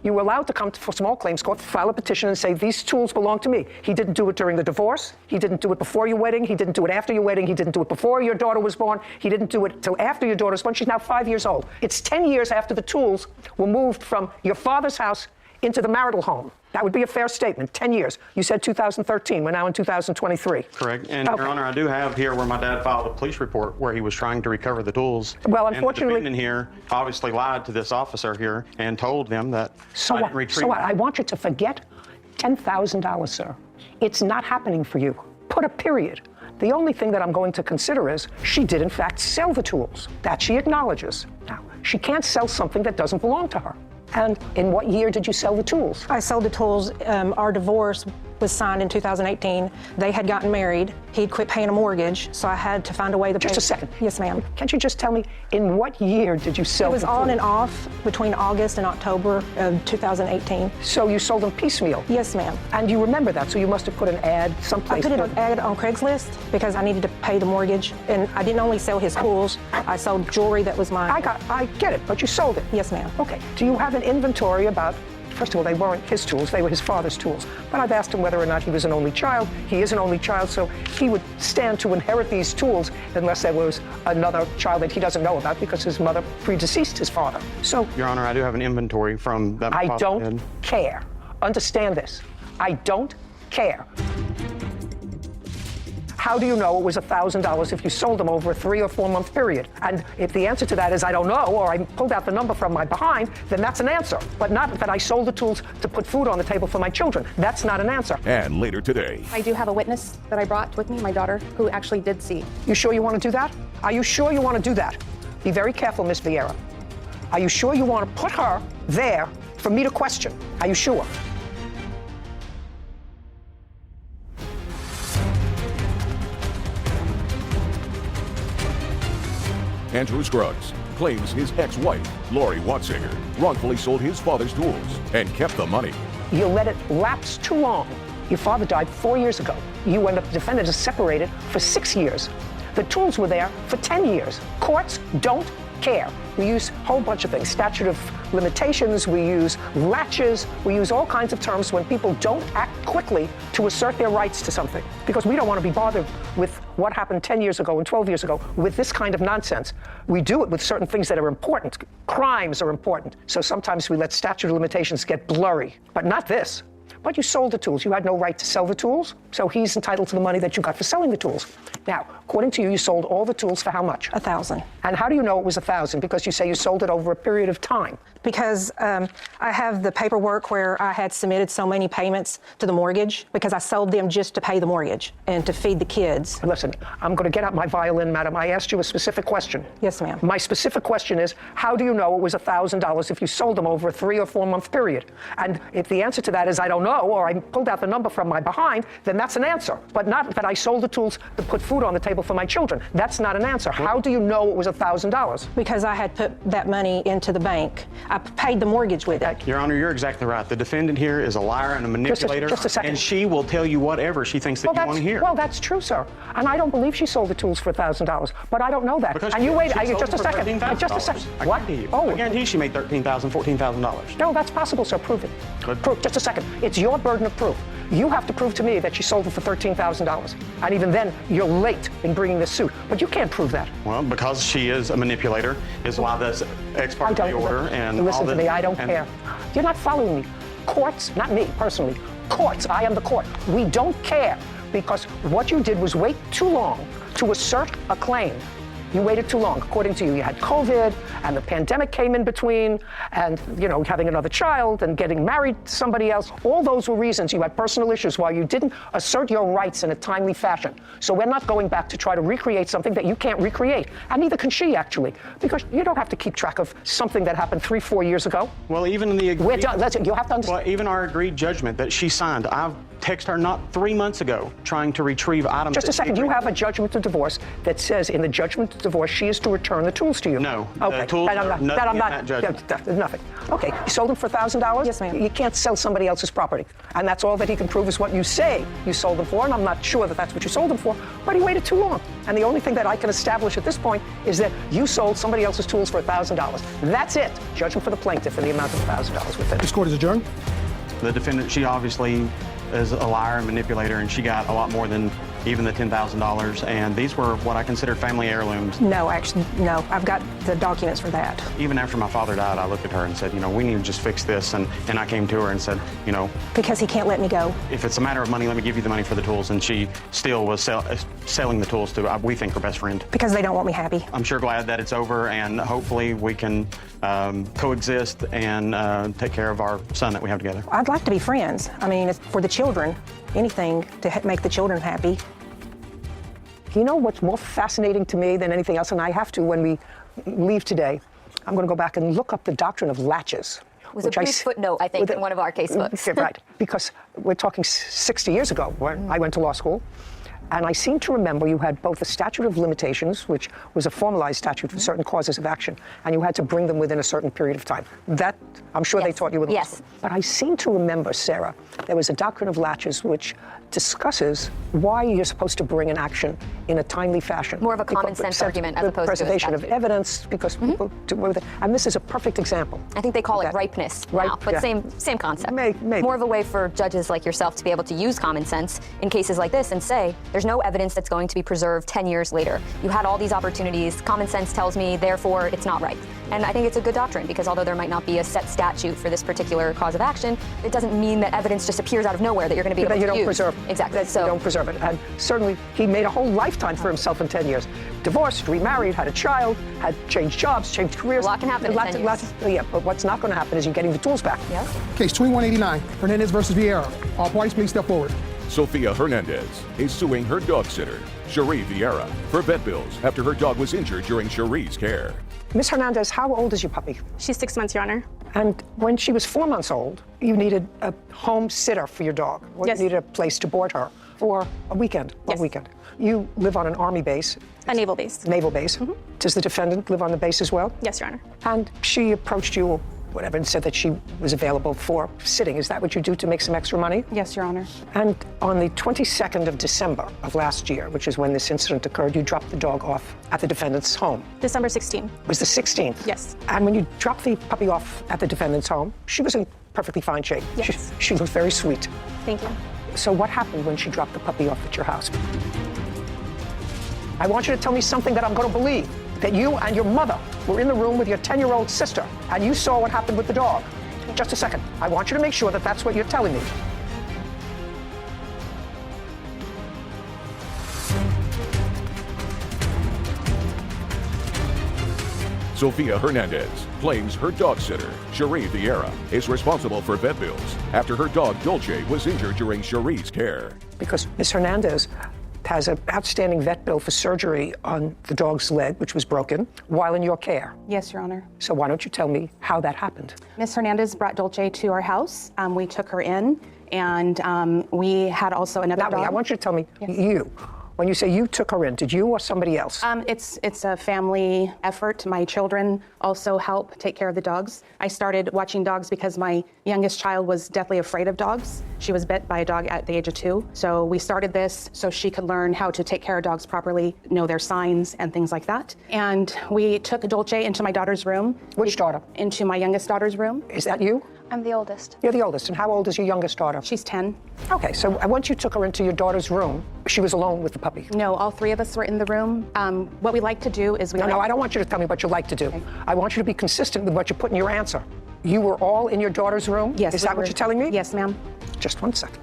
You were allowed to come for small claims court, file a petition and say, these tools belong to me. He didn't do it during the divorce. He didn't do it before your wedding. He didn't do it after your wedding. He didn't do it before your daughter was born. He didn't do it till after your daughter was born. She's now 5 years old. It's 10 years after the tools were moved from your father's house into the marital home. That would be a fair statement. 10 years. You said 2013. We're now in 2023. Correct. And, okay. Your Honor, I do have here where my dad filed a police report where he was trying to recover the tools. Well, unfortunately... And the defendant here obviously lied to this officer here and told them that So what? So what? I want you to forget $10,000, sir. It's not happening for you. Put a period. The only thing that I'm going to consider is she did, in fact, sell the tools. That she acknowledges. Now, she can't sell something that doesn't belong to her. And in what year did you sell the tools? I sold the tools. Our divorce was signed in 2018. They had gotten married. He'd quit paying a mortgage, so I had to find a way to pay. Just a second. Yes, ma'am. Can't you just tell me, in what year did you sell It was the on tools? and off between August and October of 2018. So you sold them piecemeal? Yes, ma'am. And you remember that, so you must have put an ad someplace. I put an ad on Craigslist because I needed to pay the mortgage, and I didn't only sell his tools, I sold jewelry that was mine. I get it, but you sold it. Yes, ma'am. Okay. Do you have an inventory about, first of all, they weren't his tools, they were his father's tools. But I've asked him whether or not he was an only child. He is an only child, so he would stand to inherit these tools unless there was another child that he doesn't know about because his mother predeceased his father. So, Your Honor, I do have an inventory from that. I don't care. Understand this. I don't care. How do you know it was $1,000 if you sold them over a 3 or 4 month period? And if the answer to that is I don't know, or I pulled out the number from my behind, then that's an answer. But not that I sold the tools to put food on the table for my children. That's not an answer. And later today. I do have a witness that I brought with me, my daughter, who actually did see. You sure you want to do that? Are you sure you want to do that? Be very careful, Miss Vieira. Are you sure you want to put her there for me to question? Are you sure? Andrew Scruggs claims his ex-wife, Lori Watzinger, wrongfully sold his father's tools and kept the money. You let it lapse too long. Your father died 4 years ago. You and the defendant is separated for 6 years. The tools were there for 10 years. Courts don't care. We use a whole bunch of things. Statute of limitations, we use latches, we use all kinds of terms when people don't act quickly to assert their rights to something. Because we don't want to be bothered with what happened 10 years ago and 12 years ago with this kind of nonsense. We do it with certain things that are important. Crimes are important. So sometimes we let statute of limitations get blurry, but not this. But you sold the tools. You had no right to sell the tools, so he's entitled to the money that you got for selling the tools. Now, according to you, you sold all the tools for how much? $1,000. And how do you know it was $1,000? Because you say you sold it over a period of time. Because I have the paperwork where I had submitted so many payments to the mortgage because I sold them just to pay the mortgage and to feed the kids. Listen, I'm going to get out my violin, madam. I asked you a specific question. Yes, ma'am. My specific question is, how do you know it was $1,000 if you sold them over a 3 or 4 month period? And if the answer to that is I don't know, or I pulled out the number from my behind, then that's an answer. But not that I sold the tools to put food on the table for my children. That's not an answer. How do you know it was $1,000? Because I had put that money into the bank. I paid the mortgage with it. Your Honor, you're exactly right. The defendant here is a liar and a manipulator. Just a second. And she will tell you whatever she thinks that you want to hear. Well, that's true, sir. And I don't believe she sold the tools for $1,000. But I don't know that. Because and you wait, she sold just a them for second. $13,000. Just a second. I What? guarantee you. Oh. I guarantee she made $13,000, $14,000. No, that's possible, sir. Prove it. Good. Proof. Just a second. It's your burden of proof. You have to prove to me that she sold it for $13,000. And even then, you're late in bringing this suit. But you can't prove that. Well, because she is a manipulator is why this ex parte order and all listen this. to me, I don't care. You're not following me. Courts, not me personally, courts, I am the court. We don't care because what you did was wait too long to assert a claim. You waited too long. According to you, you had COVID, and the pandemic came in between, and, you know, having another child and getting married to somebody else. All those were reasons you had personal issues why you didn't assert your rights in a timely fashion. So we're not going back to try to recreate something that you can't recreate, and neither can she, actually, because you don't have to keep track of something that happened 3-4 years ago. Well, even in the agreed, listen, you have to understand. Well, even our agreed judgment that she signed, I've texted her not 3 months ago trying to retrieve items. Just a second. You have a judgment of divorce that says in the judgment of divorce she is to return the tools to you. No. Okay. The tools are nothing in that judgment. There's nothing. Okay. You sold them for $1,000? Yes, ma'am. You can't sell somebody else's property. And that's all that he can prove is what you say you sold them for. And I'm not sure that that's what you sold them for. But he waited too long. And the only thing that I can establish at this point is that you sold somebody else's tools for $1,000. That's it. Judgment for the plaintiff in the amount of $1,000 with it. This court is adjourned. The defendant, she obviously is a liar and manipulator, and she got a lot more than even the $10,000. And these were what I considered family heirlooms. No, actually, no. I've got the documents for that. Even after my father died, I looked at her and said, you know, we need to just fix this. And I came to her and said, you know, Because he can't let me go. if it's a matter of money, let me give you the money for the tools. And she still was selling the tools to, we think, her best friend. Because they don't want me happy. I'm sure glad that it's over, and hopefully we can coexist and take care of our son that we have together. I'd like to be friends. I mean, it's for the children, anything to make the children happy. You know what's more fascinating to me than anything else, and I have to when we leave today, I'm going to go back and look up the doctrine of latches. It was a brief footnote, I think, in one of our case books. Right, because we're talking 60 years ago when I went to law school. And I seem to remember you had both a statute of limitations, which was a formalized statute for certain causes of action, and you had to bring them within a certain period of time. That, I'm sure they taught you in law school. But I seem to remember, Sarah, there was a doctrine of latches which discusses why you're supposed to bring an action in a timely fashion. More of a common sense argument as opposed to a preservation of evidence, because people do with it. And this is a perfect example. I think they call it ripeness now, but same concept. Maybe. More of a way for judges like yourself to be able to use common sense in cases like this and say, there's no evidence that's going to be preserved 10 years later. You had all these opportunities. Common sense tells me, therefore, it's not right. And I think it's a good doctrine because although there might not be a set statute for this particular cause of action, it doesn't mean that evidence just appears out of nowhere that you're going to be able to use. That you don't preserve. Exactly. That you don't preserve it. And certainly, he made a whole lifetime for himself in 10 years. Divorced, remarried, had a child, had changed jobs, changed careers. A lot can happen in 10 years. Yeah, but what's not going to happen is you getting the tools back. Yeah. Case 2189, Hernandez versus Vieira. All parties, please step forward. Sofia Hernandez is suing her dog sitter, Cherie Vieira, for vet bills after her dog was injured during Cherie's care. Miss Hernandez, how old is your puppy? She's 6 months, Your Honor. And when she was 4 months old, you needed a home sitter for your dog. Yes. You needed a place to board her for a weekend. Yes. A weekend. You live on an Army base. A naval base. Naval base. Mm-hmm. Does the defendant live on the base as well? Yes, Your Honor. And she approached you, whatever, and said that she was available for sitting. Is that what you do to make some extra money? Yes, Your Honor. And on the 22nd of December of last year, which is when this incident occurred, you dropped the dog off at the defendant's home. December 16th. It was the 16th? Yes. And when you dropped the puppy off at the defendant's home, she was in perfectly fine shape. Yes. She looked very sweet. Thank you. So what happened when she dropped the puppy off at your house? I want you to tell me something that I'm going to believe. That you and your mother were in the room with your 10-year-old sister, and you saw what happened with the dog. Just a second. I want you to make sure that that's what you're telling me. Sofia Hernandez claims her dog sitter, Cherie Vieira, is responsible for vet bills after her dog Dolce was injured during Cherie's care. Because Ms. Hernandez has an outstanding vet bill for surgery on the dog's leg, which was broken, while in your care. Yes, Your Honor. So why don't you tell me how that happened? Ms. Hernandez brought Dolce to our house. We took her in, and we had also another Not dog. me. I want you to tell me, you. When you say you took her in, did you or somebody else? It's a family effort. My children also help take care of the dogs. I started watching dogs because my youngest child was deathly afraid of dogs. She was bit by a dog at the age of 2. So we started this so she could learn how to take care of dogs properly, know their signs and things like that. And we took Dolce into my daughter's room. Which daughter? Into my youngest daughter's room. Is that you? I'm the oldest. You're the oldest. And how old is your youngest daughter? She's 10. Okay, so once you took her into your daughter's room, she was alone with the puppy? No, all 3 of us were in the room. What we like to do is No, I don't want you to tell me what you like to do. Okay. I want you to be consistent with what you put in your answer. You were all in your daughter's room? Yes. Is that what you're telling me? Yes, ma'am. Just one second.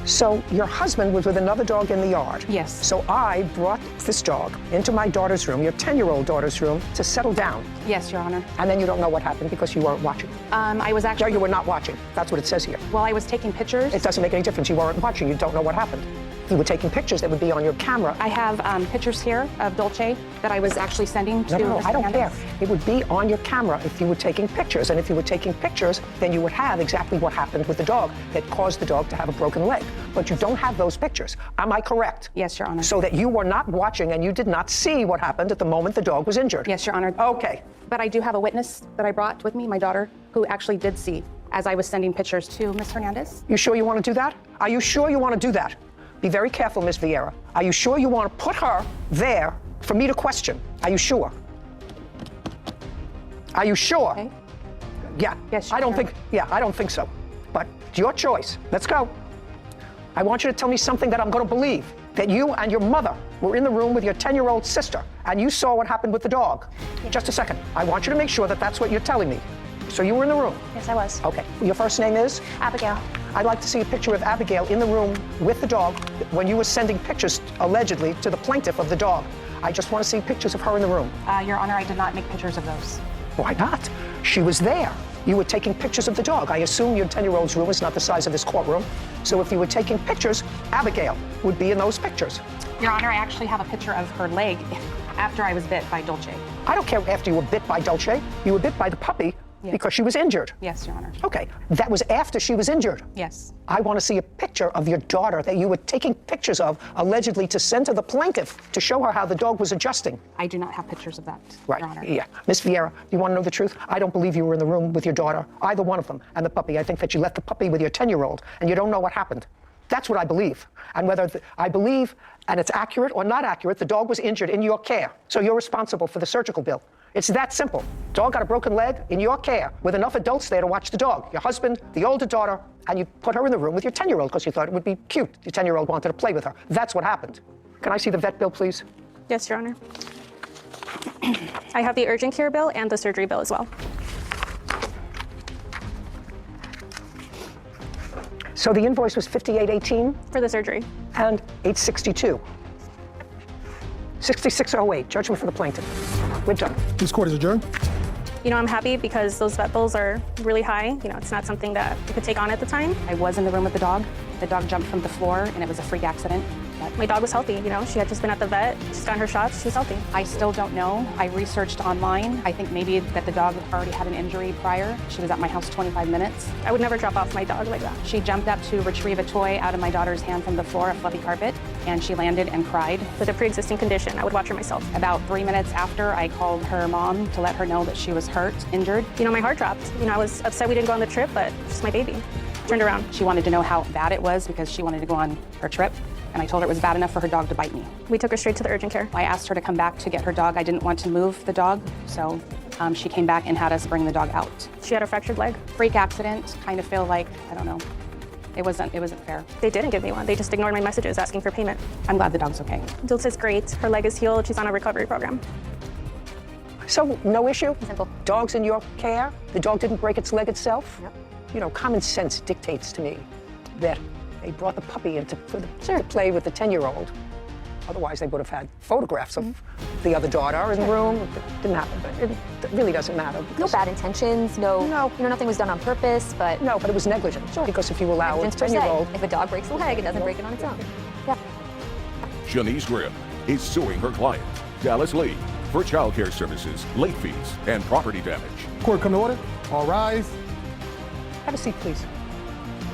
So your husband was with another dog in the yard. Yes. So I brought this dog into my daughter's room, your 10-year-old daughter's room, to settle down. Yes, Your Honor. And then you don't know what happened because you weren't watching. I was actually... No, you were not watching. That's what it says here. Well, I was taking pictures. It doesn't make any difference. You weren't watching. You don't know what happened. If you were taking pictures, they would be on your camera. I have pictures here of Dolce that I was actually sending to... No, Mr. I don't care. Hernandez. It would be on your camera if you were taking pictures. And if you were taking pictures, then you would have exactly what happened with the dog that caused the dog to have a broken leg. But you don't have those pictures. Am I correct? Yes, Your Honor. So that you were not watching and you did not see what happened at the moment the dog was injured? Yes, Your Honor. Okay. But I do have a witness that I brought with me, my daughter, who actually did see as I was sending pictures to Ms. Hernandez. You sure you want to do that? Are you sure you want to do that? Be very careful, Ms. Vieira. Are you sure you want to put her there for me to question? Are you sure? Are you sure? Okay. Yeah. Yes, I don't think so. But it's your choice. Let's go. I want you to tell me something that I'm going to believe. That you and your mother were in the room with your 10-year-old sister and you saw what happened with the dog. Yeah. Just a second. I want you to make sure that that's what you're telling me. So you were in the room? Yes, I was. Okay. Your first name is? Abigail. I'd like to see a picture of Abigail in the room with the dog when you were sending pictures, allegedly, to the plaintiff of the dog. I just want to see pictures of her in the room. Your Honor, I did not make pictures of those. Why not? She was there. You were taking pictures of the dog. I assume your 10-year-old's room is not the size of this courtroom. So if you were taking pictures, Abigail would be in those pictures. Your Honor, I actually have a picture of her leg after I was bit by Dolce. I don't care after you were bit by Dolce. You were bit by the puppy because she was injured. Yes, Your Honor. Okay, that was after she was injured. Yes. I want to see a picture of your daughter that you were taking pictures of, allegedly to send to the plaintiff to show her how the dog was adjusting. I do not have pictures of that, Right, Your Honor. yeah. Miss Vieira, you want to know the truth? I don't believe you were in the room with your daughter, either one of them, and the puppy. I think that you left the puppy with your 10-year-old, and you don't know what happened. That's what I believe. And whether I believe, and it's accurate or not accurate, the dog was injured in your care. So you're responsible for the surgical bill. It's that simple. Dog got a broken leg in your care with enough adults there to watch the dog. Your husband, the older daughter, and you put her in the room with your 10-year-old because you thought it would be cute. Your 10-year-old wanted to play with her. That's what happened. Can I see the vet bill, please? Yes, Your Honor. I have the urgent care bill and the surgery bill as well. So the invoice was $58.18? For the surgery. And $862. 6608, judgment for the plaintiff. We're done. This court is adjourned. You know, I'm happy because those vet bills are really high. You know, it's not something that you could take on at the time. I was in the room with the dog. The dog jumped from the floor, and it was a freak accident. My dog was healthy, you know. She had just been at the vet. She's gotten her shots. She was healthy. I still don't know. I researched online. I think maybe that the dog already had an injury prior. She was at my house 25 minutes. I would never drop off my dog like that. She jumped up to retrieve a toy out of my daughter's hand from the floor, a fluffy carpet, and she landed and cried. With a pre-existing condition, I would watch her myself. About 3 minutes after, I called her mom to let her know that she was hurt, injured. You know, my heart dropped. You know, I was upset we didn't go on the trip, but she's my baby. Turned around. She wanted to know how bad it was because she wanted to go on her trip. And I told her it was bad enough for her dog to bite me. We took her straight to the urgent care. I asked her to come back to get her dog. I didn't want to move the dog, so she came back and had us bring the dog out. She had a fractured leg. Freak accident, kind of feel like, I don't know. It wasn't fair. They didn't give me one. They just ignored my messages asking for payment. I'm glad the dog's okay. Dulce's great. Her leg is healed. She's on a recovery program. So, no issue? Simple. Dog's in your care? The dog didn't break its leg itself? Yep. You know, common sense dictates to me that they brought the puppy in to play with the 10-year-old. Otherwise, they would have had photographs of the other daughter in the room. It didn't happen, but it really doesn't matter. No bad intentions, no, you know, nothing was done on purpose, but... No, but it was negligent. Sure. Because if you allow a 10-year-old... If a dog breaks a leg, it doesn't break it on its own. Yeah. Shanice Grimm is suing her client, Dallas Lee, for child care services, late fees, and property damage. Court come to order. All rise. Have a seat, please.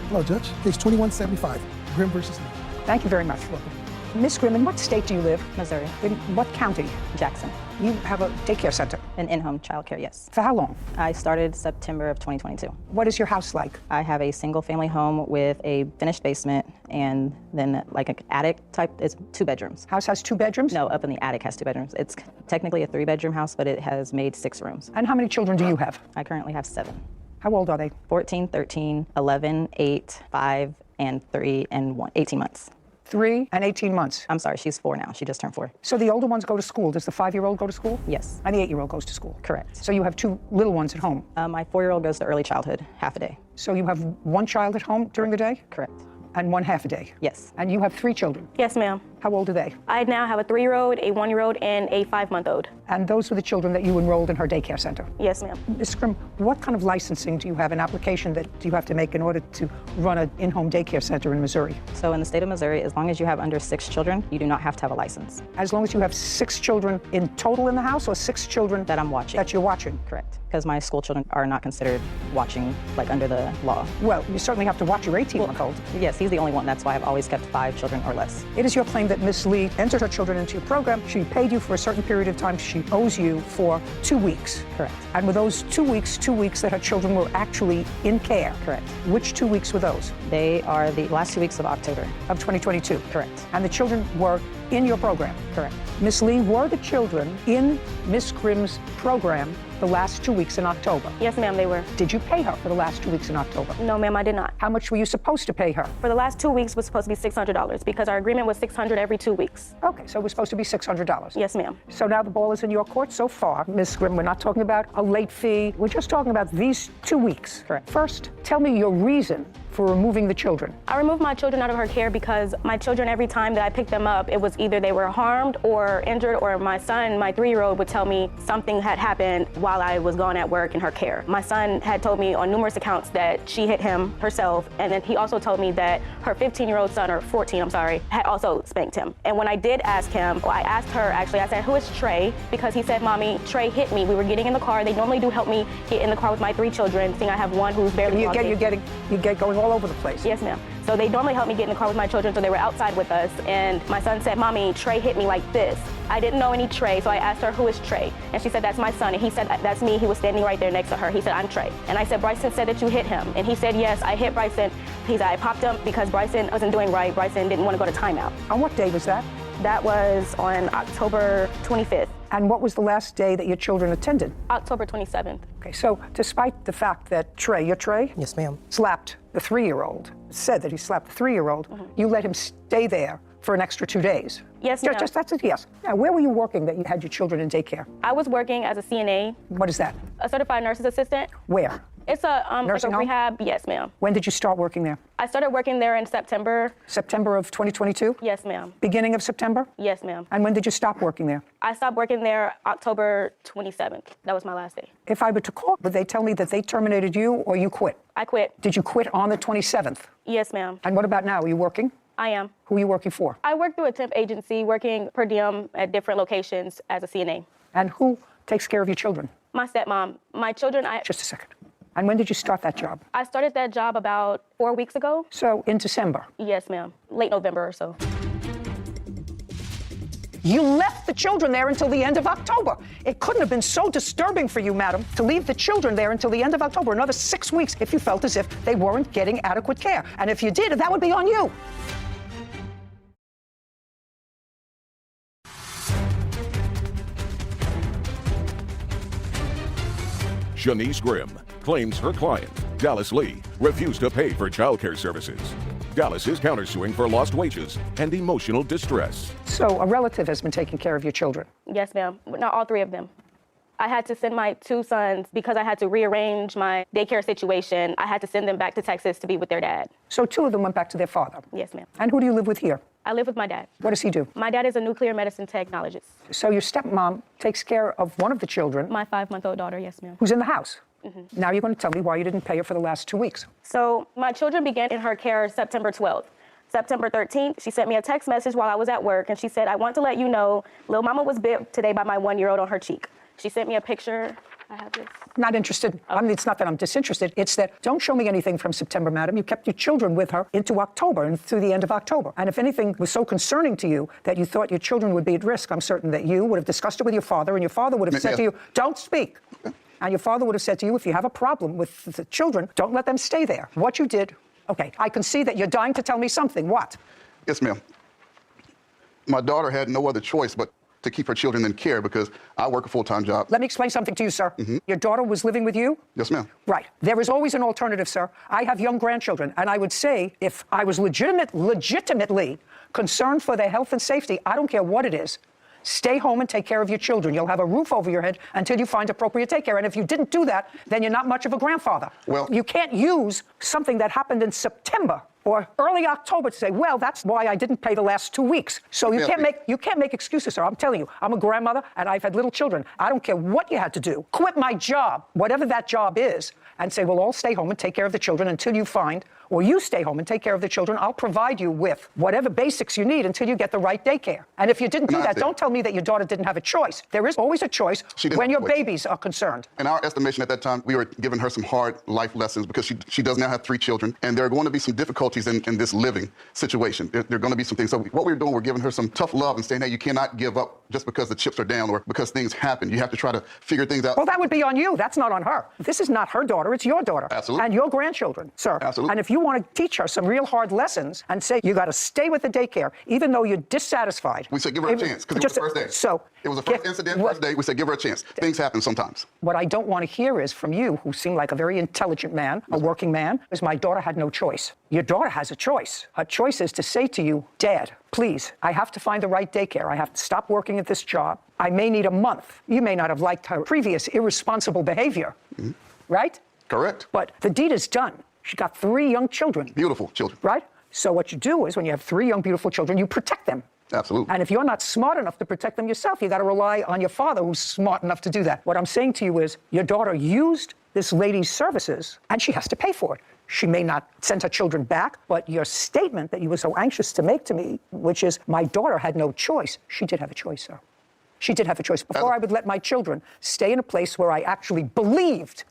Hello, Judge. Case 2175, Grimm versus Lee. Thank you very much. Welcome. Miss Grimm, in what state do you live? Missouri. In what county? Jackson. You have a daycare center? An in-home childcare, yes. For how long? I started September of 2022. What is your house like? I have a single-family home with a finished basement and then like an attic type. It's 2 bedrooms. House has 2 bedrooms? No, up in the attic has 2 bedrooms. It's technically a 3-bedroom house, but it has made 6 rooms. And how many children do you have? I currently have 7. How old are they? 14, 13, 11, 8, 5, and 3, and 1, 18 months. 3 and 18 months. I'm sorry, she's 4 now. She just turned 4. So the older ones go to school. Does the 5-year-old go to school? Yes. And the 8-year-old goes to school? Correct. So you have 2 little ones at home? My 4-year-old goes to early childhood, half a day. So you have 1 child at home during the day? Correct. And 1 half a day? Yes. And you have 3 children? Yes, ma'am. How old are they? I now have a 3-year-old, a 1-year-old, and a 5-month-old. And those were the children that you enrolled in her daycare center? Yes, ma'am. Ms. Grimm, what kind of licensing do you have, an application that do you have to make in order to run an in-home daycare center in Missouri? So in the state of Missouri, as long as you have under 6 children, you do not have to have a license. As long as you have 6 children in total in the house, or 6 children that I'm watching? That you're watching? Correct. Because my school children are not considered watching, like under the law. Well, you certainly have to watch your 18-month-old. Yes, he's the only one. That's why I've always kept 5 children or less. It is your claim that Miss Lee entered her children into your program. She paid you for a certain period of time. She owes you for 2 weeks. Correct. And were those 2 weeks that her children were actually in care? Correct. Which 2 weeks were those? They are the last 2 weeks of October. Of 2022? Correct. And the children were in your program? Correct. Miss Lee, were the children in Miss Grimm's program the last 2 weeks in October? Yes, ma'am, they were. Did you pay her for the last 2 weeks in October? No, ma'am, I did not. How much were you supposed to pay her? For the last 2 weeks was supposed to be $600 because our agreement was $600 every 2 weeks. Okay, so it was supposed to be $600. Yes, ma'am. So now the ball is in your court so far. Ms. Grimm, we're not talking about a late fee. We're just talking about these 2 weeks. Correct. First, tell me your reason for removing the children. I removed my children out of her care because my children, every time that I picked them up, it was either they were harmed or injured, or my son, my 3-year-old, would tell me something had happened while I was gone at work in her care. My son had told me on numerous accounts that she hit him herself, and then he also told me that her 15-year-old son, or 14, I'm sorry, had also spanked him. And when I did ask him, well, I asked her actually, I said, who is Trey? Because he said, Mommy, Trey hit me. We were getting in the car. They normally do help me get in the car with my 3 children, seeing I have one who's barely walking. You get going all over the place. Yes, ma'am. So they normally help me get in the car with my children, so they were outside with us, and my son said, Mommy, Trey hit me like this. I didn't know any Trey, so I asked her, who is Trey? And she said, that's my son, and he said, that's me. He was standing right there next to her. He said, I'm Trey. And I said, Bryson said that you hit him. And he said, yes, I hit Bryson. He said, I popped him because Bryson wasn't doing right. Bryson didn't want to go to timeout. On what day was that? That was on October 25th. And what was the last day that your children attended? October 27th. Okay, so despite the fact that Trey, your Trey? Yes, ma'am. Slapped the 3-year-old, said that he slapped the 3-year-old, you let him stay there for an extra 2 days. Yes, ma'am. Just that's it, yes. Now, where were you working that you had your children in daycare? I was working as a CNA. What is that? A certified nurse's assistant. Where? It's a nursing home? rehab. Yes, ma'am. When did you start working there? I started working there in September. September of 2022? Yes, ma'am. Beginning of September? Yes, ma'am. And when did you stop working there? I stopped working there October 27th. That was my last day. If I were to call, would they tell me that they terminated you or you quit? I quit. Did you quit on the 27th? Yes, ma'am. And what about now? Are you working? I am. Who are you working for? I work through a temp agency, working per diem at different locations as a CNA. And who takes care of your children? My stepmom. My children, Just a second. And when did you start that job? I started that job about 4 weeks ago. So in December? Yes, ma'am. Late November or so. You left the children there until the end of October. It couldn't have been so disturbing for you, madam, to leave the children there until the end of October, another 6 weeks, if you felt as if they weren't getting adequate care. And if you did, that would be on you. Shanice Grimm claims her client, Dallas Lee, refused to pay for child care services. Dallas is countersuing for lost wages and emotional distress. So a relative has been taking care of your children? Yes, ma'am. Not all 3 of them. I had to send my 2 sons because I had to rearrange my daycare situation. I had to send them back to Texas to be with their dad. So 2 of them went back to their father? Yes, ma'am. And who do you live with here? I live with my dad. What does he do? My dad is a nuclear medicine technologist. So your stepmom takes care of one of the children? My 5-month-old daughter, yes, ma'am. Who's in the house? Mm-hmm. Now you're going to tell me why you didn't pay her for the last 2 weeks. So my children began in her care September 12th. September 13th, she sent me a text message while I was at work, and she said, I want to let you know, Lil Mama was bit today by my 1-year-old on her cheek. She sent me a picture. I have this. Not interested. I mean, it's not that I'm disinterested. It's that don't show me anything from September, madam. You kept your children with her into October and through the end of October. And if anything was so concerning to you that you thought your children would be at risk, I'm certain that you would have discussed it with your father, and your father would have said to you, don't speak. And your father would have said to you, if you have a problem with the children, don't let them stay there. What you did, okay, I can see that you're dying to tell me something. What? Yes, ma'am. My daughter had no other choice but to keep her children in care because I work a full-time job. Let me explain something to you, sir. Your daughter was living with you? Yes, ma'am. Right. There is always an alternative, sir. I have young grandchildren, and I would say if I was legitimately concerned for their health and safety, I don't care what it is, stay home and take care of your children. You'll have a roof over your head until you find appropriate take care. And if you didn't do that, then you're not much of a grandfather. Well, you can't use something that happened in September or early October to say, well, that's why I didn't pay the last 2 weeks. So you can't make excuses, sir. I'm telling you, I'm a grandmother and I've had little children. I don't care what you had to do. Quit my job, whatever that job is, and say, we'll all stay home and take care of the children until you find, or you stay home and take care of the children. I'll provide you with whatever basics you need until you get the right daycare. And if you didn't do that, don't tell me that your daughter didn't have a choice. There is always a choice when your babies are concerned. In our estimation at that time, we were giving her some hard life lessons because she does now have 3 children, and there are going to be some difficulties in this living situation. There are going to be some things. So what we're doing, we're giving her some tough love and saying, hey, you cannot give up just because the chips are down or because things happen. You have to try to figure things out. Well, that would be on you. That's not on her. This is not her daughter. It's your daughter. Absolutely. And your grandchildren, sir. Absolutely. And if you want to teach her some real hard lessons and say you got to stay with the daycare, even though you're dissatisfied. We said give her a chance because it was the first day. So it was the first incident, first day. We said give her a chance. Things happen sometimes. What I don't want to hear is from you, who seem like a very intelligent man, a working man, is my daughter had no choice. Your daughter has a choice. Her choice is to say to you, Dad, please, I have to find the right daycare. I have to stop working at this job. I may need a month. You may not have liked her previous irresponsible behavior, right? Correct. But the deed is done. She got 3 young children. Beautiful children. Right? So what you do is when you have 3 young, beautiful children, you protect them. Absolutely. And if you're not smart enough to protect them yourself, you got to rely on your father who's smart enough to do that. What I'm saying to you is your daughter used this lady's services and she has to pay for it. She may not send her children back, but your statement that you were so anxious to make to me, which is my daughter had no choice, she did have a choice, sir. She did have a choice. Before I would let my children stay in a place where I actually believed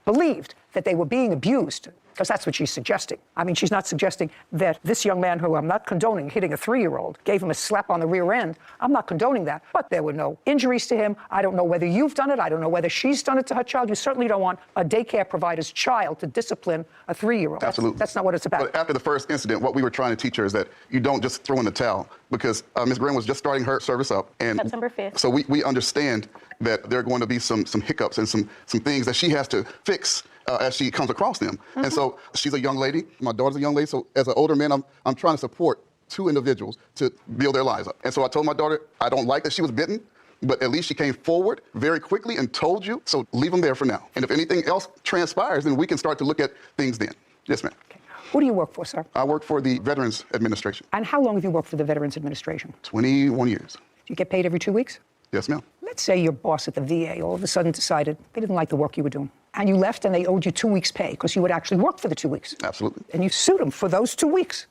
that they were being abused, because that's what she's suggesting. I mean, she's not suggesting that this young man, who I'm not condoning hitting a 3-year-old, gave him a slap on the rear end. I'm not condoning that. But there were no injuries to him. I don't know whether you've done it. I don't know whether she's done it to her child. You certainly don't want a daycare provider's child to discipline a 3-year-old. Absolutely. That's not what it's about. But after the first incident, what we were trying to teach her is that you don't just throw in the towel, because Ms. Graham was just starting her service up. And September 5th. So we understand that there are going to be some hiccups and some things that she has to fix as she comes across them. And so she's a young lady. My daughter's a young lady. So as an older man, I'm trying to support 2 individuals to build their lives up. And so I told my daughter, I don't like that she was bitten, but at least she came forward very quickly and told you. So leave them there for now. And if anything else transpires, then we can start to look at things then. Yes, ma'am. Okay. Who do you work for, sir? I work for the Veterans Administration. And how long have you worked for the Veterans Administration? 21 years. Do you get paid every 2 weeks? Yes, ma'am. Let's say your boss at the VA all of a sudden decided they didn't like the work you were doing. And you left and they owed you 2 weeks' pay because you had actually worked for the 2 weeks. Absolutely. And you sued them for those 2 weeks.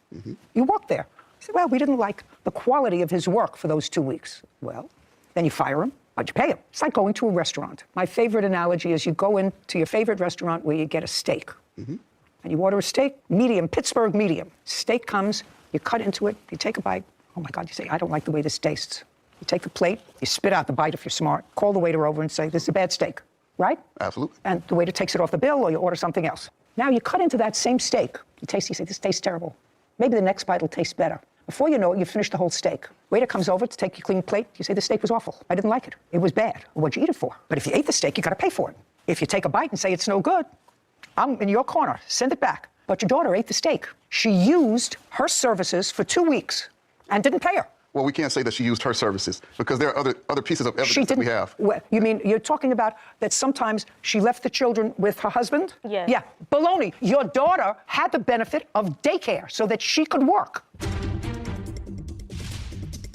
You worked there. You said, well, we didn't like the quality of his work for those 2 weeks. Well, then you fire him, but you pay him. It's like going to a restaurant. My favorite analogy is you go into your favorite restaurant where you get a steak. And you order a steak, medium, Pittsburgh medium. Steak comes, you cut into it, you take a bite. Oh my God, you say, I don't like the way this tastes. You take the plate, you spit out the bite if you're smart. Call the waiter over and say, this is a bad steak, right? Absolutely. And the waiter takes it off the bill or you order something else. Now you cut into that same steak. You taste, you say, this tastes terrible. Maybe the next bite will taste better. Before you know it, you finish the whole steak. Waiter comes over to take your clean plate. You say, the steak was awful. I didn't like it. It was bad. What'd you eat it for? But if you ate the steak, you got to pay for it. If you take a bite and say it's no good, I'm in your corner. Send it back. But your daughter ate the steak. She used her services for 2 weeks and didn't pay her. Well, we can't say that she used her services because there are other pieces of evidence that we have. Well, you mean you're talking about that sometimes she left the children with her husband? Yes. Yeah. Baloney. Your daughter had the benefit of daycare so that she could work.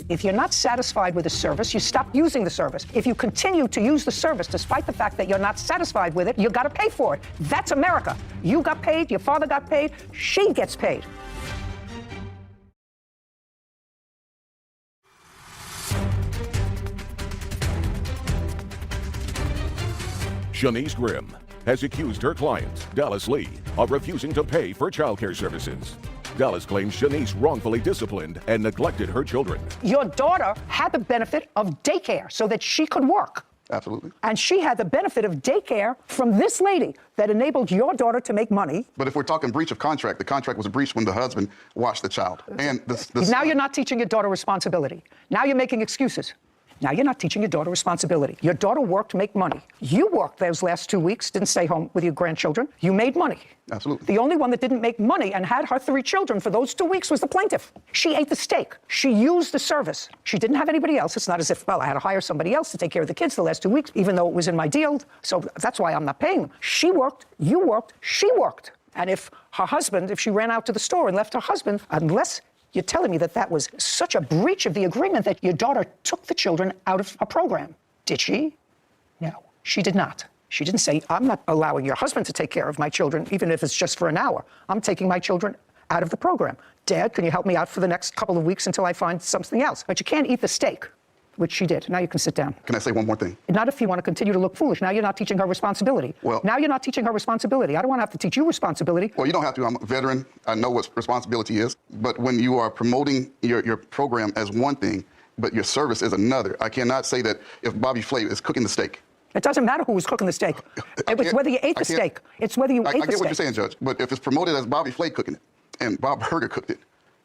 If you're not satisfied with a service, you stop using the service. If you continue to use the service despite the fact that you're not satisfied with it, you got to pay for it. That's America. You got paid, your father got paid, she gets paid. Shanice Grimm has accused her client, Dallas Lee, of refusing to pay for childcare services. Dallas claims Shanice wrongfully disciplined and neglected her children. Your daughter had the benefit of daycare so that she could work. Absolutely. And she had the benefit of daycare from this lady that enabled your daughter to make money. But if we're talking breach of contract, the contract was breached when the husband watched the child. And now you're not teaching your daughter responsibility. Now you're making excuses. Now you're not teaching your daughter responsibility. Your daughter worked to make money. You worked those last 2 weeks, didn't stay home with your grandchildren. You made money. Absolutely. The only one that didn't make money and had her 3 children for those 2 weeks was the plaintiff. She ate the steak. She used the service. She didn't have anybody else. It's not as if, well, I had to hire somebody else to take care of the kids the last 2 weeks, even though it was in my deal. So that's why I'm not paying them. She worked, you worked, she worked. And if her husband, if she ran out to the store and left her husband, unless you're telling me that that was such a breach of the agreement that your daughter took the children out of a program. Did she? No, she did not. She didn't say, I'm not allowing your husband to take care of my children, even if it's just for an hour. I'm taking my children out of the program. Dad, can you help me out for the next couple of weeks until I find something else? But you can't eat the steak, which she did. Now you can sit down. Can I say one more thing? Not if you want to continue to look foolish. Now you're not teaching her responsibility. Well, now you're not teaching her responsibility. I don't want to have to teach you responsibility. Well, you don't have to. I'm a veteran. I know what responsibility is. But when you are promoting your program as one thing, but your service is another, I cannot say that if Bobby Flay is cooking the steak. It doesn't matter who was cooking the steak. It was whether you ate the steak. It's whether you ate the steak. I get what you're saying, Judge. But if it's promoted as Bobby Flay cooking it and Bob Herger cooked it,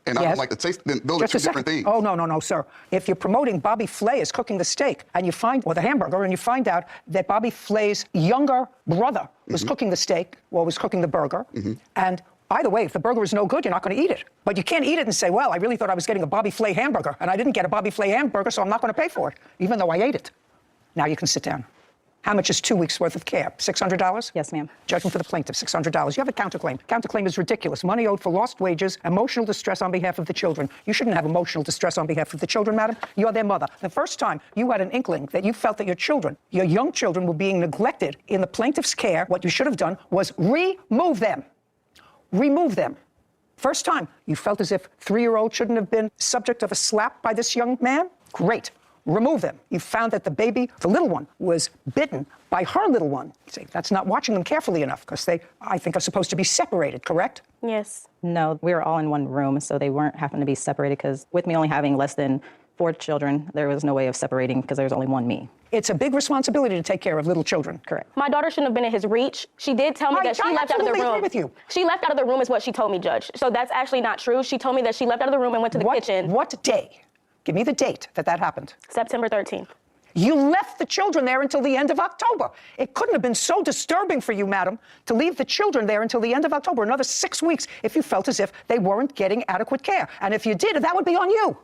and I don't like the taste, then those are two different things. Oh, no, sir. If you're promoting Bobby Flay as cooking the steak and you find, or the hamburger, and you find out that Bobby Flay's younger brother was cooking the steak or was cooking the burger, and either way, if the burger is no good, you're not going to eat it. But you can't eat it and say, well, I really thought I was getting a Bobby Flay hamburger, and I didn't get a Bobby Flay hamburger, so I'm not going to pay for it, even though I ate it. Now you can sit down. How much is 2 weeks' worth of care? $600? Yes, ma'am. Judgment for the plaintiff, $600. You have a counterclaim. Counterclaim is ridiculous. Money owed for lost wages, emotional distress on behalf of the children. You shouldn't have emotional distress on behalf of the children, madam. You're their mother. The first time you had an inkling that you felt that your children, your young children, were being neglected in the plaintiff's care, what you should have done was remove them. Remove them. First time you felt as if 3-year-old shouldn't have been subject of a slap by this young man? Great. Remove them. You found that the baby, the little one, was bitten by her little one. You say, that's not watching them carefully enough because they, I think, are supposed to be separated, correct? Yes. No, we were all in one room, so they weren't having to be separated because with me only having less than 4 children, there was no way of separating because there was only one me. It's a big responsibility to take care of little children. Correct. My daughter shouldn't have been in his reach. She did tell me that she left out of the room. Agree with you. She left out of the room is what she told me, Judge. So that's actually not true. She told me that she left out of the room and went to the kitchen. What day? Give me the date that happened. September 13th. You left the children there until the end of October. It couldn't have been so disturbing for you, madam, to leave the children there until the end of October, another 6 weeks, if you felt as if they weren't getting adequate care. And if you did, that would be on you.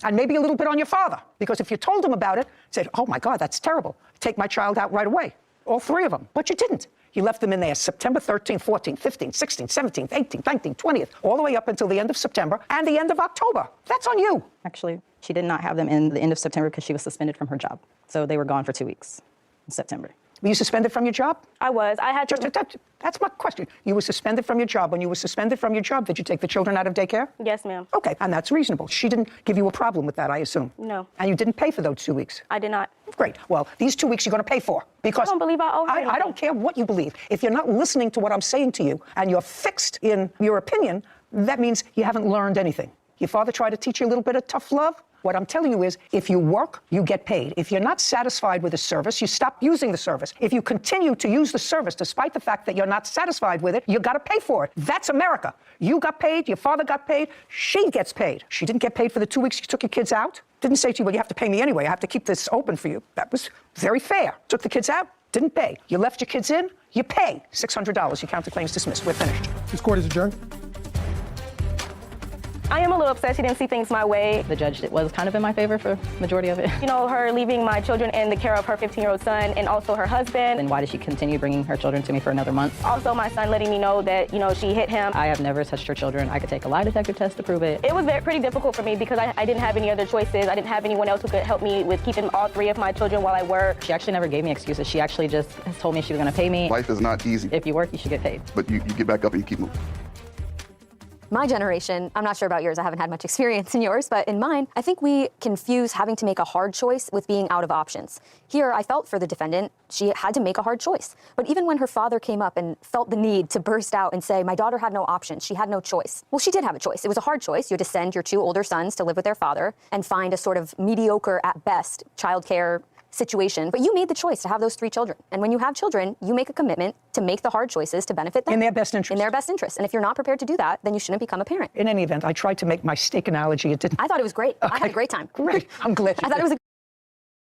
And maybe a little bit on your father. Because if you told him about it, said, oh my God, that's terrible. Take my child out right away. All 3 of them. But you didn't. You left them in there September 13th, 14th, 15th, 16th, 17th, 18th, 19th, 20th, all the way up until the end of September and the end of October. That's on you. Actually, she did not have them in the end of September because she was suspended from her job. So they were gone for 2 weeks in September. Were you suspended from your job? I was. I had to. That's my question. You were suspended from your job. When you were suspended from your job, did you take the children out of daycare? Yes, ma'am. Okay, and that's reasonable. She didn't give you a problem with that, I assume. No. And you didn't pay for those 2 weeks? I did not. Great. Well, these 2 weeks you're going to pay for because I don't believe I owe her anything. I don't care what you believe. If you're not listening to what I'm saying to you and you're fixed in your opinion, that means you haven't learned anything. Your father tried to teach you a little bit of tough love? What I'm telling you is, if you work, you get paid. If you're not satisfied with a service, you stop using the service. If you continue to use the service, despite the fact that you're not satisfied with it, you got to pay for it. That's America. You got paid, your father got paid, she gets paid. She didn't get paid for the 2 weeks you took your kids out. Didn't say to you, well, you have to pay me anyway. I have to keep this open for you. That was very fair. Took the kids out, didn't pay. You left your kids in, you pay $600. Your counterclaim's dismissed. We're finished. This court is adjourned. I am a little upset she didn't see things my way. The judge was kind of in my favor for the majority of it. You know, her leaving my children in the care of her 15-year-old son and also her husband. Then why did she continue bringing her children to me for another month? Also, my son letting me know that, you know, she hit him. I have never touched her children. I could take a lie detector test to prove it. It was pretty difficult for me because I didn't have any other choices. I didn't have anyone else who could help me with keeping all 3 of my children while I work. She actually never gave me excuses. She actually just told me she was going to pay me. Life is not easy. If you work, you should get paid. But you get back up and you keep moving. My generation, I'm not sure about yours, I haven't had much experience in yours, but in mine, I think we confuse having to make a hard choice with being out of options. Here, I felt for the defendant, she had to make a hard choice. But even when her father came up and felt the need to burst out and say, my daughter had no options, she had no choice. Well, she did have a choice. It was a hard choice. You had to send your 2 older sons to live with their father and find a sort of mediocre, at best, childcare situation, but you made the choice to have those 3 children. And when you have children, you make a commitment to make the hard choices to benefit them. In their best interest. In their best interest. And if you're not prepared to do that, then you shouldn't become a parent. In any event, I tried to make my steak analogy. It didn't. I thought it was great. Okay. I had a great time. Great. I'm glad you I thought it was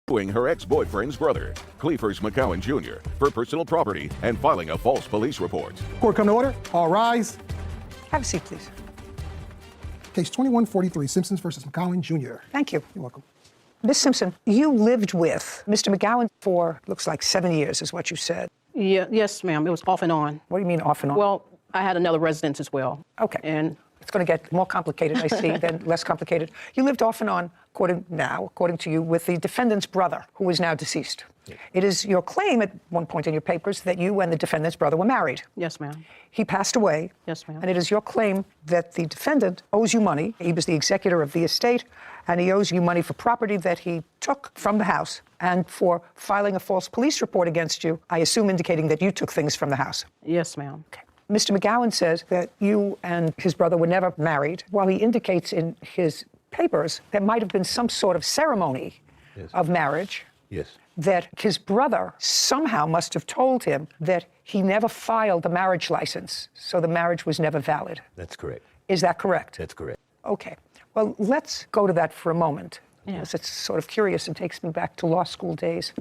Suing her ex-boyfriend's brother, Cleefers McCowan Jr., for personal property and filing a false police report. Court come to order. All rise. Have a seat, please. Case 2143, Simpsons versus McCowan Jr. Thank you. You're welcome. Ms. Simpson, you lived with Mr. McGowan for, looks like 7 years is what you said. Yeah, yes, ma'am. It was off and on. What do you mean off and on? Well, I had another residence as well. Okay. And it's going to get more complicated, I see, than less complicated. You lived off and on, according to you, with the defendant's brother, who is now deceased. Yes. It is your claim at one point in your papers that you and the defendant's brother were married. Yes, ma'am. He passed away. Yes, ma'am. And it is your claim that the defendant owes you money. He was the executor of the estate, and he owes you money for property that he took from the house and for filing a false police report against you, I assume indicating that you took things from the house. Yes, ma'am. Okay. Mr. McGowan says that you and his brother were never married, while he indicates in his papers there might have been some sort of ceremony of marriage. Yes. That his brother somehow must have told him that he never filed a marriage license, so the marriage was never valid. That's correct. Is that correct? That's correct. Okay. Well, let's go to that for a moment. Yes. It's sort of curious and takes me back to law school days.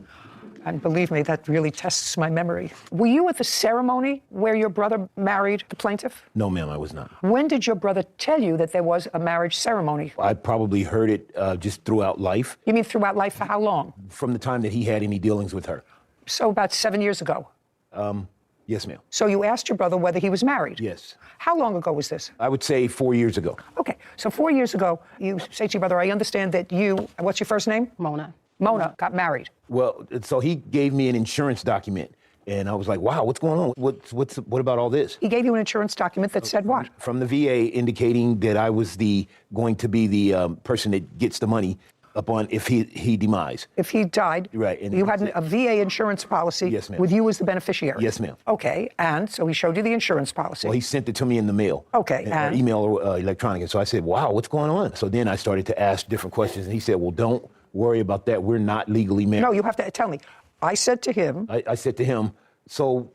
And believe me, that really tests my memory. Were you at the ceremony where your brother married the plaintiff? No, ma'am, I was not. When did your brother tell you that there was a marriage ceremony? I probably heard it just throughout life. You mean throughout life for how long? From the time that he had any dealings with her. So about 7 years ago? Yes, ma'am. So you asked your brother whether he was married? Yes. How long ago was this? I would say 4 years ago. Okay, so 4 years ago, you say to your brother, I understand that you, what's your first name? Mona. Mona got married. Well, so he gave me an insurance document, and I was like, wow, what's going on? What about all this? He gave you an insurance document that said what? From the VA, indicating that I was going to be the person that gets the money upon if he demise. If he died, right? And you had a VA insurance policy. Yes, ma'am. With you as the beneficiary. Yes, ma'am. Okay, and so he showed you the insurance policy. Well, he sent it to me in the mail. Okay, or email or electronic. And so I said, wow, what's going on? So then I started to ask different questions, and he said, well, don't worry about that. We're not legally married. No, you have to tell me. I said to him. I said to him, so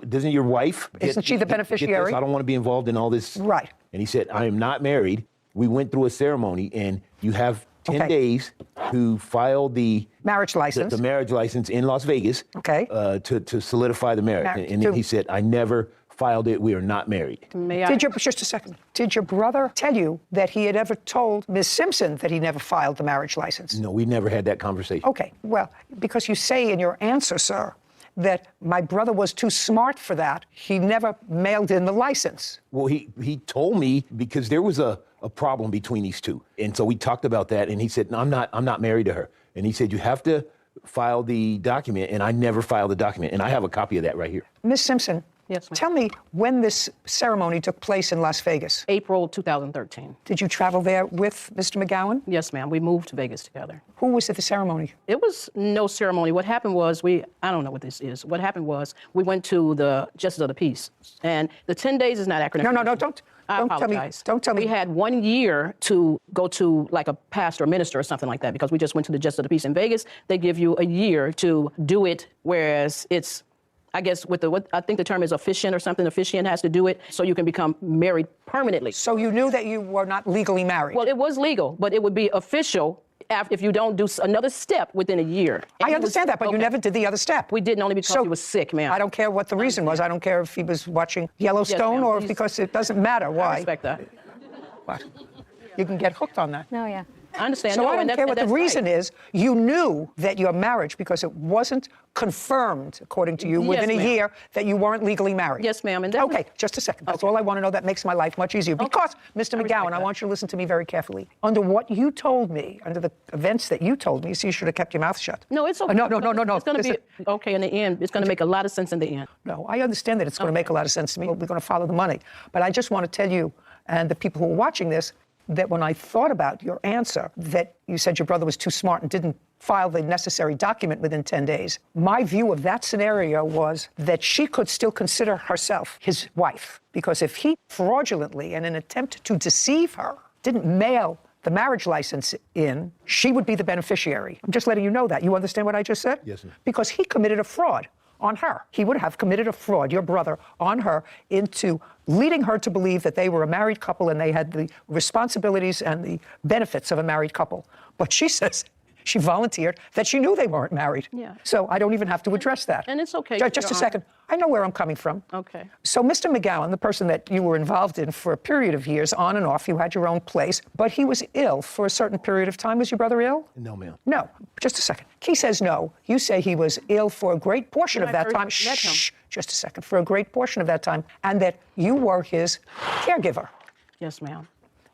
doesn't your wife? Isn't she the beneficiary? I don't want to be involved in all this. Right. And he said, I am not married. We went through a ceremony, and you have 10 days to file the marriage license. The marriage license in Las Vegas. Okay. To solidify the marriage. And then he said, I never filed it. We are not married. Just a second. Did your brother tell you that he had ever told Ms. Simpson that he never filed the marriage license? No, we never had that conversation. Okay. Well, because you say in your answer, sir, that my brother was too smart for that, he never mailed in the license. Well, he told me because there was a problem between these two. And so we talked about that, and he said, no, I'm not married to her. And he said, you have to file the document, and I never filed the document. And I have a copy of that right here. Ms. Simpson, yes, ma'am. Tell me when this ceremony took place in Las Vegas. April 2013. Did you travel there with Mr. McGowan? Yes, ma'am. We moved to Vegas together. Who was at the ceremony? It was no ceremony. What happened was I don't know what this is. What happened was we went to the Justice of the Peace. And the 10 days is not accurate. No, don't. I apologize. Don't tell me. We had 1 year to go to like a pastor or minister or something like that because we just went to the Justice of the Peace in Vegas. They give you a year to do it, whereas it's, I guess, what I think the term is officiant or something. Officiant has to do it so you can become married permanently. So you knew that you were not legally married? Well, it was legal, but it would be official if you don't do another step within a year. I understand that, but you never did the other step. We didn't, only because he was sick, ma'am. I don't care what the reason was. I don't care if he was watching Yellowstone or because it doesn't matter why. I respect that. What? You can get hooked on that. No, yeah. I understand. So no, I don't care what the reason is. You knew that your marriage, because it wasn't confirmed, according to you, within a year that you weren't legally married. Yes, ma'am. Okay, just a second. That's all I want to know. That makes my life much easier. Because, Mr. McGowan, I want you to listen to me very carefully. Under what you told me, under the events that you told me, so you should have kept your mouth shut. No, it's okay. No. It's going to be okay in the end. It's going to make a lot of sense in the end. No, I understand that it's going to make a lot of sense to me. We're going to follow the money. But I just want to tell you and the people who are watching this that when I thought about your answer, that you said your brother was too smart and didn't file the necessary document within 10 days, my view of that scenario was that she could still consider herself his wife. Because if he fraudulently, in an attempt to deceive her, didn't mail the marriage license in, she would be the beneficiary. I'm just letting you know that. You understand what I just said? Yes, ma'am. Because he committed a fraud on her. He would have committed a fraud, your brother, on her into leading her to believe that they were a married couple and they had the responsibilities and the benefits of a married couple. But she says she volunteered that she knew they weren't married. Yeah. So I don't even have to address that. And it's okay. Just a second. I know where I'm coming from. Okay. So Mr. McGowan, the person that you were involved in for a period of years, on and off, you had your own place, but he was ill for a certain period of time. Was your brother ill? No, ma'am. No. Just a second. He says no. You say he was ill for a great portion of that time. Shh. just a second, for a great portion of that time, and that you were his caregiver. Yes, ma'am.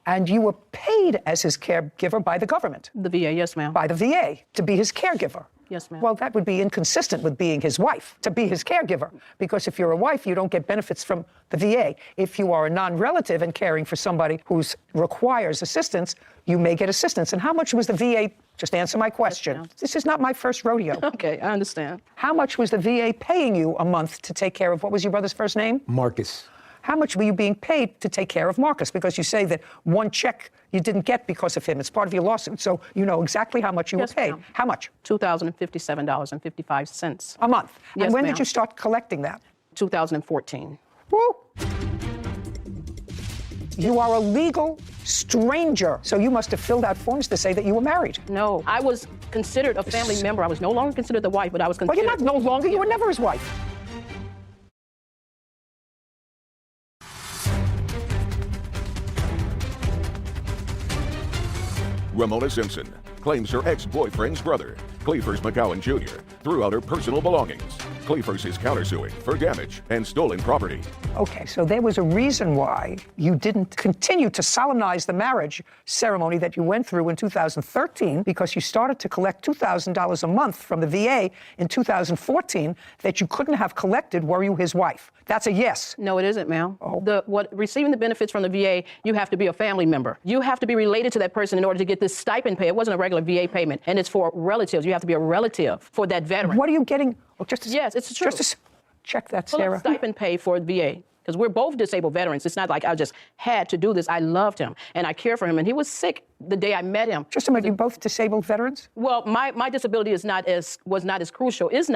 And you were paid as his caregiver by the government. The VA, yes, ma'am. By the VA, to be his caregiver. Yes, ma'am. Well, that would be inconsistent with being his wife, to be his caregiver, because if you're a wife, you don't get benefits from the VA. If you are a non-relative and caring for somebody who requires assistance, you may get assistance. And how much was the VA, just answer my question. Yes, this is not my first rodeo. Okay, I understand. How much was the VA paying you a month to take care of, what was your brother's first name? Marcus. How much were you being paid to take care of Marcus? Because you say that one check you didn't get because of him. It's part of your lawsuit, so you know exactly how much you were paid. Ma'am. How much? $2,057.55. A month. Yes, and when ma'am. did you start collecting that? 2014. Woo! You are a legal stranger, so you must have filled out forms to say that you were married. No, I was considered a family member. I was no longer considered the wife, but I was considered... Well, you're not no longer. You were never his wife. Ramona Simpson claims her ex-boyfriend's brother, Cleefers McGowan Jr., threw out her personal belongings. Cleefers is countersuing for damage and stolen property. Okay, so there was a reason why you didn't continue to solemnize the marriage ceremony that you went through in 2013, because you started to collect $2,000 a month from the VA in 2014 that you couldn't have collected were you his wife. That's a yes. No, it isn't, ma'am. Oh. Receiving the benefits from the VA, you have to be a family member. You have to be related to that person in order to get this stipend pay. It wasn't a regular VA payment, and it's for relatives. You have to be a relative for that veteran. What are you getting? Oh, yes, it's true. Check that, Full Sarah. stipend pay for the VA. Because we're both disabled veterans. It's not like I just had to do this. I loved him, and I care for him, and he was sick the day I met him. Just a minute, you both disabled veterans? Well, my disability was not as crucial as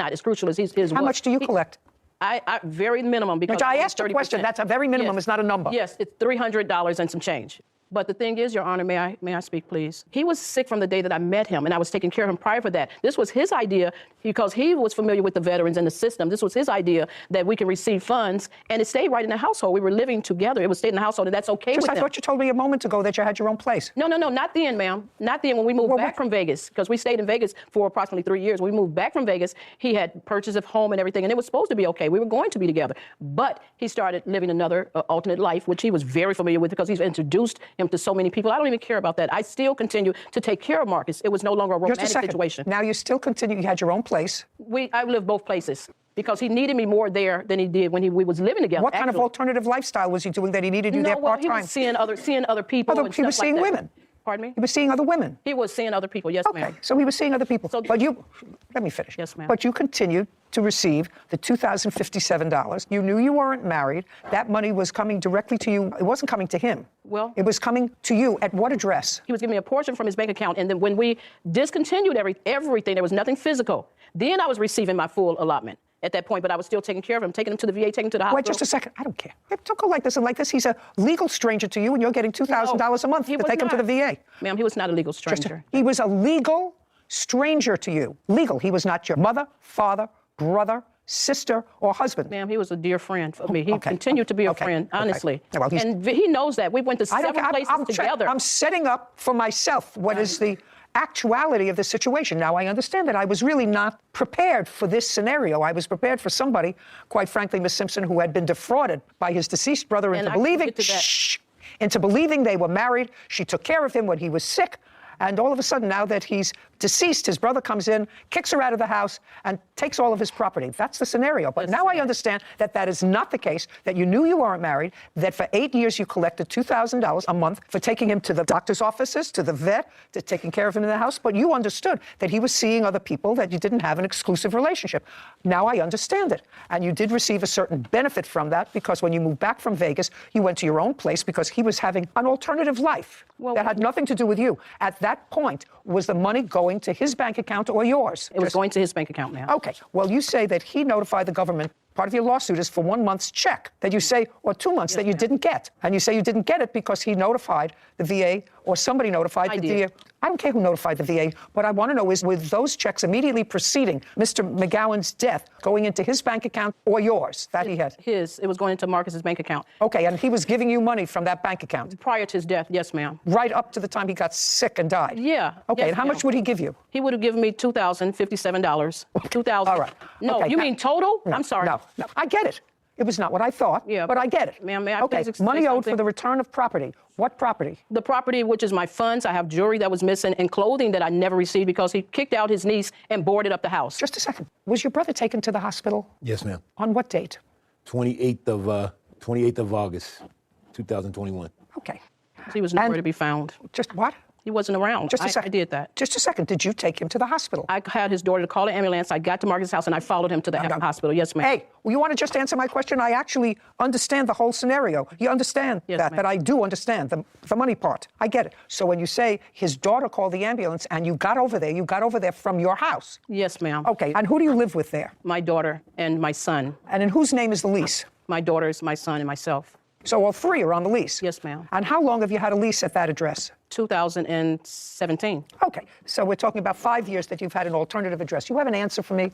his was. How much do you collect? I very minimum, because I asked a question. That's a very minimum. Yes. It's not a number. Yes, it's $300 and some change. But the thing is, Your Honor, may I speak, please? He was sick from the day that I met him, and I was taking care of him prior for that. This was his idea, because he was familiar with the veterans and the system. This was his idea that we can receive funds, and it stayed right in the household. We were living together. It was stayed in the household, and that's okay with him. I thought you told me a moment ago that you had your own place. No, not then, ma'am. Not then. When we moved back from Vegas, because we stayed in Vegas for approximately 3 years. When we moved back from Vegas, he had purchase of home and everything, and it was supposed to be okay. We were going to be together. But he started living another alternate life, which he was very familiar with, because he's introduced him to so many people. I don't even care about that. I still continue to take care of Marcus. It was no longer a romantic situation. Now you still continue. You had your own place. I lived both places, because he needed me more there than he did when we was living together. What kind of alternative lifestyle was he doing that he needed you there part-time? He was seeing other people. He was seeing women. Pardon me? He was seeing other women. He was seeing other people, yes, ma'am. Okay, so he was seeing other people. But let me finish. Yes, ma'am. But you continued to receive the $2,057. You knew you weren't married. That money was coming directly to you. It wasn't coming to him. Well, it was coming to you. At what address? He was giving me a portion from his bank account, and then when we discontinued everything, there was nothing physical. Then I was receiving my full allotment at that point, but I was still taking care of him, taking him to the VA, taking him to the hospital. Wait just a second. I don't care. Don't go like this and like this. He's a legal stranger to you, and you're getting $2,000 a month to take him to the VA. Ma'am, he was not a legal stranger. He was a legal stranger to you. Legal. He was not your mother, father, brother, sister, or husband. Ma'am, he was a dear friend for me. He continued to be a friend, honestly. Well, and he knows that. We went to several places together. I'm setting up for myself what is the actuality of the situation. Now, I understand that I was really not prepared for this scenario. I was prepared for somebody, quite frankly, Ms. Simpson, who had been defrauded by his deceased brother into believing they were married. She took care of him when he was sick. And all of a sudden, now that he's deceased, his brother comes in, kicks her out of the house, and takes all of his property. That's the scenario. But now I understand that that is not the case, that you knew you weren't married, that for 8 years you collected $2,000 a month for taking him to the doctor's offices, to the vet, to taking care of him in the house. But you understood that he was seeing other people, that you didn't have an exclusive relationship. Now I understand it. And you did receive a certain benefit from that, because when you moved back from Vegas, you went to your own place because he was having an alternative life that had nothing to do with you. At that point, was the money going to his bank account or yours? It was going to his bank account now. Okay. Well, you say that he notified the government. Part of your lawsuit is for 1 month's check that you say, or 2 months that you didn't get. And you say you didn't get it because he notified the VA, or somebody notified the VA. I don't care who notified the VA. What I want to know is, with those checks immediately preceding Mr. McGowan's death going into his bank account or yours that he had? His. It was going into Marcus's bank account. Okay, and he was giving you money from that bank account? Prior to his death, yes, ma'am. Right up to the time he got sick and died? Yeah. Okay, yes, and how much would he give you? He would have given me $2,057. $2,000. All right. No, Okay, you now- mean total? No, I'm sorry. No, I get it. It was not what I thought, but I get it. Ma'am, may I okay, please say money owed something? for the return of property. What property? The property, which is my funds. I have jewelry that was missing and clothing that I never received because he kicked out his niece and boarded up the house. Just a second. Was your brother taken to the hospital? Yes, ma'am. On what date? 28th of August, 2021. Okay. He was nowhere to be found. Just what? He wasn't around. Just a second. I did that. Just a second. Did you take him to the hospital? I had his daughter to call the ambulance. I got to Marcus's house and I followed him to the hospital. Yes, ma'am. Hey, well, you want to just answer my question? I actually understand the whole scenario. You understand that I do understand the money part. I get it. So when you say his daughter called the ambulance and you got over there from your house? Yes, ma'am. Okay, and who do you live with there? My daughter and my son. And in whose name is the lease? My daughter's, my son, and myself. So all three are on the lease? Yes, ma'am. And how long have you had a lease at that address? 2017. Okay, so we're talking about 5 years that you've had an alternative address. You have an answer for me?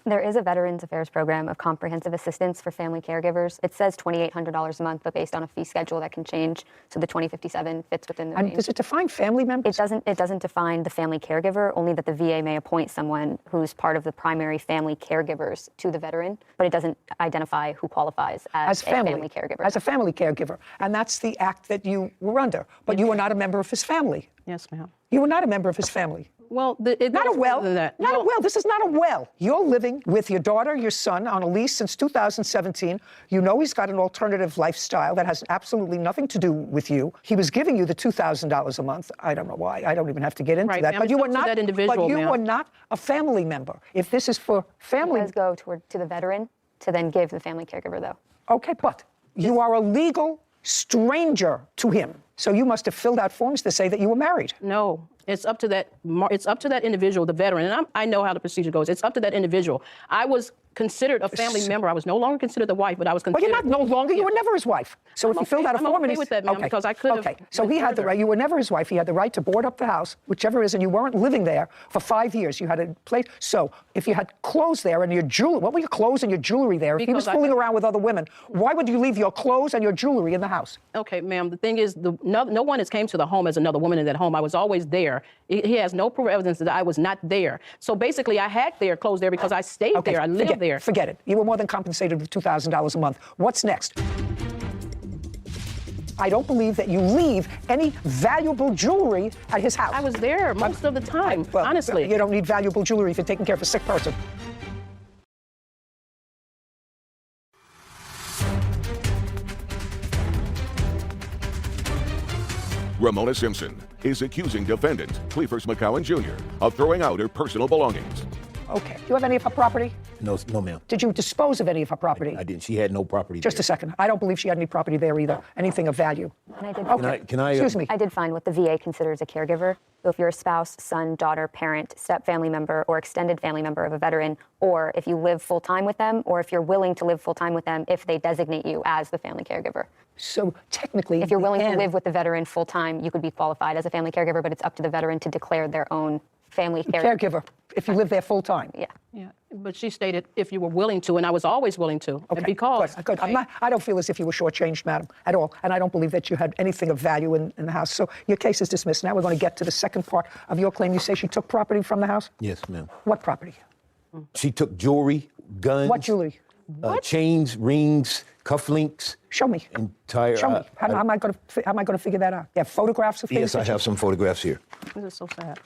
There is a Veterans Affairs program of comprehensive assistance for family caregivers. It says $2,800 a month, but based on a fee schedule that can change. So the 2057 fits within the range. And does it define family members? It doesn't define the family caregiver, only that the VA may appoint someone who's part of the primary family caregivers to the veteran, but it doesn't identify who qualifies as a family caregiver. As a family caregiver. And that's the act that you were under. But you were not a member of his family. Yes, ma'am. You were not a member of his family. Well, not a well. That. Not a well. This is not a well. You're living with your daughter, your son, on a lease since 2017. You know he's got an alternative lifestyle that has absolutely nothing to do with you. He was giving you the $2,000 a month. I don't know why. I don't even have to get into that. Ma'am, But you it's were up to not. that individual, but you ma'am. were not a family member. If this is for family, It does go to the veteran to then give the family caregiver, though. okay, but you are a legal stranger to him. So you must have filled out forms to say that you were married. No, it's up to that. It's up to that individual, the veteran, and I know how the procedure goes. It's up to that individual. I was considered a family member. I was no longer considered the wife, but I was considered. Well, you're not no longer. You were never his wife. So if you filled out a form, I'm okay with that, ma'am, because I could have. Okay, so he had the right. You were never his wife. He had the right to board up the house, whichever is, and you weren't living there for 5 years. You had a place. So if you had clothes there and your jewelry, what were your clothes and your jewelry there? If he was Because fooling around with other women, why would you leave your clothes and your jewelry in the house? Okay, ma'am. The thing is, no one has came to the home as another woman in that home. I was always there. He has no proof of evidence that I was not there. So basically, I had their clothes there because I stayed there. I lived there. Forget it. You were more than compensated with $2,000 a month. What's next? I don't believe that you leave any valuable jewelry at his house. I was there most of the time, honestly. You don't need valuable jewelry if you're taking care of a sick person. Ramona Simpson is accusing defendant Cleefers McCowan Jr. of throwing out her personal belongings. Okay. Do you have any of her property? No, ma'am. Did you dispose of any of her property? I didn't. She had no property Just there. a second. I don't believe she had any property there either. Anything of value. And I did. Okay. Can I Excuse me. I did find what the VA considers a caregiver. So if you're a spouse, son, daughter, parent, step-family member, or extended family member of a veteran, or if you live full-time with them, or if you're willing to live full-time with them if they designate you as the family caregiver. So technically, if you're willing to live with the veteran full-time, you could be qualified as a family caregiver, but it's up to the veteran to declare their own family caregiver if you live there full-time. Yeah. Yeah, but she stated if you were willing to, and I was always willing to. Okay, and because good. I don't feel as if you were shortchanged, madam, at all. And I don't believe that you had anything of value in the house. So your case is dismissed. Now we're going to get to the second part of your claim. You say she took property from the house? Yes, ma'am. What property? She took jewelry, guns. What jewelry? Chains, rings, cufflinks. Show me. Entire. Show me. How am I going to figure that out? You have photographs of things? Yes, I have some photographs here. This is so sad.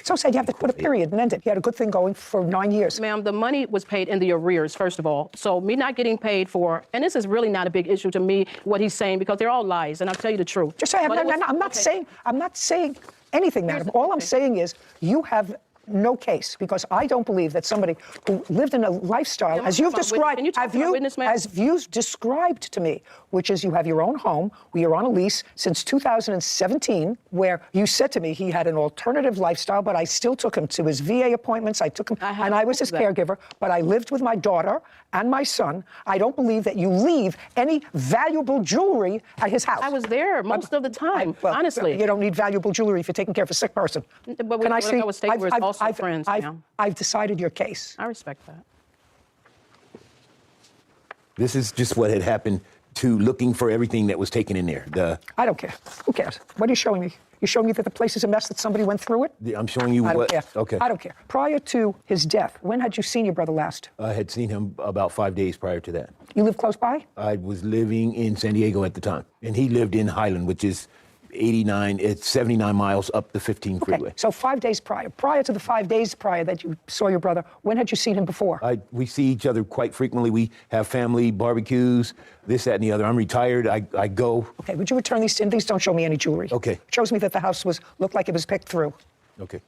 So sad you have to put a period and end it. You had a good thing going for 9 years. Ma'am, the money was paid in the arrears, first of all. So me not getting paid for, and this is really not a big issue to me, what he's saying, because they're all lies, and I'll tell you the truth. Just say, I'm not saying anything, madam. All I'm saying is you have no case, because I don't believe that somebody who lived in a lifestyle, as you've described, as you've described to me, which is you have your own home, where you're on a lease since 2017, where you said to me he had an alternative lifestyle, but I still took him to his VA appointments. I took him, and I was his caregiver, but I lived with my daughter and my son. I don't believe that you leave any valuable jewelry at his house. I was there most of the time, honestly. You don't need valuable jewelry if you're taking care of a sick person. But can I see? I was taking was also friends. I've decided your case. I respect that. This is just what had happened to looking for everything that was taken in there. I don't care. Who cares? What are you showing me? You're showing me that the place is a mess, that somebody went through it? I'm showing you I what. don't care. Okay. I don't care. Prior to his death, when had you seen your brother last? I had seen him about 5 days prior to that. You live close by? I was living in San Diego at the time, and he lived in Highland, which is 79 miles up the 15 freeway. Okay. So 5 days prior to the 5 days prior that you saw your brother, when had you seen him before? We see each other quite frequently. We have family barbecues, this, that, and the other. I'm retired. I go. Okay, would you return these? These don't show me any jewelry. Okay. It shows me that the house looked like it was picked through. Okay.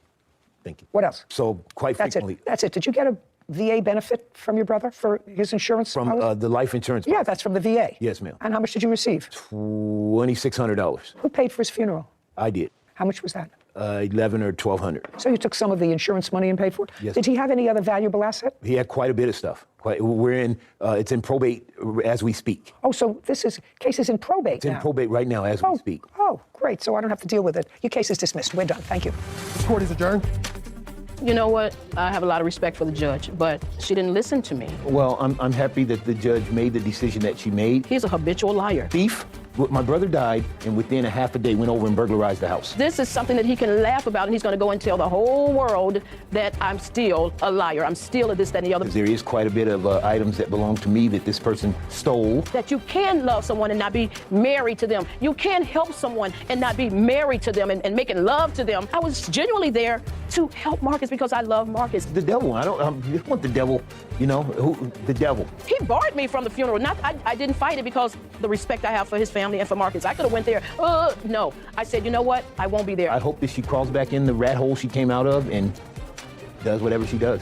Thank you. What else? So quite frequently. That's it. Did you get a VA benefit from your brother for his insurance? From the life insurance. Yeah, that's from the VA. Yes, ma'am. And how much did you receive? $2,600. Who paid for his funeral? I did. How much was that? $1,100 or $1,200. So you took some of the insurance money and paid for it? Yes. Did he have any other valuable asset? He had quite a bit of stuff. It's in probate as we speak. Oh, so case is in probate now? It's in probate right now as we speak. Oh, great. So I don't have to deal with it. Your case is dismissed. We're done. Thank you. The court is adjourned. You know what? I have a lot of respect for the judge, but she didn't listen to me. Well, I'm happy that the judge made the decision that she made. He's a habitual liar. Thief. My brother died, and within a half a day went over and burglarized the house. This is something that he can laugh about, and he's going to go and tell the whole world that I'm still a liar. I'm still a this, that, and the other. There is quite a bit of items that belong to me that this person stole. That you can love someone and not be married to them. You can help someone and not be married to them and making love to them. I was genuinely there to help Marcus because I love Marcus. The devil. I don't want the devil, the devil. He barred me from the funeral. I didn't fight it because the respect I have for his family and for Marcus. I could have went there. No. I said, you know what? I won't be there. I hope that she crawls back in the rat hole she came out of and does whatever she does.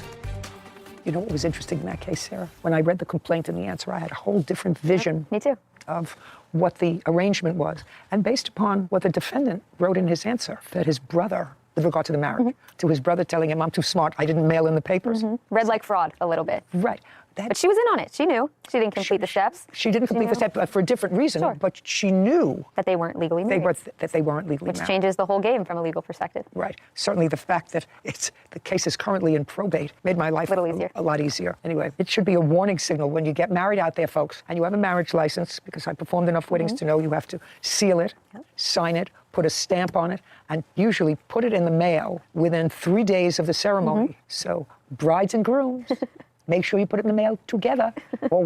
You know what was interesting in that case, Sarah? When I read the complaint and the answer, I had a whole different vision. Me too. Of what the arrangement was. And based upon what the defendant wrote in his answer, that his brother, with regard to the marriage, to his brother telling him, I'm too smart, I didn't mail in the papers. Read like fraud a little bit. Right. But she was in on it. She knew. She didn't complete the steps. She didn't complete the step for a different reason, but she knew that they weren't legally married. That they weren't legally Which married. changes the whole game from a legal perspective. Right. Certainly the fact that the case is currently in probate made my life a lot easier. Anyway, it should be a warning signal when you get married out there, folks, and you have a marriage license, because I performed enough weddings to know you have to seal it, sign it, put a stamp on it, and usually put it in the mail within 3 days of the ceremony. So brides and grooms, make sure you put it in the mail together. Or